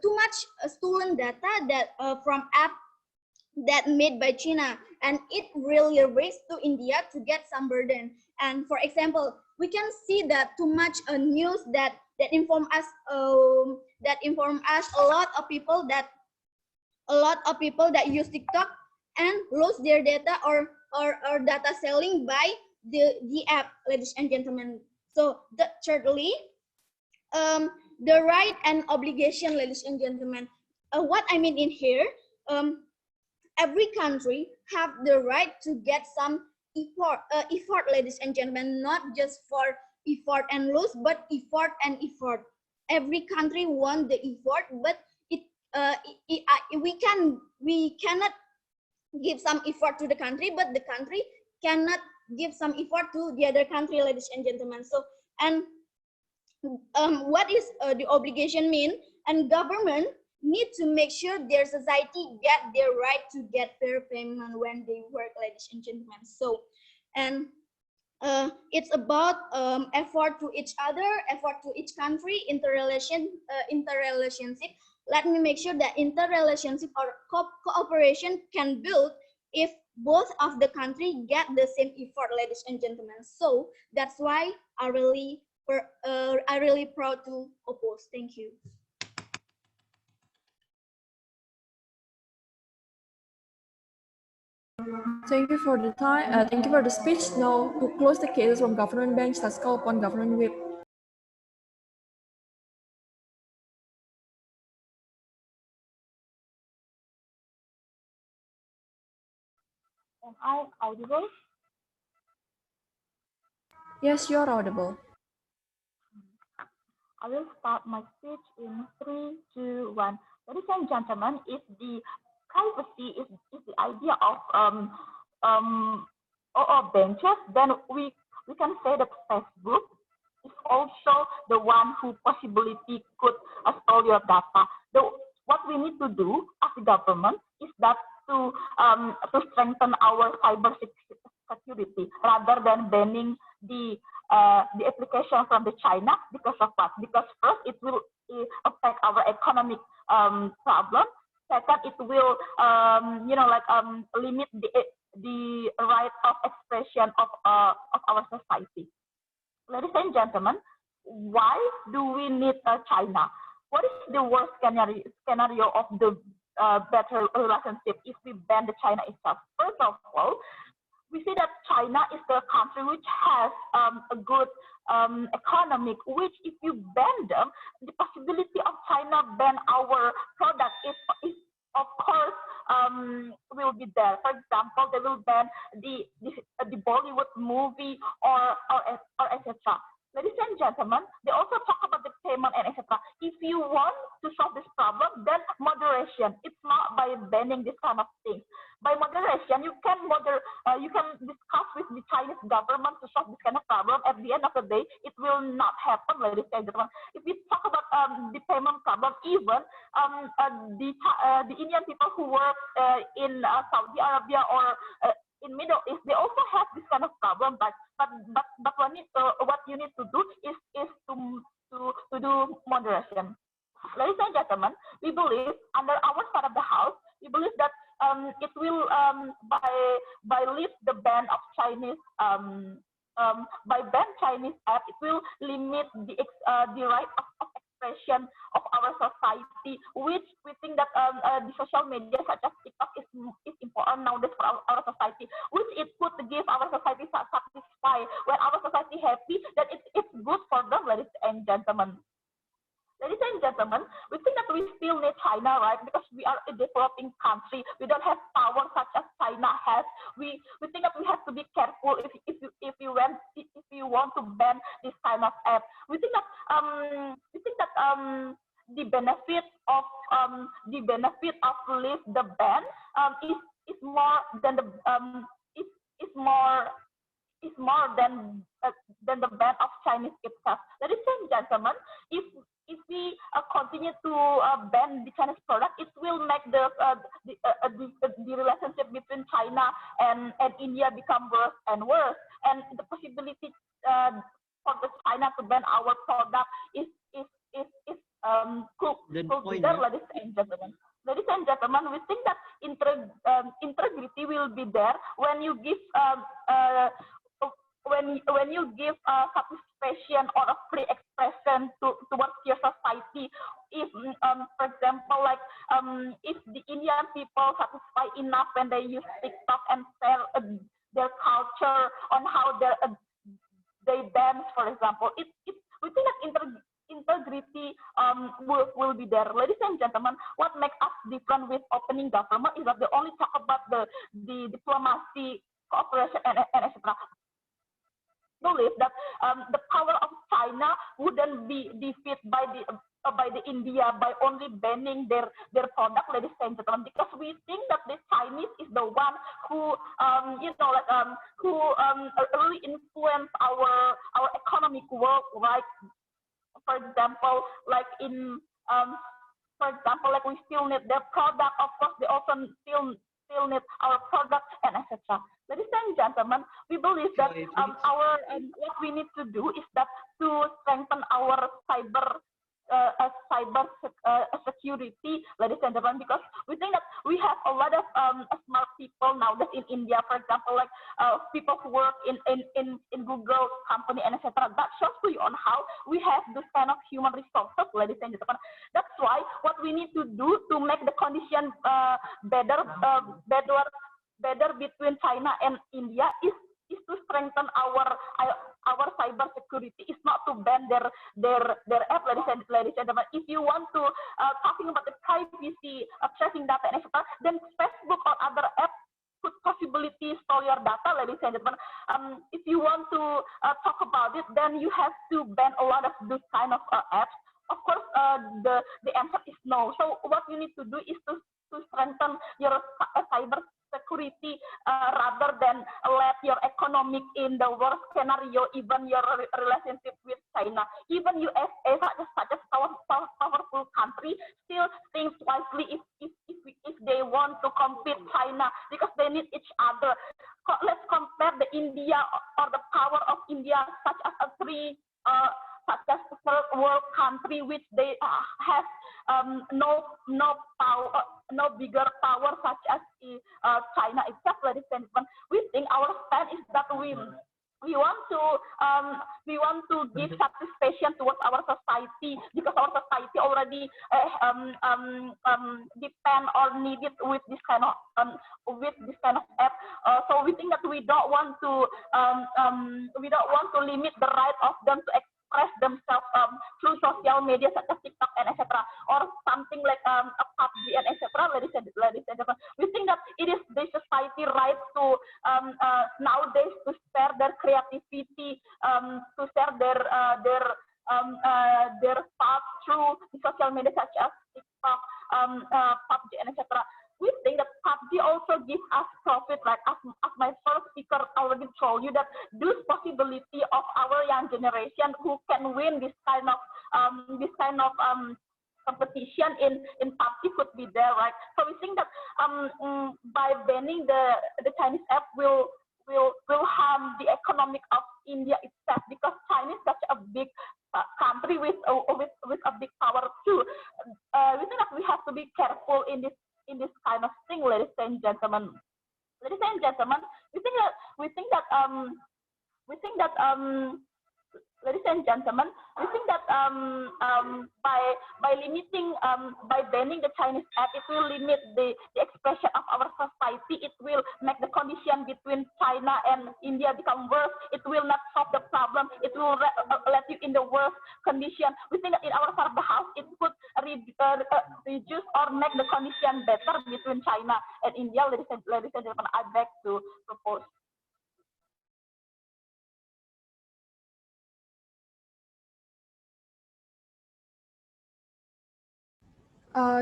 too much stolen data that from app that made by China, and it really risks to India to get some burden. And for example, we can see that too much news that inform us a lot of people that use TikTok and lose their data or data selling by the app, ladies and gentlemen. So thirdly, the right and obligation, ladies and gentlemen. What I mean in here, every country have the right to get some effort, ladies and gentlemen, not just for effort and lose, but effort and effort. Every country want the effort, but we cannot give some effort to the country, but the country cannot give some effort to the other country, ladies and gentlemen. So, and what is the obligation mean? And government need to make sure their society get their right to get fair payment when they work, ladies and gentlemen. So, and it's about effort to each other, effort to each country, interrelationship. Let me make sure that interrelationship or cooperation can build if both of the country get the same effort, ladies and gentlemen. So that's why I really proud to oppose. Thank you. Thank you for the time. Thank you for the speech. Now, to close the cases from government bench, let's call upon government whip. Am I audible? Yes, you're audible. I will start my speech in 3, 2, 1. Ladies and gentlemen, if the privacy is the idea of or benches, then we can say that Facebook is also the one who possibility could store your data. What we need to do as the government is that to strengthen our cyber security rather than banning the application from the China. Because of what? Because first it will affect our economic problem. Second, it will limit the right of expression of our society. Ladies and gentlemen, why do we need China? What is the worst scenario of the better relationship if we ban the China itself? First of all, we see that China is the country which has a good economic, which if you ban them, the possibility of China ban our product is of course will be there. For example, they will ban the Bollywood movie or etc. Ladies and gentlemen, they also talk about the payment and etc. If you want to solve this problem, then moderation. It's not by banning this kind of things. By moderation, you can discuss with the Chinese government to solve this kind of problem. At the end of the day, it will not happen, ladies and gentlemen. If we talk about the payment problem, even the Indian people who work in Saudi Arabia or in Middle East, they also have this kind of problem. But what you need to do is to do moderation. Ladies and gentlemen, we believe under our side of the house, we believe that it will by lift the ban of Chinese by ban Chinese app, it will limit the right of expression of our society, which we think that the social media such as TikTok is important nowadays for our society, which it could give our society satisfy. When our society happy, then it's good for them, ladies and gentlemen. Ladies and gentlemen, we think that we still need China, right? Because we are a developing country. We don't have power such as China has. We think that we have to be careful if you want to ban this kind of app. We think that the benefit of lift the ban is more than than the ban of Chinese itself. Ladies and gentlemen, if we continue to ban the Chinese product, it will make the relationship between China and India become worse and worse. And the possibility for the China to ban our product is could be there, ladies and gentlemen. Ladies and gentlemen, we think that integrity will be there when you give when you give satisfaction or a free expression towards your society. If for example, like if the Indian people satisfy enough when they use TikTok and share their culture on how they dance, for example, we think that integrity will be there. Ladies and gentlemen, what makes us different with opening government is that they only talk about the diplomacy, cooperation, and etc. Believe that the power of China wouldn't be defeated by the India by only banning their product, ladies and gentlemen, because we think that the Chinese is the one who really influence our economic world, right? For example, like we still need their product. Of course, they also still need our product and etc. Ladies and gentlemen, we believe that what we need to do is that to strengthen our cyber security, ladies and gentlemen, because we think that we have a lot of smart people nowadays in India, for example, like people who work in Google company and etc. That shows to you on how we have this kind of human resources, ladies and gentlemen. That's why what we need to do to make the condition better between China and India is to strengthen our cyber security. It's not to ban their app, ladies and gentlemen. If you want to talking about the privacy, tracking data, and etc., then Facebook or other apps could possibilities their data, ladies and gentlemen. If you want to talk about it, then you have to ban a lot of those kind of apps. Of course, the answer is no. So what you need to do is to strengthen your cyber security rather than let your economic in the worst scenario, even your relationship with China. Even USA, such a powerful country, still thinks wisely if they want to compete China, because they need each other. Let's compare the India or the power of India, such as a such as third world country, which they have no power, no bigger power such as China itself, ladies and gentlemen. We think our stand is that we want to give satisfaction towards our society, because our society already depend or needed with this kind of app. So we think that we don't want to limit the right of them to express themselves through social media such as TikTok and etc. or something like a PUBG and etc. Ladies and gentlemen, we think that it is the society right to nowadays to share their creativity, to share their thoughts through social media such as TikTok, PUBG and etc. We think that PUBG also gives us profit, like as my first speaker already told you, that this possibility of our young generation who can win this kind of competition in PUBG could be there, right? So we think that by banning the Chinese app will harm the economic of India itself, because China is such a big country with a big power too. We think that we have to be careful in this kind of thing, ladies and gentlemen. Ladies and gentlemen, we think that ladies and gentlemen, we think that by limiting, by banning the Chinese app, it will limit the expression of our society. It will make the condition between China and India become worse. It will not solve the problem. It will let you in the worst condition. We think that in our part of the house, it could reduce or make the condition better between China and India. Ladies and gentlemen, I beg to propose.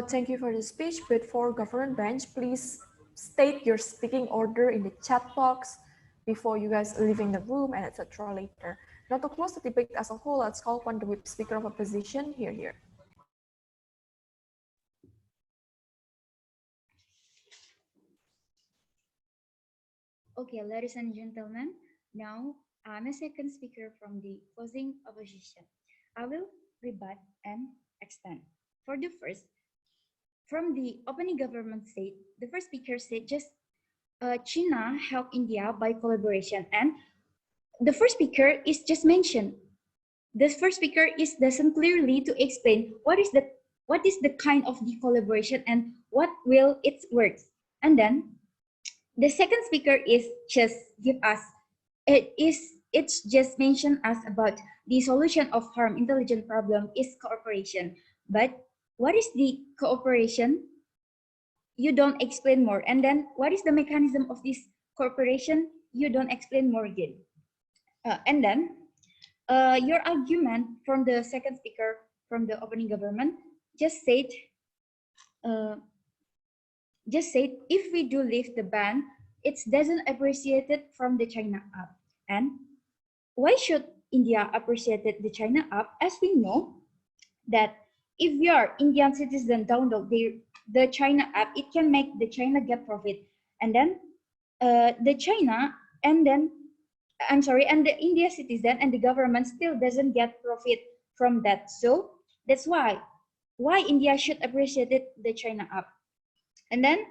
Thank you for the speech, but for government branch, please state your speaking order in the chat box before you guys leaving the room and etc. later. Now to close the debate as a whole, let's call upon the whip speaker of opposition. Here. Okay, ladies and gentlemen, now I'm a second speaker from the opposing opposition. I will rebut and extend. For the first, from the opening government state, the first speaker said just China help India by collaboration, and the first speaker is just mentioned. The first speaker doesn't clearly to explain what is the kind of the collaboration and what will it work. And then the second speaker is just give us it's just mentioned us about the solution of harm intelligent problem is cooperation, but what is the cooperation? You don't explain more. And then what is the mechanism of this cooperation? You don't explain more again. And then your argument from the second speaker from the opening government just said if we do lift the ban, it doesn't appreciate it from the China app. And why should India appreciate the China app? As we know that if your Indian citizen download the China app, it can make the China get profit, and then the China and then and the India citizen and the government still doesn't get profit from that. So that's why India should appreciate the China app. And then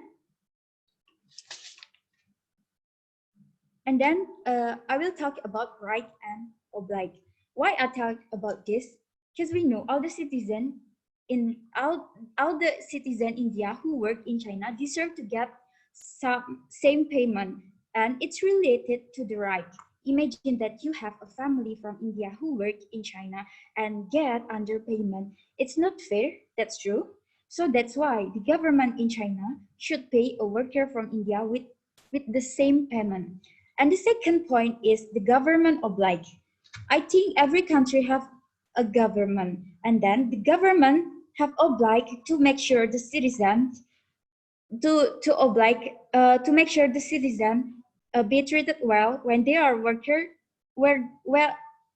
I will talk about right and oblige. Why I talk about this? Because we know all the citizen India who work in China deserve to get same payment, and it's related to the right. Imagine that you have a family from India who work in China and get underpayment. It's not fair, that's true. So that's why the government in China should pay a worker from India with the same payment. And the second point is the government oblige. I think every country have a government, and then the government have obliged to make sure the citizens to make sure the citizen be treated well when they are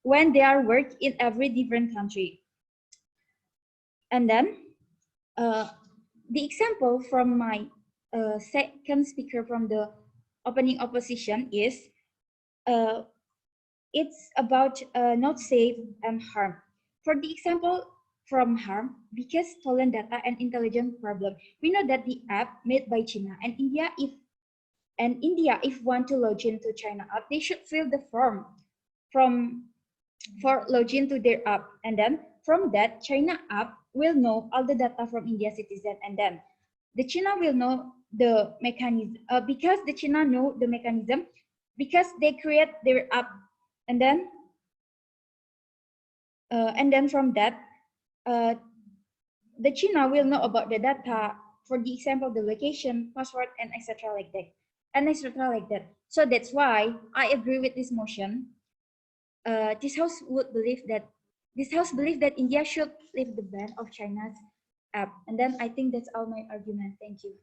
when they are work in every different country. And then the example from my second speaker from the opening opposition is it's about not safe and harm. For the example from harm, because stolen data and intelligence problem, we know that the app made by China and India, if want to log into China app, they should fill the form for log into their app, and then from that China app will know all the data from India citizen, and then the China will know the mechanism because the China know the mechanism because they create their app, and then from that the China will know about the data, for the example the location, password, and etc like that, and etc like that. So that's why I agree with this motion. This house believe that India should lift the ban of China's app, and then I think that's all my argument. Thank you.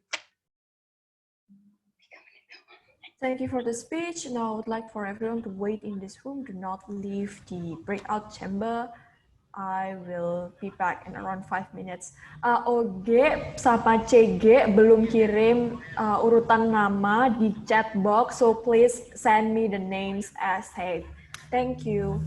Thank you for the speech. Now I would like for everyone to wait in this room. Do not leave the breakout chamber. I will be back in around 5 minutes. OG sama CG belum kirim urutan nama di chat box, so please send me the names as saved. Thank you.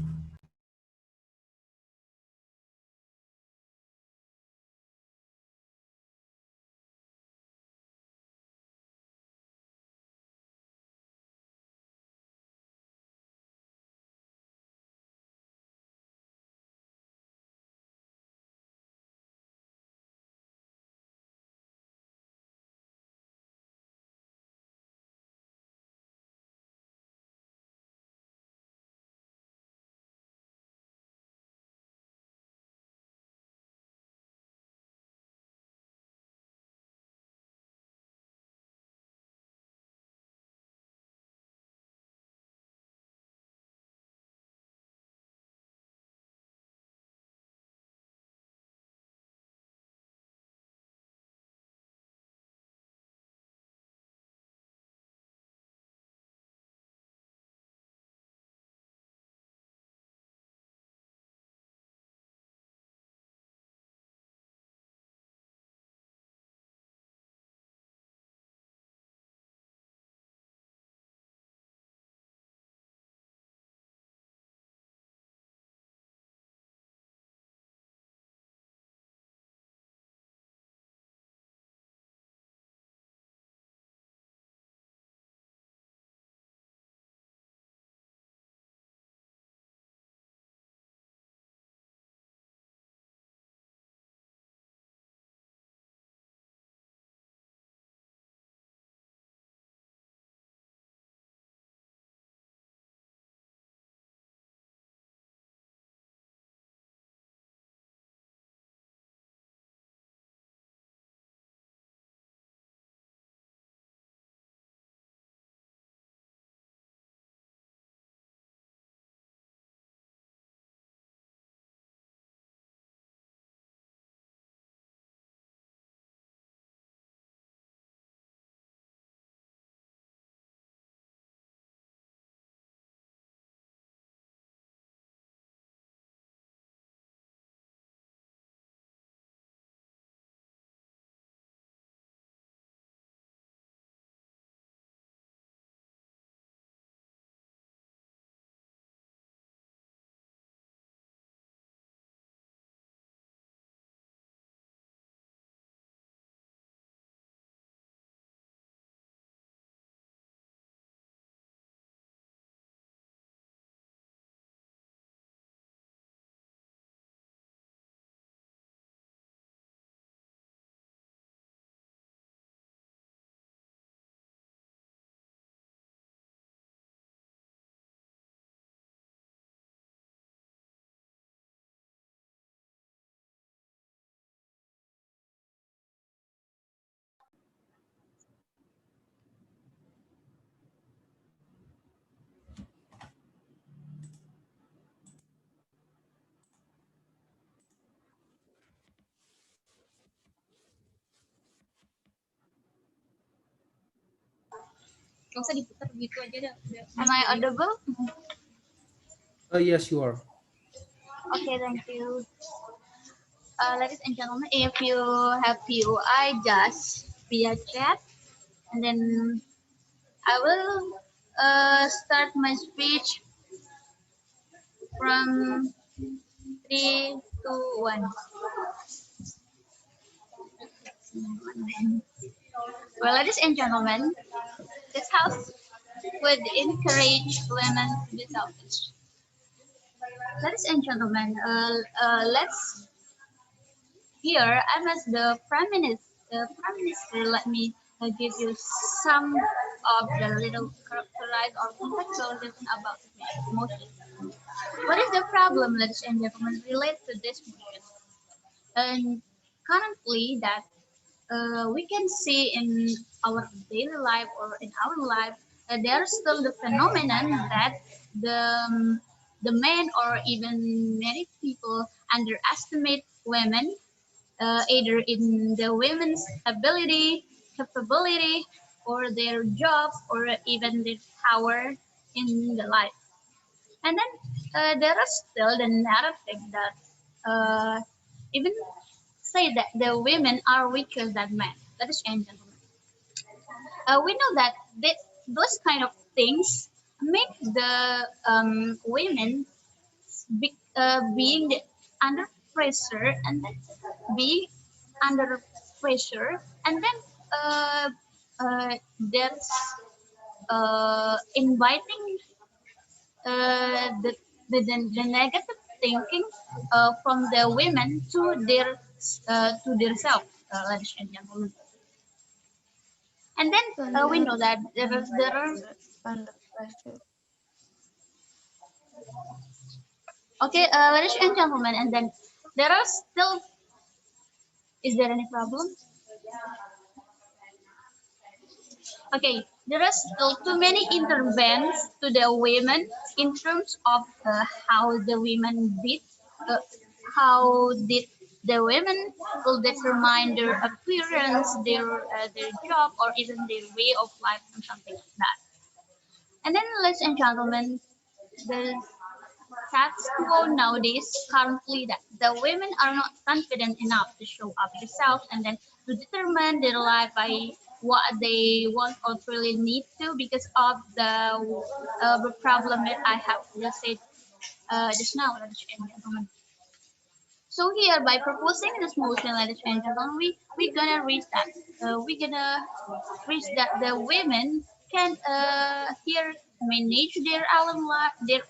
Am I audible? Yes, you are. Okay, thank you. Ladies and gentlemen, if you have UI, just via chat, and then I will start my speech from 3, 2, 1. Well, ladies and gentlemen, this house would encourage women to be selfish. Ladies and gentlemen, let's here I'm as the prime minister. Prime Minister, let me give you some of the little characterized or contextualization about the motion. What is the problem, ladies and gentlemen, related to this motion? And currently, that we can see in our daily life or in our life, there's still the phenomenon that the men or even many people underestimate women, either in the women's ability, capability, or their job, or even their power in the life. And then there is still the narrative that even say that the women are weaker than men. Ladies and gentlemen, we know that those kind of things make the women being under pressure and then being under pressure and then there's inviting the negative thinking from the women to their self, ladies and gentlemen. And then we know that there are okay, ladies and gentlemen, and then there are still. Is there any problem? Okay, there are still too many interventions to the women in terms of how the women did, uh, how did the women will determine their appearance, their job, or even their way of life, or something like that. And then, ladies and gentlemen, the status quo nowadays currently that the women are not confident enough to show up themselves and then to determine their life by what they want or really need to because of the problem that I have just said just now, ladies and gentlemen. So here, by proposing this motion, ladies and gentlemen, we're gonna reach that. We're gonna reach that the women can here manage their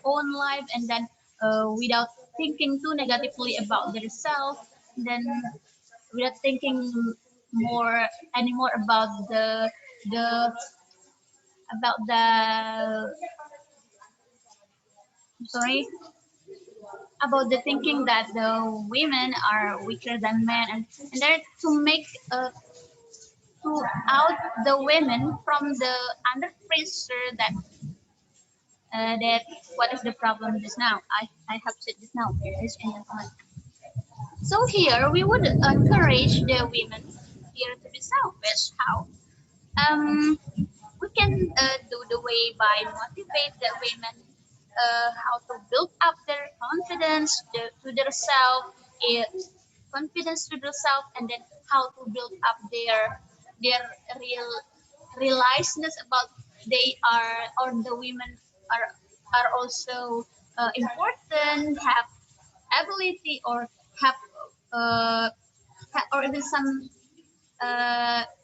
own life, and then without thinking too negatively about themselves, then without thinking more anymore the about the sorry about the thinking that the women are weaker than men, and then to make to out the women from the under pressure that what is the problem just now. I have said this now, ladies and gentlemen. So here we would encourage the women here to be selfish. How? We can do the way by motivate the women how to build up their confidence to their self, confidence to themselves, and then how to build up their real realizeness about they are or the women are also important, have ability or have uh, or even some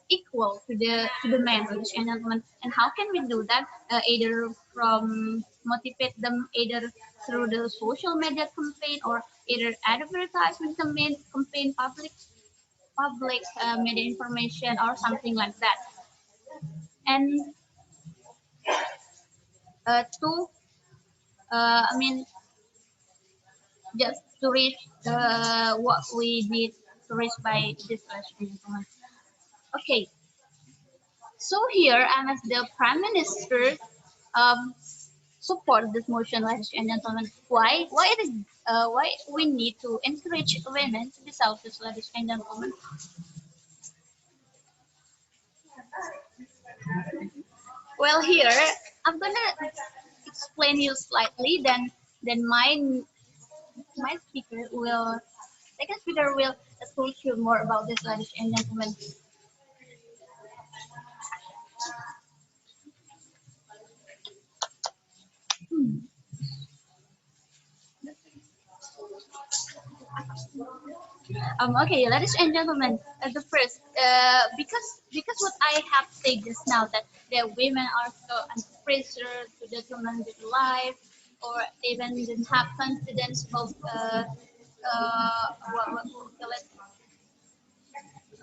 equal to the men, ladies and gentlemen. And how can we do that? Either from motivate them either through the social media campaign or either advertisement campaign public media information or something like that. And to I mean just to reach what we did to reach by this question. Okay, so here I'm as the Prime Minister support this motion, ladies and gentlemen. Why? Why it is? Why we need to encourage women to be selfish, ladies and gentlemen? Well, here I'm gonna explain you slightly. Then my speaker will second speaker will talk you more about this, ladies and gentlemen. Okay, ladies and gentlemen, the first, because what I have said just now that the women are so under pressure to determine their life, or even didn't have confidence of what we call it,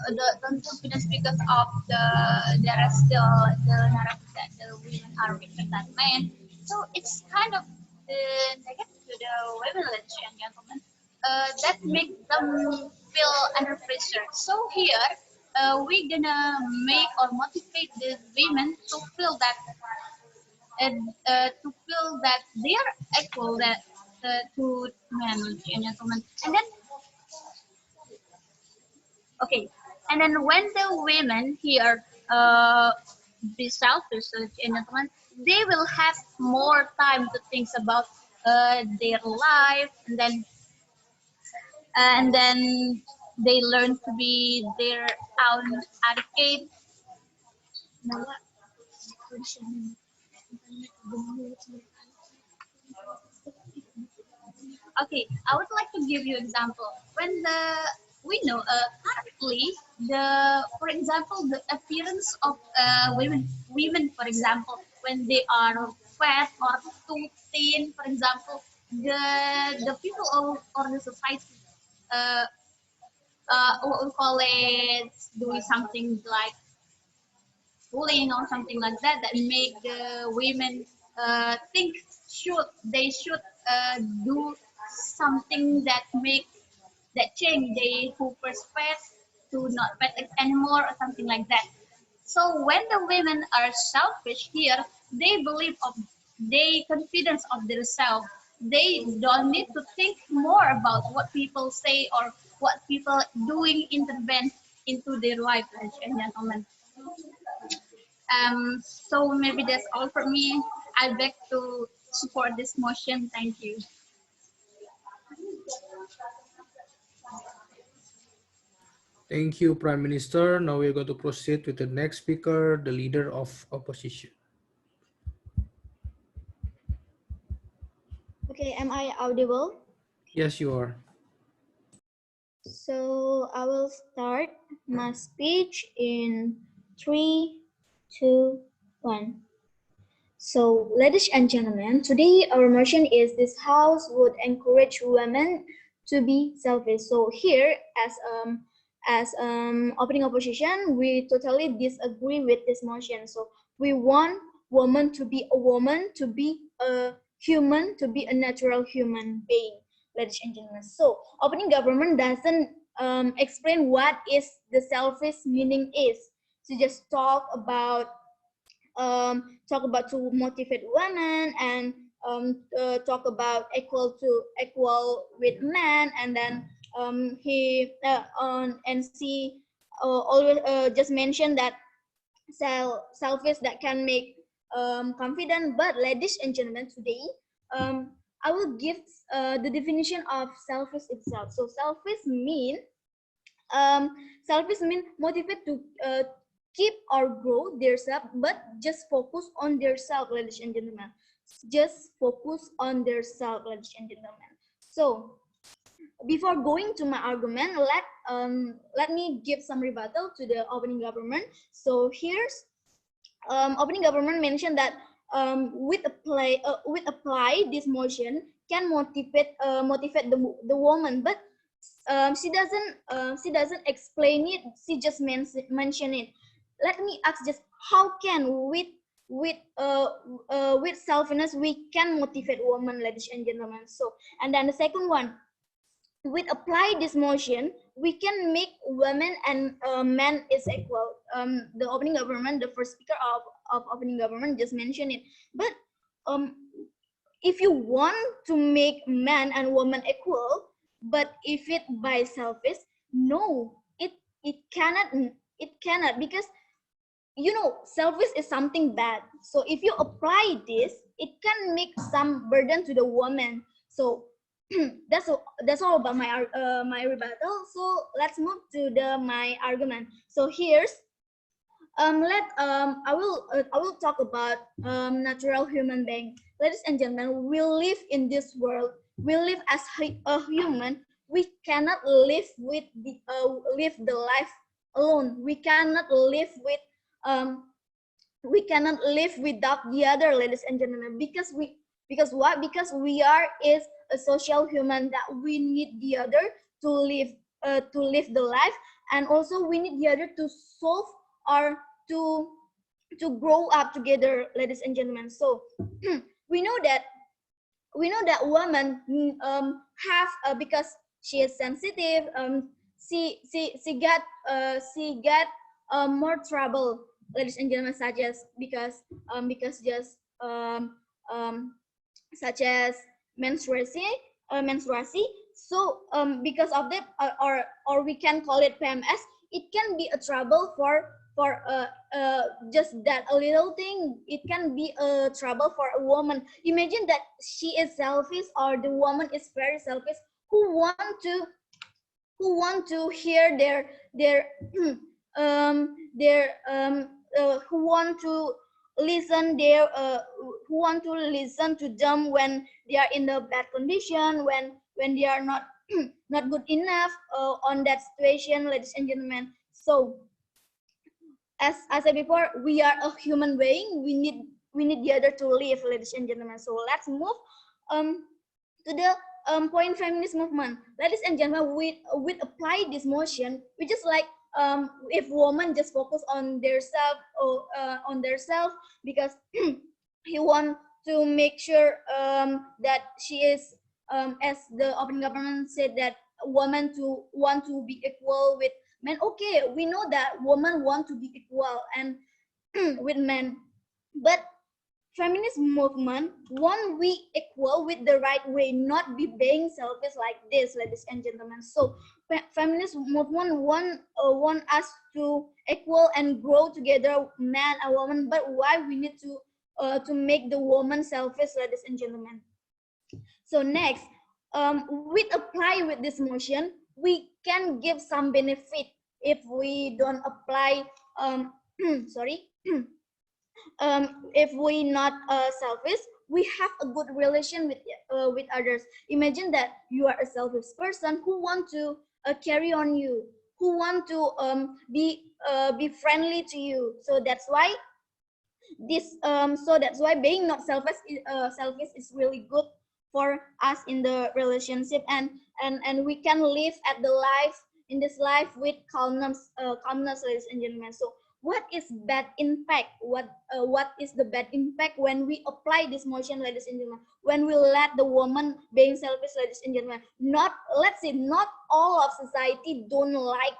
the confidence because of there are still the narrative that the women are weaker than men. So it's kind of negative to the women, ladies and gentlemen, that make them feel under pressure. So here we're gonna make or motivate the women to feel that they are equal that to men, ladies and gentlemen, and then okay, and then when the women here be selfish, ladies and gentlemen, they will have more time to think about their life, and then they learn to be their own advocate. Okay, I would like to give you example. When we know currently for example, the appearance of women, for example, when they are fat or too thin, for example, the people or the society, uh, what we call it, doing something like bullying or something like that, that make the women think they should do something that make that change they who first fat to not fat anymore or something like that. So when the women are selfish here, they believe of they confidence of themselves. They don't need to think more about what people say or what people doing intervene into their life, ladies and gentlemen. So maybe that's all for me. I beg to support this motion. Thank you. Thank you, Prime Minister. Now we're going to proceed with the next speaker, the leader of opposition. Okay, am I audible? Yes, you are. So I will start my speech in 3, 2, 1. So, ladies and gentlemen, today our motion is this house would encourage women to be selfish. So here, as opening opposition, we totally disagree with this motion. So we want woman to be a woman, to be a human, to be a natural human being, ladies and gentlemen. So opening government doesn't explain what is the selfish meaning is. So just talk about to motivate women and talk about equal with men, and then he on NC always just mentioned that selfish that can make confident. But ladies and gentlemen, today I will give the definition of selfish itself. So selfish mean motivate to keep or grow themselves, but just focus on themselves, ladies and gentlemen. Just focus on themselves, ladies and gentlemen. So before going to my argument, let me give some rebuttal to the opening government. So here's opening government mentioned that with apply this motion can motivate the woman, but she doesn't explain it. She just mention it. Let me ask just how can with selfness we can motivate women, ladies and gentlemen. So, and then the second one, with apply this motion we can make women and men is equal. The opening government, the first speaker of opening government just mentioned it. But if you want to make man and woman equal, but if it by selfish, no, it cannot because selfish is something bad. So if you apply this, it can make some burden to the woman. So that's all about my rebuttal. So let's move to my argument. So here's I will talk about natural human being. Ladies and gentlemen, we live in this world. We live as a human. We cannot live live the life alone. We cannot live without the other, ladies and gentlemen, because what? Because we are is a social human, that we need the other to live the life, and also we need the other to solve or to grow up together, ladies and gentlemen. So we know that women have because she is sensitive, she got more trouble, ladies and gentlemen, such as because such as menstruation. So because of that, or we can call it PMS, it can be a trouble for just that a little thing. It can be a trouble for a woman. Imagine that she is selfish, or the woman is very selfish, who want to hear their who want to listen who want to listen to them when they are in the bad condition, when they are not not good enough on that situation, ladies and gentlemen. So as I said before, we are a human being. We need the other to live, ladies and gentlemen. So let's move to the point feminist movement. Ladies and gentlemen, we apply this motion, which is like if women just focus on their self or on their self, because he want to make sure that she is as the open government said, that women to want to be equal with men. Okay, we know that women want to be equal and with men, but feminist movement want we equal with the right way, not be being selfish like this, ladies and gentlemen. So feminist movement want us to equal and grow together, man and woman. But why we need to make the woman selfish, ladies and gentlemen? So next, with apply with this motion, we can give some benefit if we don't apply. Sorry. If we not selfish, we have a good relation with others. Imagine that you are a selfish person who want to carry on you, who want to be friendly to you. So that's why being not selfish is really good for us in the relationship, and we can live at the life in this life with calmness, ladies and gentlemen. So what is bad impact? What is the bad impact when we apply this motion, ladies and gentlemen? When we let the woman being selfish, ladies and gentlemen, not all of society don't like.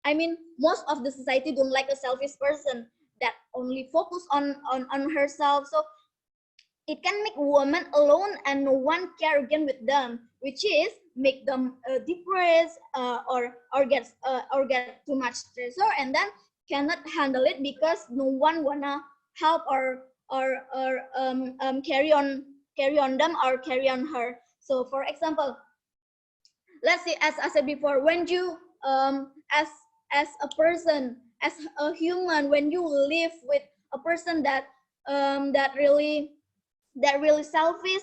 I mean, most of the society don't like a selfish person that only focus on herself. So it can make women alone and no one care again with them, which is make them depressed or get too much stressor, and then cannot handle it because no one wanna help or carry on them or carry on her. So for example, let's say, as I said before, when you as a person, as a human, when you live with a person that really selfish,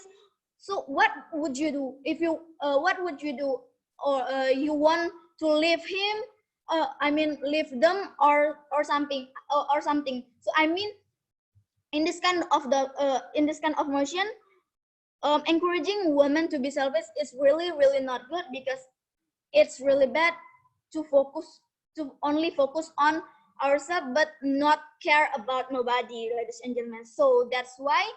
so what would you do if you what would you do? Or you want to leave him, leave them or something or something. So I mean, in this kind of motion, encouraging women to be selfish is really not good, because it's really bad to only focus on ourselves but not care about nobody, ladies and gentlemen. So that's why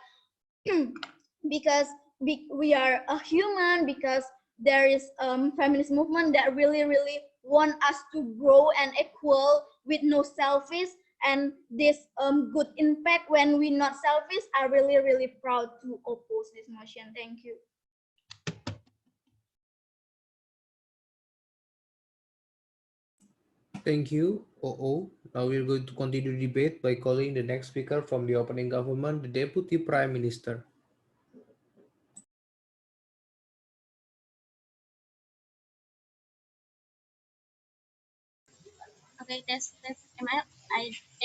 because we are a human, because there is feminist movement that really want us to grow and equal with no selfish, and this good impact when we not selfish. I really proud to oppose this motion. Thank you. Thank you, OO. Now we're going to continue the debate by calling the next speaker from the opening government, the Deputy Prime Minister. Okay,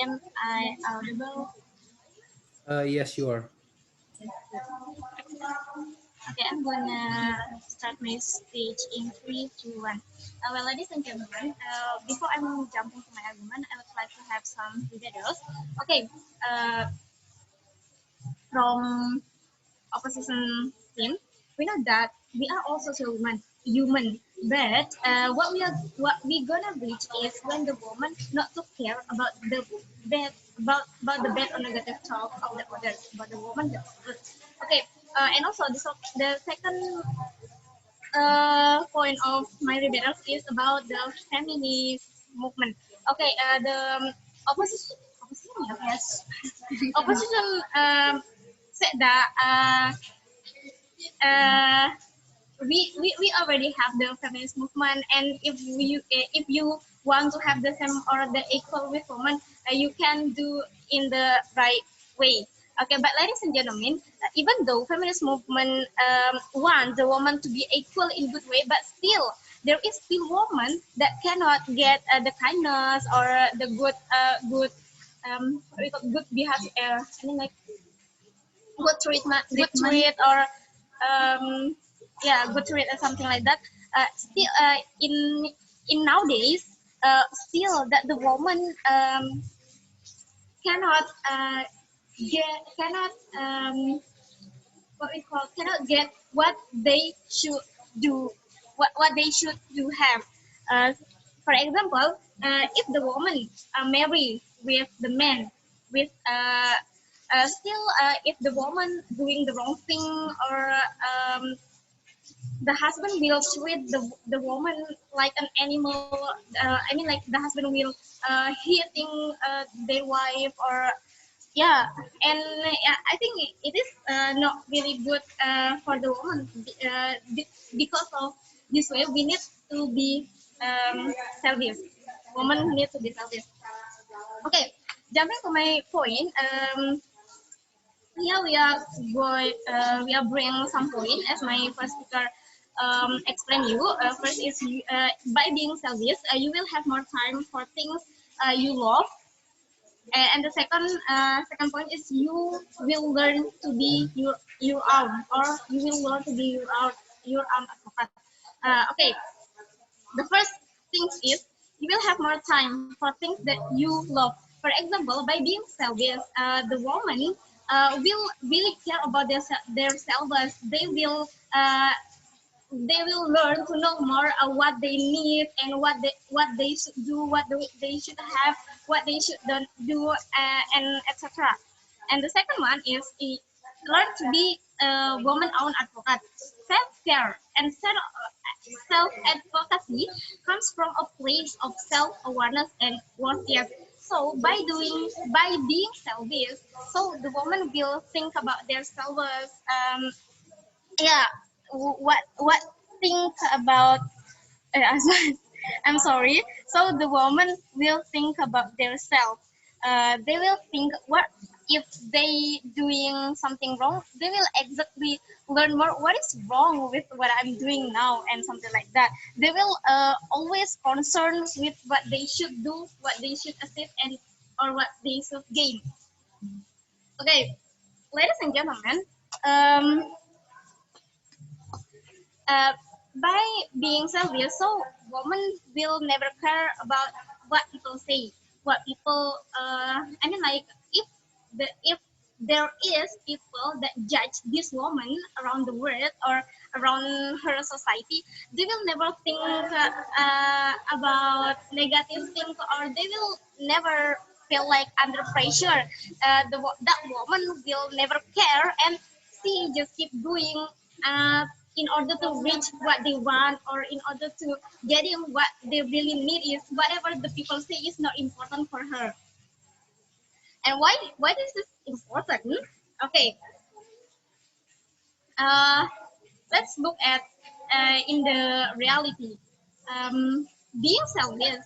am I audible? Yes, you are. Okay, I'm gonna start my speech in 3, 2, 1. Well, ladies and gentlemen, before I'm jumping to my argument, I would like to have some videos. Okay, from opposition team, we know that we are also human. But what we gonna reach is when the woman not to care about the bad about the bad or negative talk of the others, but the woman that's good. Okay, and also the second point of my rebuttal is about the feminist movement. Okay, the yes, opposition said that we already have the feminist movement, and if you want to have the same or the equal with women, you can do in the right way. Okay, but ladies and gentlemen, even though feminist movement want the woman to be equal in good way, but still there is still women that cannot get the kindness or the good behavior. I mean, like good treatment, good treat, or yeah, good treat or something like that. Still, in nowadays, still that the woman cannot cannot what we call cannot get what they should do, what they should do have. Uh, for example, if the woman marry with the man, with still if the woman doing the wrong thing, or the husband will treat the woman like an animal. I mean, like the husband will hitting their wife, or yeah, and I think it is not really good for the woman, because of this way we need to be selfish. Women need to be selfish. Okay, jumping to my point. Here we are bringing some point as my first speaker explain you. First is by being selfish, you will have more time for things you love. And the second point is you will learn to be your own, or you will learn to be your own advocate. Okay, the first thing is you will have more time for things that you love. For example, by being selfish, the woman will really care about their selves. They will learn to know more what they need, and what they should do, they should have, what they should don't do, and etc. And the second one is learn to be a woman own advocate. Self-care and self-advocacy comes from a place of self-awareness and worthiness. So by being selfish, so the woman will think about their selves. Yeah, what think about I'm sorry. So the woman will think about themselves. They will think, what if they doing something wrong, they will exactly learn more what is wrong with what I'm doing now, and something like that. They will always concerned with what they should do, what they should achieve, and or what they should gain. Okay, ladies and gentlemen, um, uh, by being selfish, so women will never care about what people say, what people. I mean, like if there is people that judge this woman around the world or around her society, they will never think about negative things, or they will never feel like under pressure. That woman will never care, and she just keep doing uh, in order to reach what they want, or in order to getting what they really need, is whatever the people say is not important for her. And why is this important? Okay, uh, let's look at in the reality. Being selfish,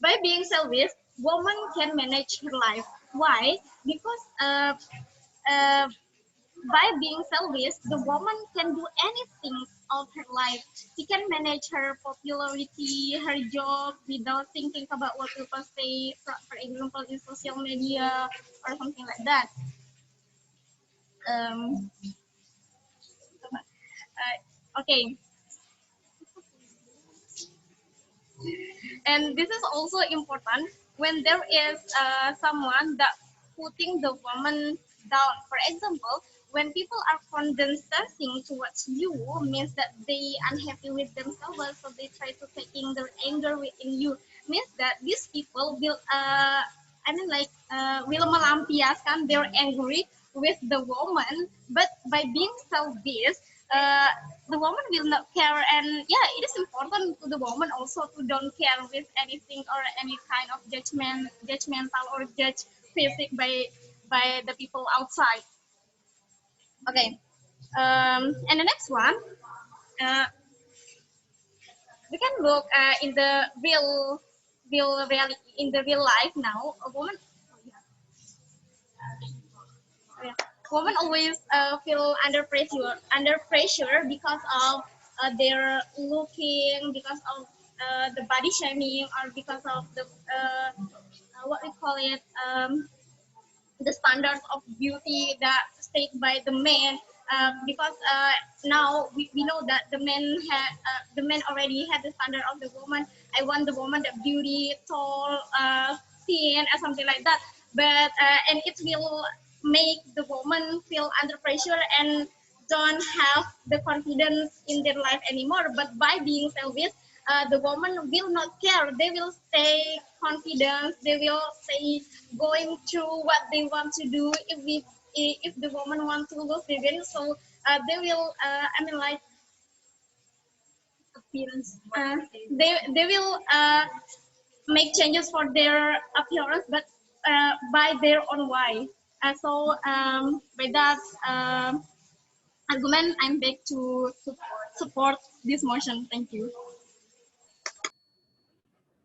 By being selfish, woman can manage her life. Why? Because by being selfish, the woman can do anything of her life. She can manage her popularity, her job without thinking about what people say, for example, in social media or something like that. Okay. And this is also important when there is someone that putting the woman down. For example, when people are condescending towards you, means that they unhappy with themselves, so they try to taking their anger within you. Means that these people will, will melampiaskan their angry with the woman, but by being selfish, uh, the woman will not care. And yeah, it is important to the woman also to don't care with anything or any kind of judgmental or judge physic by the people outside. Okay. And the next one, we can look in the real reality, in the real life now. A woman, yeah, women always feel under pressure because of their looking, because of the body shaming, or because of the what we call it, the standards of beauty that set by the men. Because now we know that the men already had the standard of the woman. I want the woman that beauty, tall, thin, or something like that. But and it will make the woman feel under pressure and don't have the confidence in their life anymore. But by being selfish, the woman will not care. They will stay confident. They will stay going through what they want to do. If the woman wants to lose the weight, so they will. Appearance. They will make changes for their appearance, but by their own way. By that argument, I'm back to support this motion. Thank you.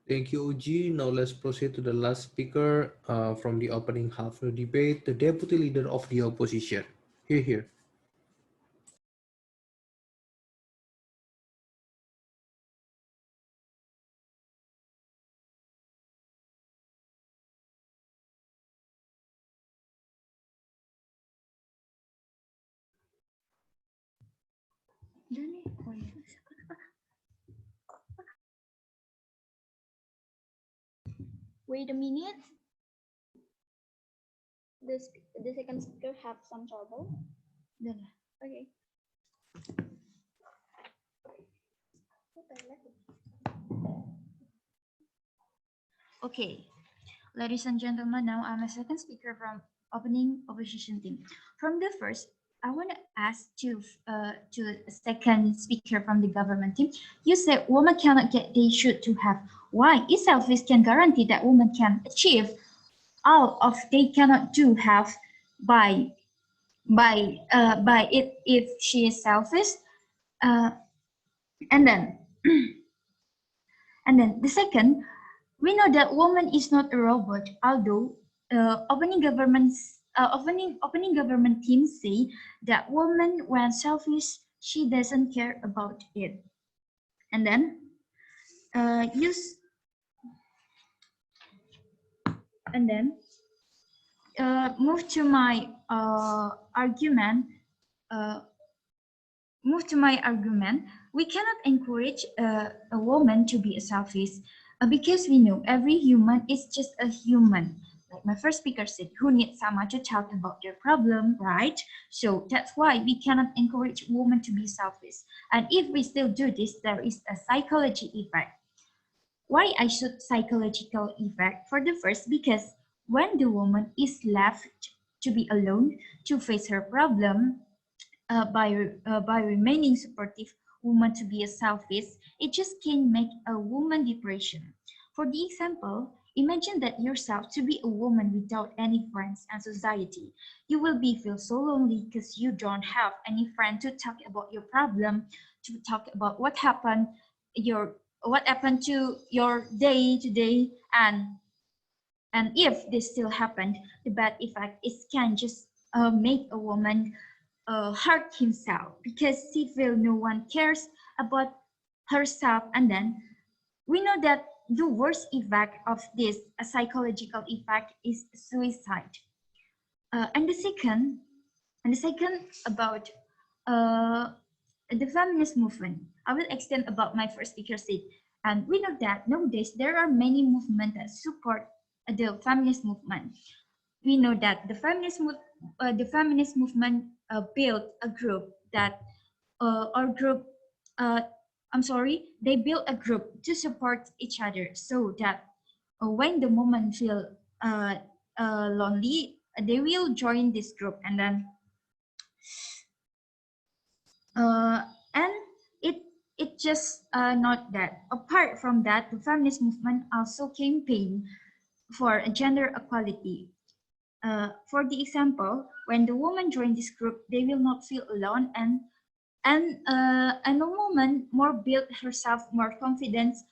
Thank you, Uji. Now let's proceed to the last speaker from the opening half of the debate, the Deputy Leader of the Opposition. Here. Wait a minute. The second speaker have some trouble. Okay. Okay, ladies and gentlemen, now I'm a second speaker from opening opposition team. From the first, I want to ask to a second speaker from the government team. You said women cannot get they should to have. Why? Is selfish can guarantee that women can achieve all of they cannot do have by it if she is selfish. And then the second, we know that woman is not a robot, although opening government teams say that woman when selfish, she doesn't care about it. And then move to my argument. We cannot encourage a woman to be a selfish because we know every human is just a human. Like my first speaker said, who needs someone to talk about their problem, right? So that's why we cannot encourage women to be selfish. And if we still do this, there is a psychology effect. Why I should psychological effect? For the first, because when the woman is left to be alone to face her problem, by remaining supportive woman to be a selfish, it just can make a woman depression. For the example, imagine that yourself to be a woman without any friends and society. You will be feel so lonely because you don't have any friend to talk about your problem, to talk about what happened, your what happened to your day today, and if this still happened, the bad effect is can just make a woman hurt himself because she feel no one cares about herself. And then we know that the worst effect of this psychological effect is suicide. And the second about the feminist movement. I will extend about my first speaker said, and we know that nowadays there are many movements that support the feminist movement. We know that the feminist movement built a group that they built a group to support each other so that when the women feel lonely, they will join this group, and then and it just not that. Apart from that, the feminist movement also campaign for gender equality. For the example, when the woman join this group, they will not feel alone, and a woman more build herself more confidence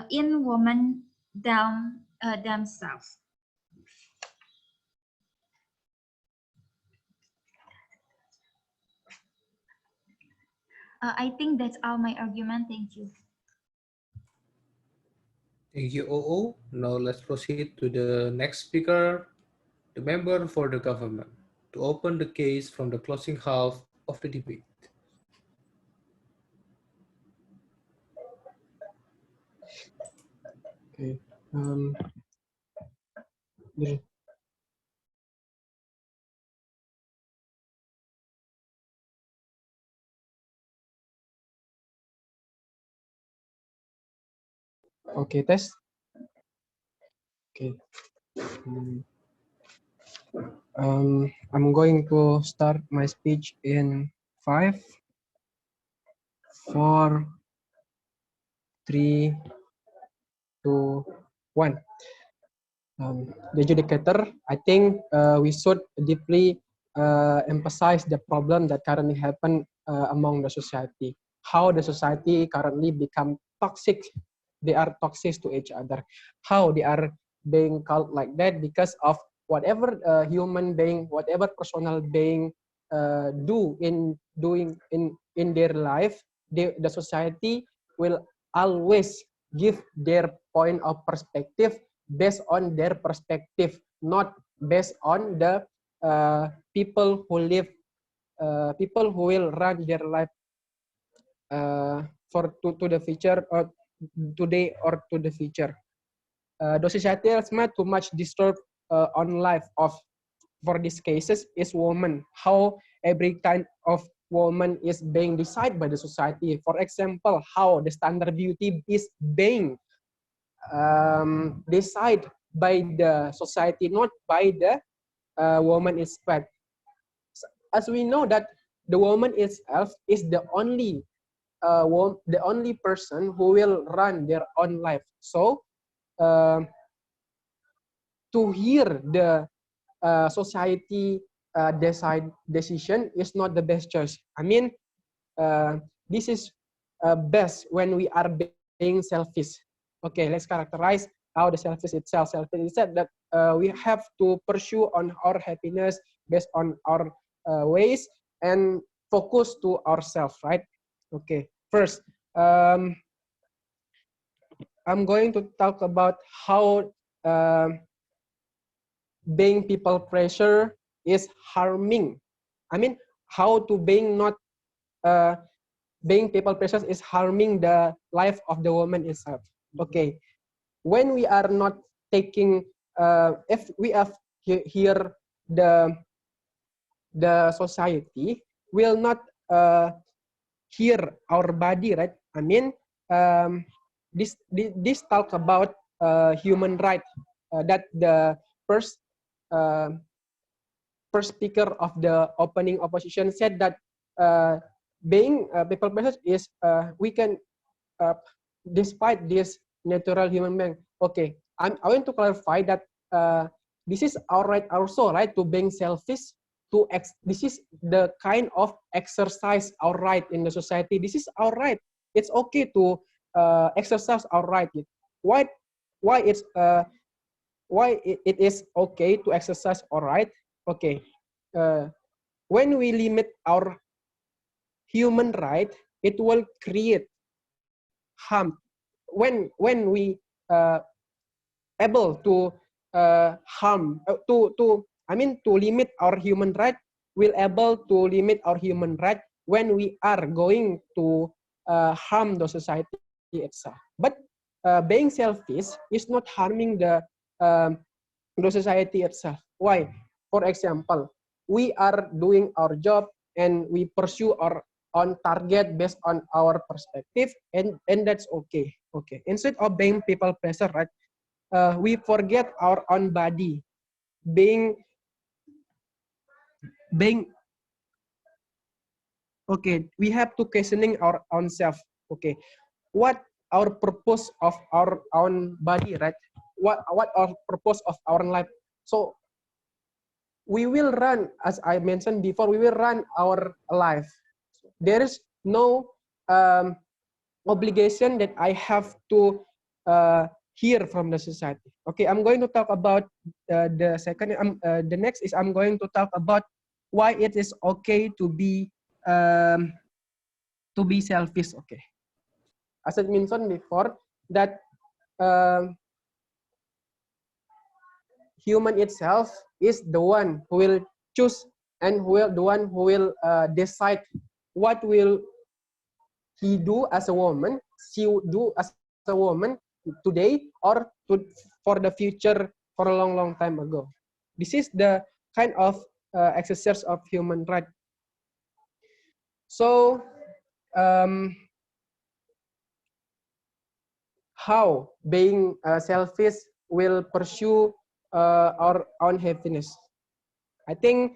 in woman themselves. I think that's all my argument. Thank you. Thank you, OO. Now let's proceed to the next speaker, the member for the government, to open the case from the closing half of the debate. Okay. Okay, test. Okay. I'm going to start my speech in 5, 4, 3, 2, 1. The adjudicator, I think we should deeply emphasize the problem that currently happen among the society. How the society currently become toxic. They are toxic to each other. How they are being called like that because of whatever human being, whatever personal being do in their life, the society will always give their point of perspective based on their perspective, not based on the people who live, people who will run their life to the future, or today or to the future. The society has made too much disturb on life of, for these cases, is woman. How every kind of woman is being decided by the society. For example, how the standard beauty is being decided by the society, not by the woman itself. As we know that the woman itself is the only person who will run their own life. So to hear the society decision is not the best choice. I mean, this is best when we are being selfish. Okay, let's characterize how the selfish itself. Selfish is that we have to pursue on our happiness based on our ways and focus to ourselves, right? Okay, first, I'm going to talk about how being people pressure is harming. I mean, how to being not being people pressure is harming the life of the woman itself. Okay, when we are not taking, if we have here the society will not hear our body, right? I mean, this talk about human right, that the first speaker of the opening opposition said that being people pressure is we can despite this natural human being. Okay, I want to clarify that this is our right also, right, to being selfish. This is the kind of exercise our right in the society. This is our right. It's okay to exercise our right. Why it's why it is okay to exercise our right? Okay, when we limit our human right, it will create harm. When we able to harm to limit our human right, will able to limit our human right when we are going to harm the society itself. But being selfish is not harming the society itself. Why? For example, we are doing our job and we pursue our on target based on our perspective, and that's okay. Okay, instead of being people pleaser, right? We forget our own body, being okay. We have to questioning our own self. Okay, what our purpose of our own body, right? What our purpose of our life? So we will run, as I mentioned before, we will run our life. There is no obligation that I have to hear from the society. Okay, I'm going to talk about the second. The next is I'm going to talk about why it is okay to be selfish. Okay, as I mentioned before, that human itself is the one who will choose and the one who will decide what will he do as a woman, she do as a woman today or for the future for a long time ago. This is the kind of exercise of human right. So how being selfish will pursue our own happiness? I think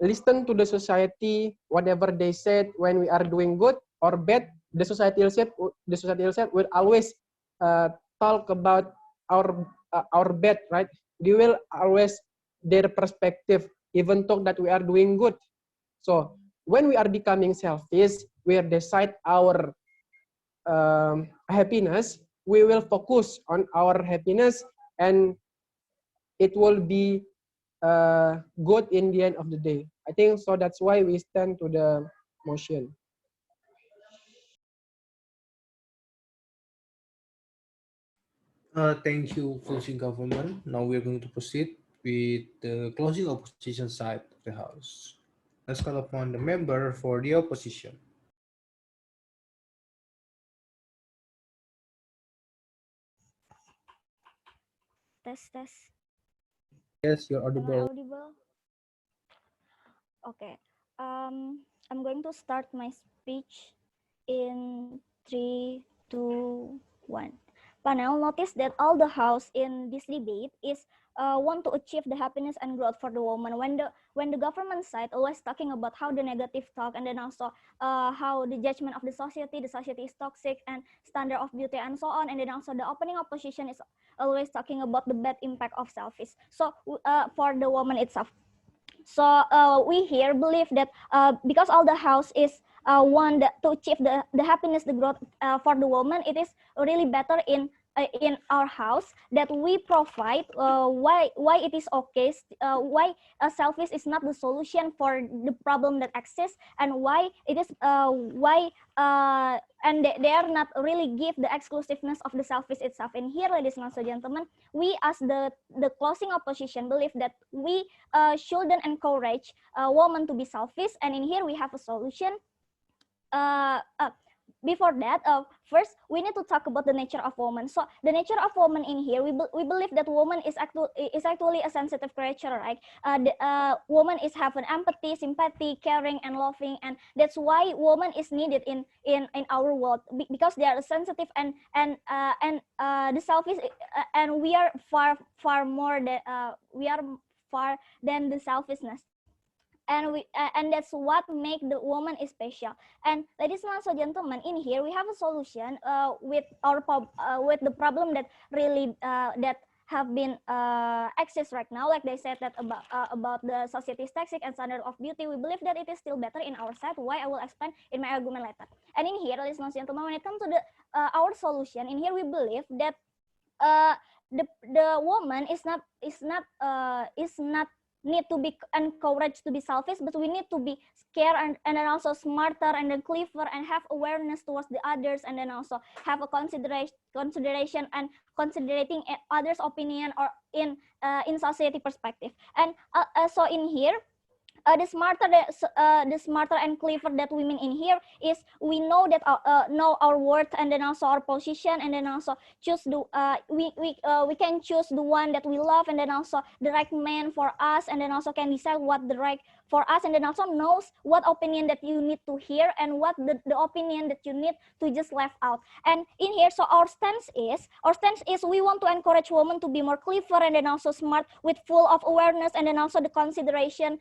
listen to the society, whatever they said when we are doing good or bad. The society will always talk about our bad, right? They will always their perspective, even talk that we are doing good. So when we are becoming selfish, we decide our happiness. We will focus on our happiness, and it will be good in the end of the day. I think so. That's why we stand to the motion. Thank you, closing government. Now we're going to proceed with the closing opposition side of the House. Let's call upon the member for the opposition. Test. Yes, you're Am I audible. audible? Okay. I'm going to start my speech in 3, 2, 1. Panel, notice that all the House in this debate is want to achieve the happiness and growth for the woman. When the government side always talking about how the negative talk, and then also how the judgment of the society is toxic and standard of beauty and so on, and then also the opening opposition is always talking about the bad impact of selfish. So for the woman itself. So we here believe that because all the House is want to achieve the happiness, the growth for the woman, it is really better in our House that we provide why it is okay, why selfish is not the solution for the problem that exists, and why it is and they are not really give the exclusiveness of the selfish itself. And here, ladies and gentlemen, we as the closing opposition believe that we shouldn't encourage women to be selfish, and in here we have a solution. Before that, first we need to talk about the nature of woman. So the nature of woman in here, we believe that woman is actually a sensitive creature, right? Woman is have an empathy, sympathy, caring, and loving, and that's why woman is needed in our world, because they are sensitive and the selfish, and we are far more than we are far than the selfishness. And that's what make the woman is special. And ladies and gentlemen, in here we have a solution with our with the problem that really exist right now, like they said that about the society's toxic and standard of beauty, we believe that it is still better in our side. Why, I will explain in my argument later. And in here, ladies and gentlemen, when it comes to the our solution, in here we believe that the woman is not need to be encouraged to be selfish, but we need to be scared and then also smarter and then clever and have awareness towards the others, and then also have a consideration and considering others' opinion or in society perspective. And so in here, the smarter and clever that we mean in here is we know that know our worth and then also our position, and then also choose the we can choose the one that we love, and then also the right man for us, and then also can decide what the right for us, and then also knows what opinion that you need to hear and what the opinion that you need to just left out. And in here, so our stance is we want to encourage women to be more clever and then also smart with full of awareness, and then also the consideration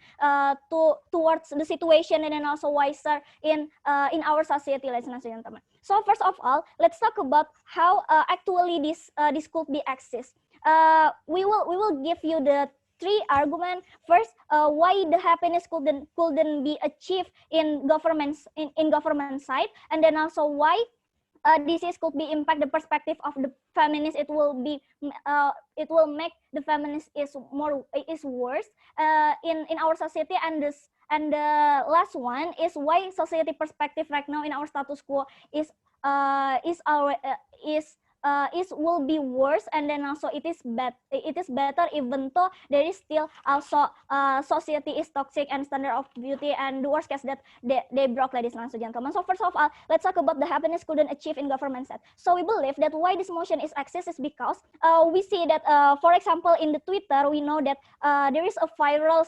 towards the situation, and then also wiser in our society, ladies and gentlemen. So first of all, let's talk about how actually this could be accessed. We will give you the three arguments. First, why the happiness couldn't be achieved in government side, and then also why disease could be impact the perspective of the feminist. It will make the feminist is worse in our society. And the last one is why society perspective right now in our status quo will be worse, and then also it is better, even though there is still also society is toxic and standard of beauty and the worst case that they broke, ladies and gentlemen. So first of all, let's talk about the happiness couldn't achieve in government set. So we believe that why this motion is access is because we see that for example in the Twitter, we know that there is a viral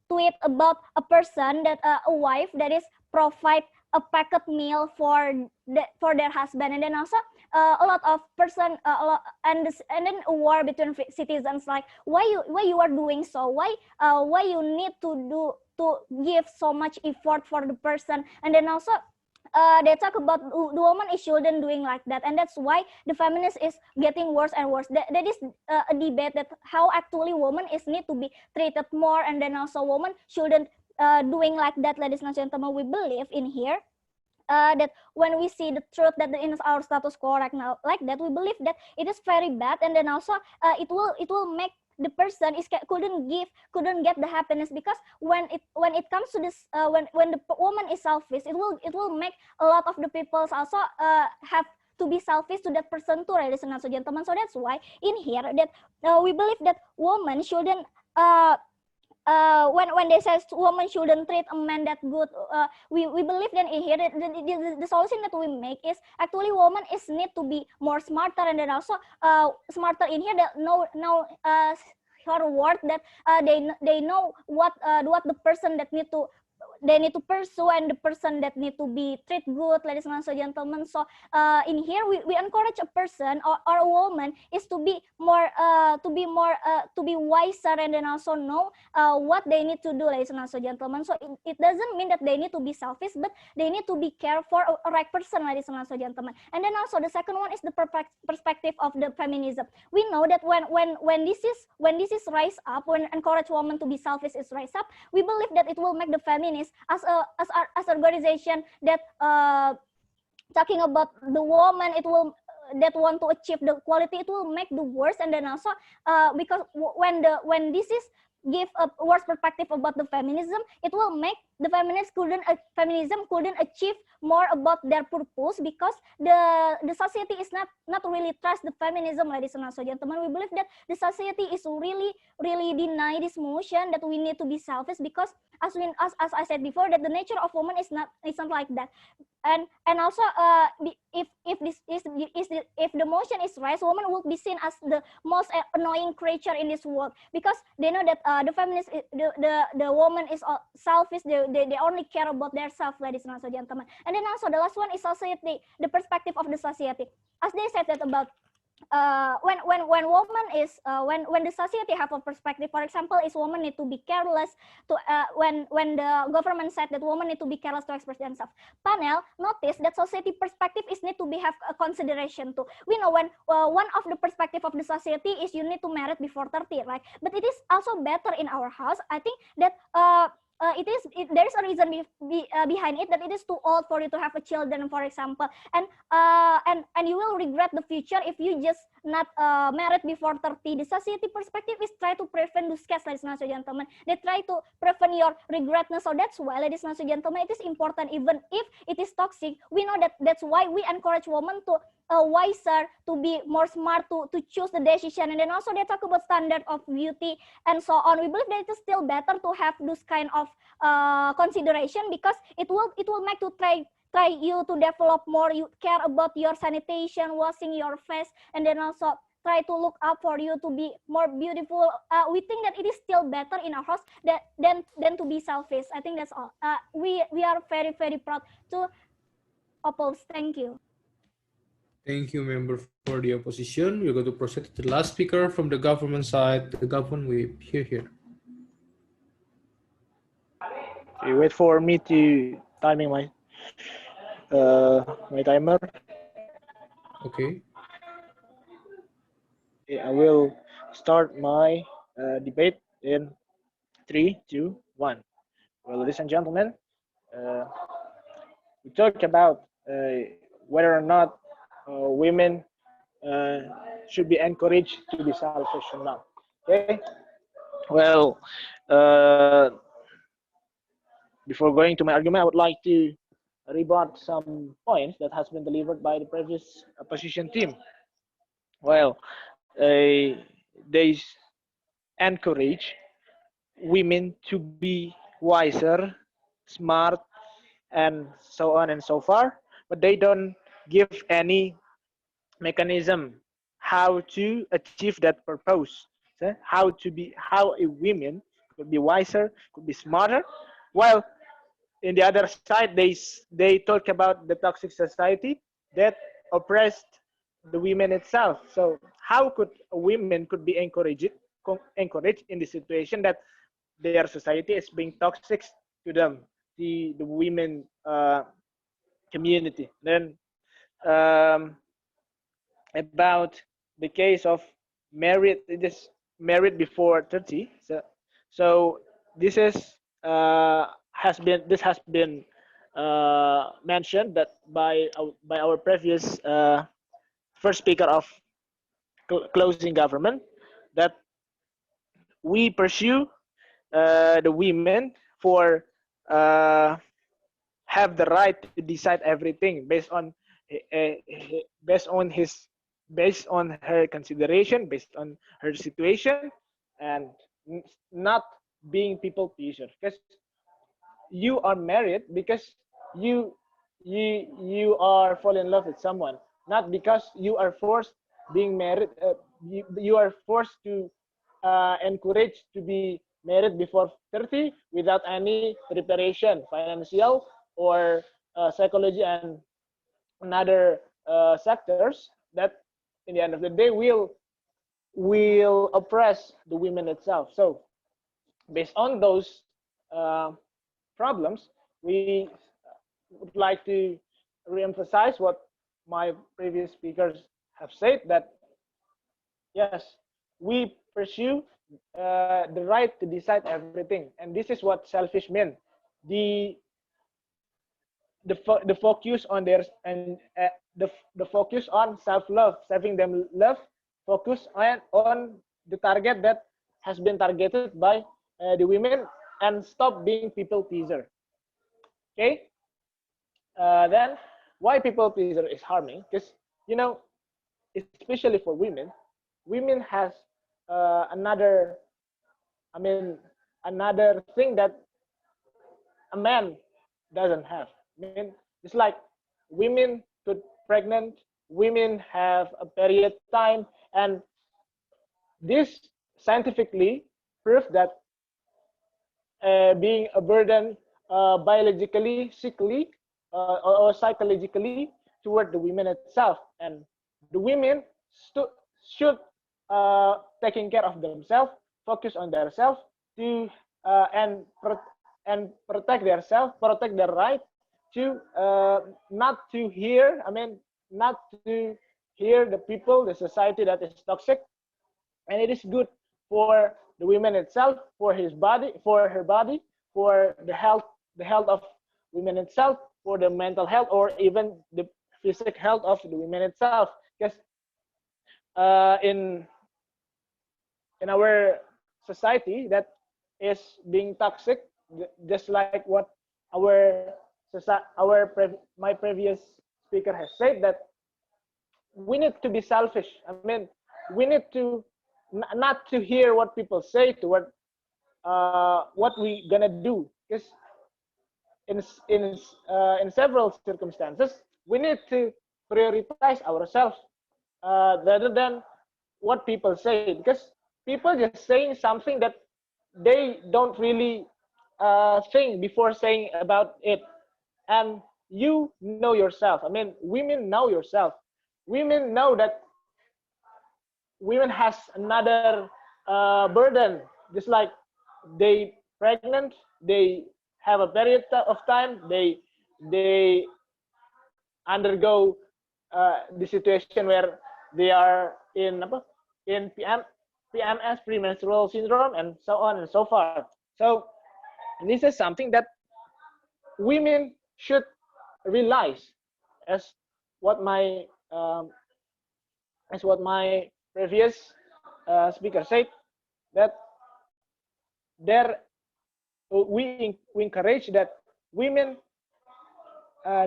tweet about a person that a wife that is provide a packet meal for their husband, and then also a lot of person and then a war between citizens, like why you are doing so, why you need to give so much effort for the person, and then also they talk about the woman is shouldn't doing like that, and that's why the feminist is getting worse and worse. That is a debate that how actually woman is need to be treated more, and then also woman shouldn't doing like that, ladies and gentlemen. We believe in here that when we see the truth that in our status quo right now like that, we believe that it is very bad, and then also it will make the person couldn't get the happiness, because when it comes to this when the woman is selfish, it will make a lot of the people also have to be selfish to that person too, ladies and gentlemen. So that's why in here that we believe that woman shouldn't when they say woman shouldn't treat a man that good, we believe that in here the solution that we make is actually woman is need to be more smarter, and then also smarter in here that know her word, that they know what the person that need to pursue, and the person that need to be treated good, ladies and gentlemen. So in here we encourage a person or a woman is to be more to be wiser, and then also know what they need to do, ladies and gentlemen. So it doesn't mean that they need to be selfish, but they need to be care for a right person, ladies and gentlemen. And then also the second one is the perspective of the feminism. We know that when this is rise up, when encourage women to be selfish is rise up, we believe that it will make the feminists as organization that talking about the woman, it will that want to achieve the quality, it will make the worse. And then also because when this is give a worse perspective about the feminism, it will make the feminism couldn't achieve more about their purpose, because the society is not really trust the feminism, ladies and gentlemen. We believe that the society is really deny this motion that we need to be selfish, because as I said before, that the nature of woman is not like that. And also if the motion is right, woman will be seen as the most annoying creature in this world, because they know that the feminist, the woman is selfish. They only care about their self, ladies and gentlemen. And then also the last one is society, the perspective of the society. As they said that about when woman is when the society have a perspective, for example, is woman need to be careless to when the government said that women need to be careless to express themselves. Panel notice that society perspective is need to be have a consideration too. We know when one of the perspective of the society is you need to marry before 30, right? But it is also better in our house. I think that there is a reason behind it, that it is too old for you to have a children, for example, and you will regret the future if you just not married before 30. The society perspective is try to prevent those cases, ladies and gentlemen. They try to prevent your regretness. So that's why, ladies and gentlemen, it is important. Even if it is toxic, we know that that's why we encourage women to wiser, to be more smart, to choose the decision. And then also they talk about standard of beauty and so on. We believe that it is still better to have this kind of consideration, because it will make to try you to develop more. You care about your sanitation, washing your face, and then also try to look up for you to be more beautiful. We think that it is still better in our house than to be selfish. I think that's all. We are very, very proud to oppose. Thank you. Thank you, member, for the opposition. We're going to proceed to the last speaker from the government side, the government whip. Here. Okay, wait for me to timing my timer. Okay. Okay, I will start my debate in 3, 2, 1. Well, ladies and gentlemen, we talk about whether or not women should be encouraged to be selfish or not. Okay. Well, before going to my argument, I would like to rebut some points that has been delivered by the previous opposition team. Well, they encourage women to be wiser, smart, and so on and so far, but they don't give any mechanism how to achieve that purpose. So how a woman could be wiser, could be smarter. While in the other side, they talk about the toxic society that oppressed the women itself. So how could a women could be encouraged in the situation that their society is being toxic to them, the women community? Then about the case of married before 30. So this is has been mentioned that by our previous first speaker of closing government, that we pursue the women for have the right to decide everything based on his based on her consideration, based on her situation, and not being people pleaser. Because you are married because you are fall in love with someone, not because you are forced being married. You are forced to encourage to be married before 30 without any preparation, financial or psychology and another sectors that in the end of the day will oppress the women itself. So based on those problems, we would like to reemphasize what my previous speakers have said, that yes, we pursue the right to decide everything, and this is what selfish mean. The the focus on their and the focus on self-love, saving them love, focus on the target that has been targeted by the women, and stop being people pleaser. Okay. Then why people pleaser is harming? Because especially for women has another, another thing that a man doesn't have. It's like women get pregnant, women have a period time, and this scientifically proves that being a burden biologically, sickly, or psychologically toward the women itself. And the women should taking care of themselves, focus on themselves to and protect themselves, protect their right to not to hear. I mean, not to hear the people, the society that is toxic, and it is good for the women itself, for his body, for her body, for the health of women itself, for the mental health, or even the physical health of the women itself. Because in our society that is being toxic, just like what our my previous speaker has said, that we need to be selfish. I mean, we need to not to hear what people say, to what we gonna do, because in in several circumstances we need to prioritize ourselves rather than what people say, because people just saying something that they don't really think before saying about it. And you know yourself, I mean, women know yourself, women know that women has another burden, just like they pregnant, they have a period of time, they undergo the situation where they are in PMS, premenstrual syndrome, and so on and so forth. So this is something that women should realize, as what my previous speaker said, that there we encourage that women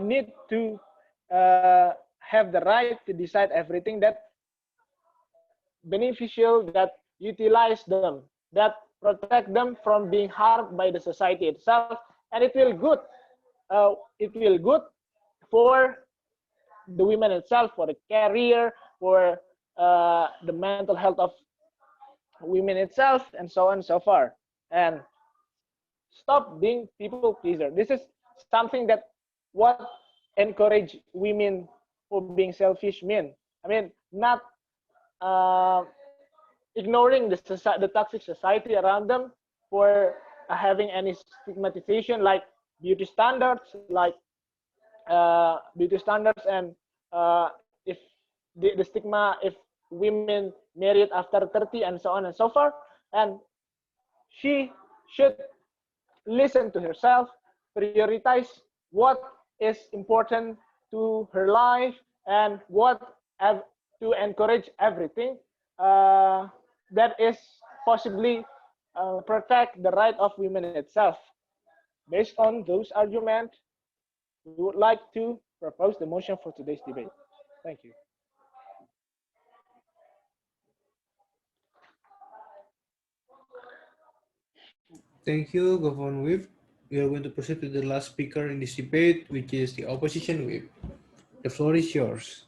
need to have the right to decide everything that beneficial, that utilize them, that protect them from being harmed by the society itself, and it will good for the women itself, for the career, for the mental health of women itself, and so on and so forth. And stop being people pleaser. This is something that what encourage women for being selfish men. I mean, not ignoring the toxic society around them, for having any stigmatization like beauty standards, like beauty standards, and if the stigma if women married after 30 and so on and so forth. And she should listen to herself, prioritize what is important to her life, and to encourage everything that is possibly protect the right of women itself. Based on those arguments, we would like to propose the motion for today's debate. Thank you. Thank you, Governor Whip. We are going to proceed to the last speaker in this debate, which is the opposition whip. The floor is yours.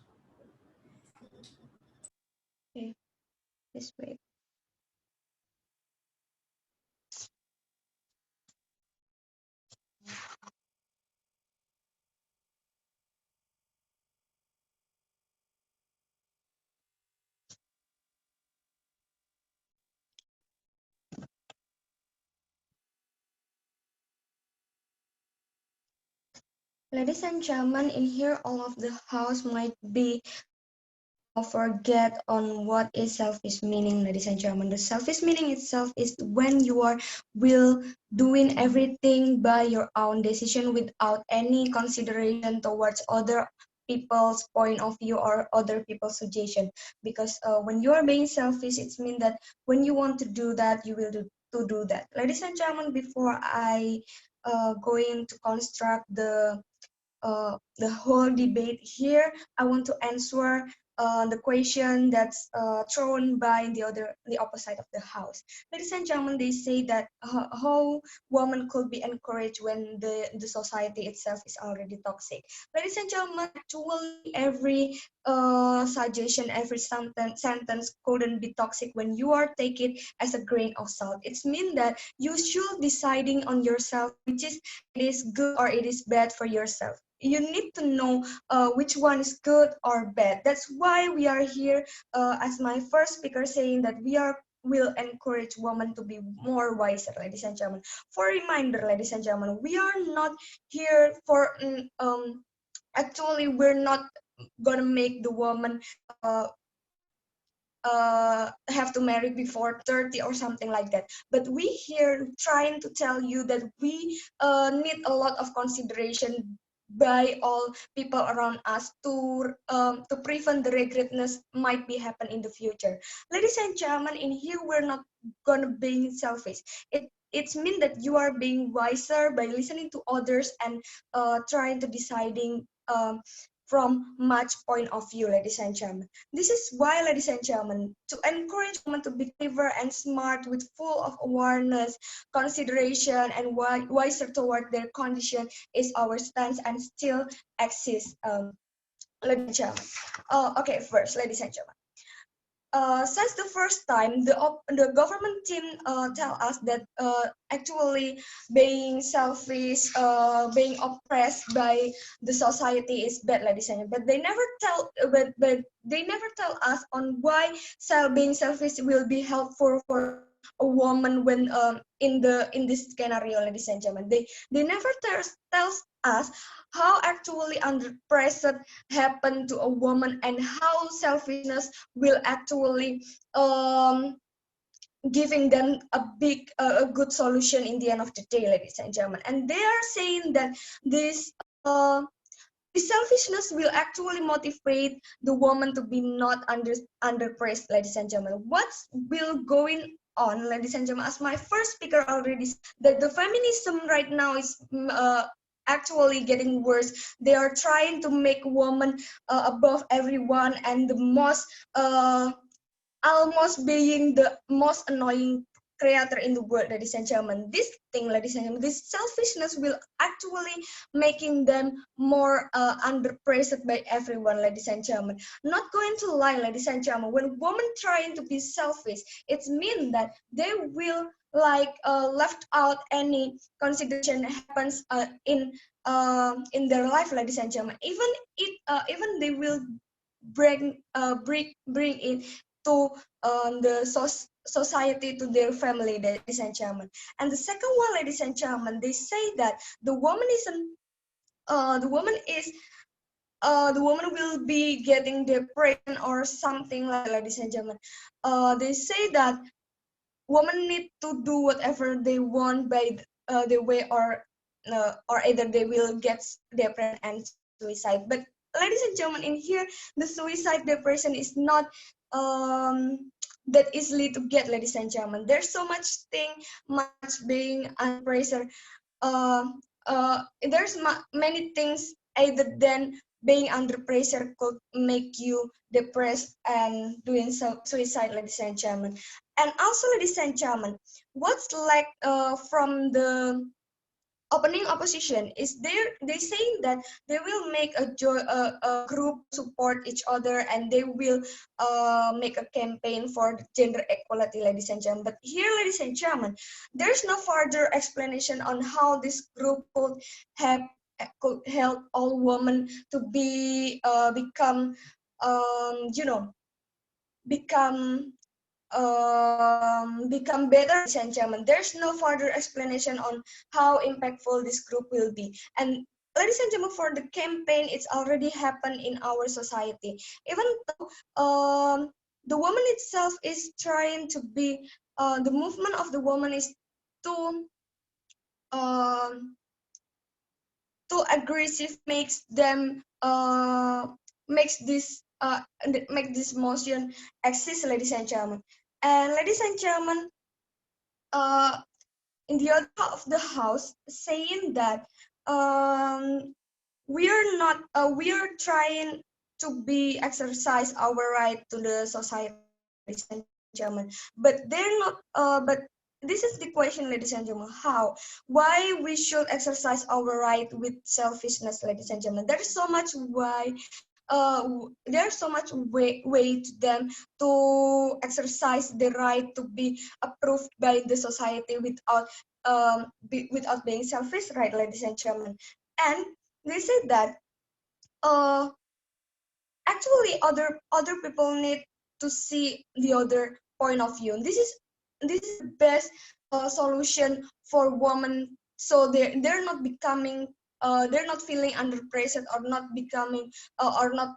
Okay, this way. Ladies and gentlemen, in here, all of the house might be forget on what is selfish meaning. Ladies and gentlemen, the selfish meaning itself is when you are will doing everything by your own decision without any consideration towards other people's point of view or other people's suggestion. Because when you are being selfish, it means that when you want to do that, you will do that. Ladies and gentlemen, before I going to construct the whole debate here, I want to answer the question that's thrown by the opposite of the house. Ladies and gentlemen, they say that how women could be encouraged when the society itself is already toxic. Ladies and gentlemen, actually every suggestion, every sentence couldn't be toxic when you are take it as a grain of salt. It's mean that you should deciding on yourself which is it is good or it is bad for yourself. you need to know which one is good or bad. That's why we are here, as my first speaker saying that will encourage women to be more wiser, ladies and gentlemen. For a reminder, ladies and gentlemen, we are not here for actually we're not gonna make the woman have to marry before 30 or something like that. But we here trying to tell you that we need a lot of consideration by all people around us to prevent the regretness might be happen in the future. Ladies and gentlemen, in here we're not gonna be selfish. It's mean that you are being wiser by listening to others and trying to deciding from much point of view, ladies and gentlemen. This is why, ladies and gentlemen, to encourage women to be clever and smart with full of awareness, consideration, and wiser toward their condition is our stance and still exists, ladies and gentlemen. Okay, first, ladies and gentlemen. Since the first time, the government team tell us that actually being selfish, being oppressed by the society is bad, ladies and gentlemen. But they never tell us on why being selfish will be helpful for a woman when in this scenario, ladies and gentlemen. They never tells us how actually under pressure happen to a woman and how selfishness will actually giving them a good solution in the end of the day, ladies and gentlemen. And they are saying that this selfishness will actually motivate the woman to be not under pressed, ladies and gentlemen. What's will going on, ladies and gentlemen? As my first speaker already said, that the feminism right now is actually getting worse. They are trying to make women above everyone and the most almost being the most annoying creator in the world, ladies and gentlemen. This thing, ladies and gentlemen, this selfishness will actually making them more under pressure by everyone, ladies and gentlemen. Not going to lie, ladies and gentlemen, when women trying to be selfish, it means that they will left out any consideration happens in their life, ladies and gentlemen. Even they will bring it to the society, to their family, ladies and gentlemen. And the second one, ladies and gentlemen, they say that the woman will be getting depression or something like, ladies and gentlemen. They say that women need to do whatever they want by the way or either they will get depression and suicide. But ladies and gentlemen, in here the suicide depression is not that easily to get, ladies and gentlemen. There's so much being under pressure. There's many things other than being under pressure could make you depressed and doing suicide, ladies and gentlemen. And also, ladies and gentlemen, what's like from the opening opposition is they saying that they will make a group support each other and they will make a campaign for gender equality, ladies and gentlemen. But here, ladies and gentlemen, there's no further explanation on how this group could help all women to be become become better, ladies and gentlemen. There's no further explanation on how impactful this group will be. And ladies and gentlemen, for the campaign, it's already happened in our society. Even though the woman itself is trying to be, the movement of the woman is too aggressive, makes them make this motion exist, ladies and gentlemen. And ladies and gentlemen, in the other half of the house, saying that we are trying to be exercise our right to the society, ladies and gentlemen. But they're not. But this is the question, ladies and gentlemen. How? Why we should exercise our right with selfishness, ladies and gentlemen? There is so much way to them to exercise the right to be approved by the society without without being selfish, right, ladies and gentlemen? And they said that actually other people need to see the other point of view. This is the best solution for women, so they're not becoming they're not feeling under pressure or not becoming or not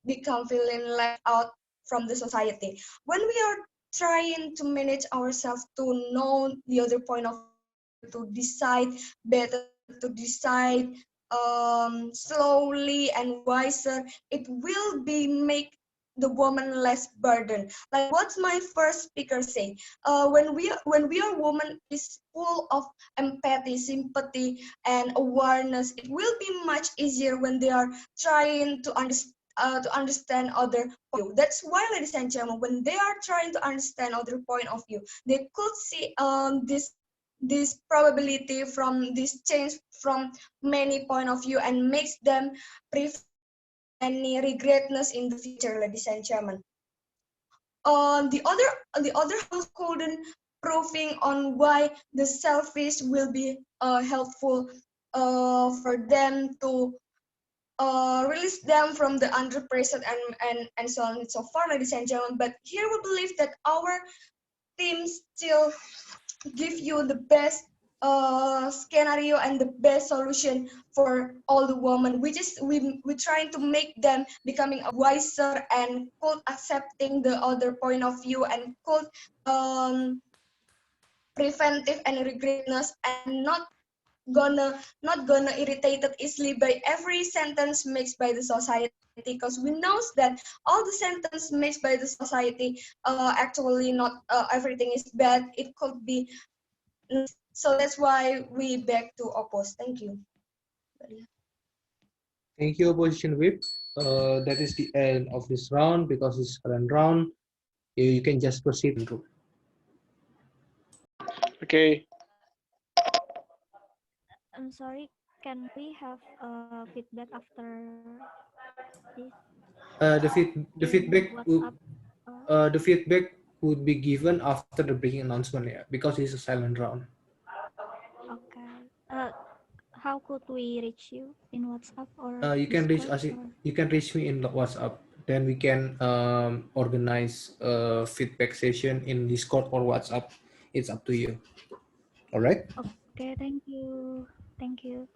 become feeling left out from the society. When we are trying to manage ourselves to know the other point of view, to decide better, to decide slowly and wiser, it will be make the woman less burden. Like what's my first speaker say? When we are women is full of empathy, sympathy, and awareness. It will be much easier when they are trying to understand other point of view. That's why, ladies and gentlemen, when they are trying to understand other point of view, they could see this probability from this change from many point of view and makes them prevent any regretness in the future, ladies and gentlemen. The other house couldn't proving on why the selfish will be helpful for them to release them from the under pressure and so on and so far, ladies and gentlemen. But here we believe that our team still give you the best scenario and the best solution for all the women. We trying to make them becoming wiser and could accepting the other point of view and could preventive and regretness and not gonna irritated easily by every sentence mixed by the society, because we know that all the sentence mixed by the society actually not everything is bad. It could be so. That's why we beg to oppose. Thank you. Thank you, opposition whip. That is the end of this round. Because it's current round, you can just proceed. Okay. I'm sorry, can we have feedback after this? The feedback would be given after the breaking announcement, yeah, because it's a silent round. Okay. How could we reach you in WhatsApp or You can reach Discord? us. You can reach me in WhatsApp. Then we can organize a feedback session in Discord or WhatsApp. It's up to you. All right. Okay, thank you. Thank you.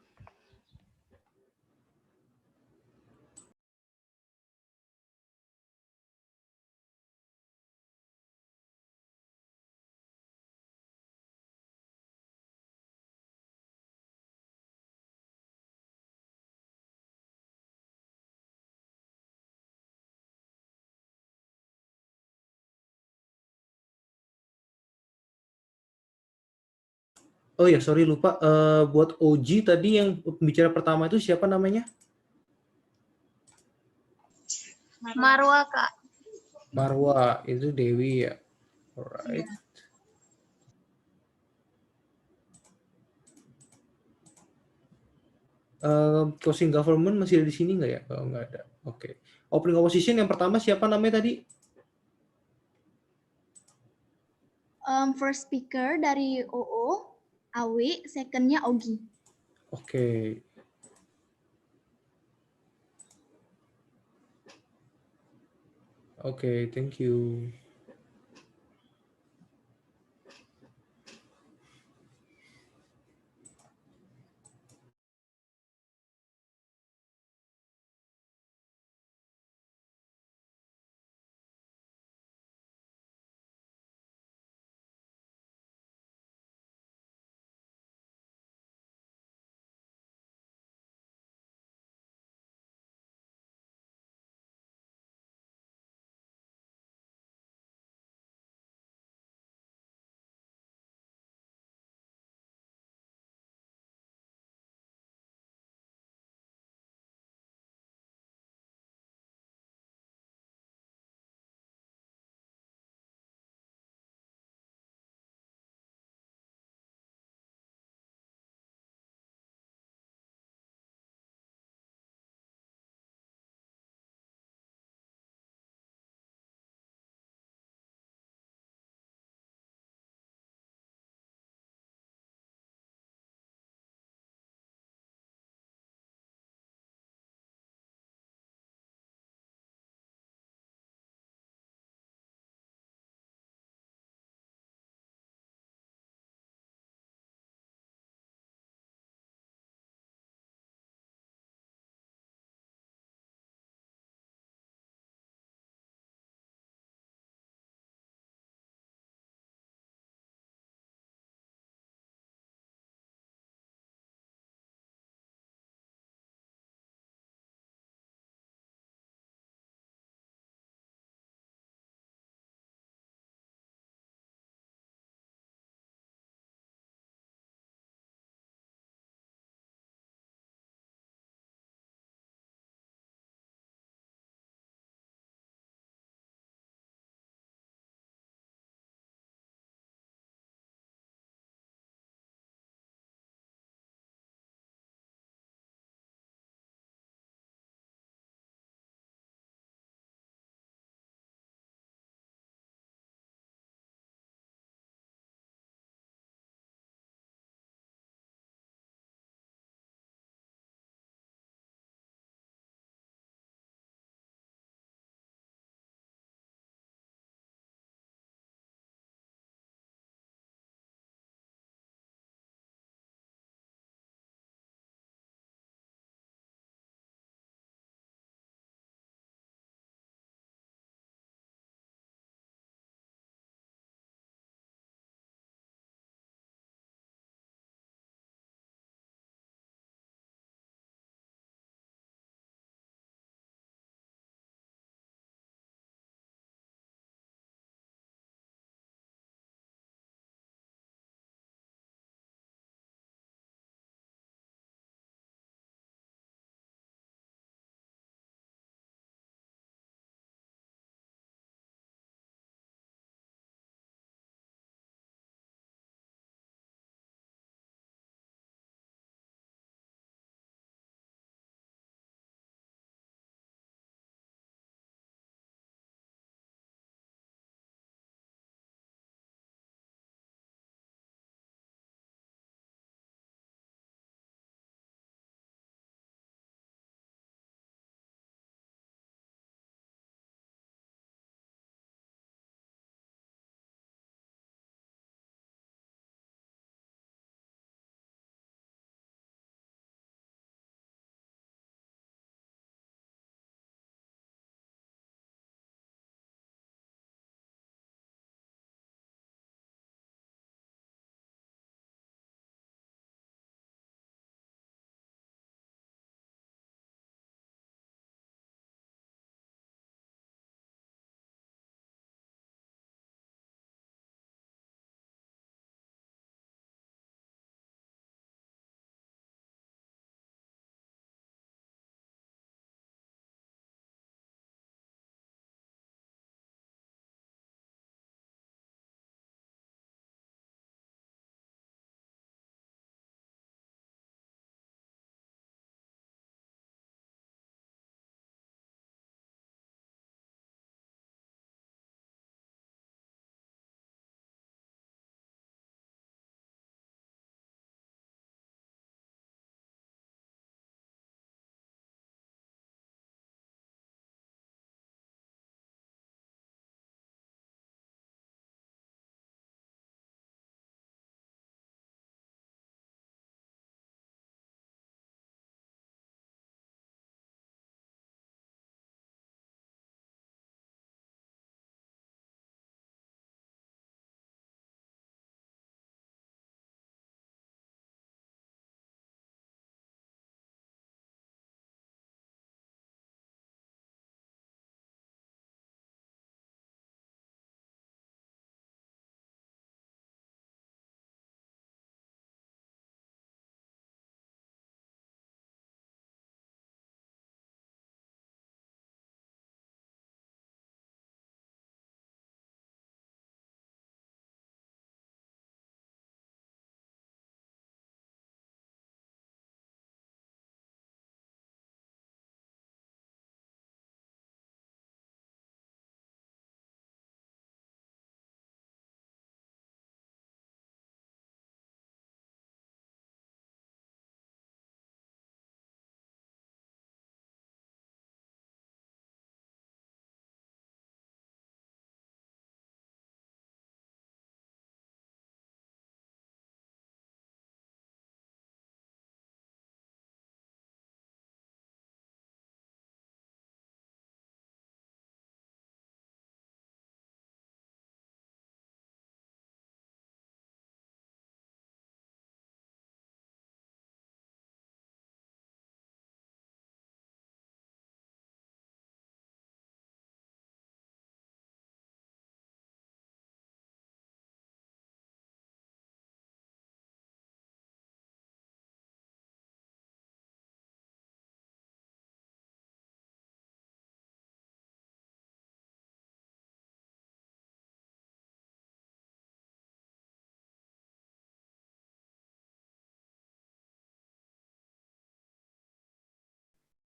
Oh ya, sorry lupa. Buat OG tadi yang bicara pertama itu siapa namanya? Marwa, Kak. Marwa, itu Dewi ya. Alright. Closing government masih ada di sini nggak ya? Kalau nggak ada. Oke. Opening opposition yang pertama siapa namanya tadi? First speaker dari OO, Awi, secondnya Ogi. Oke. Oke, thank you.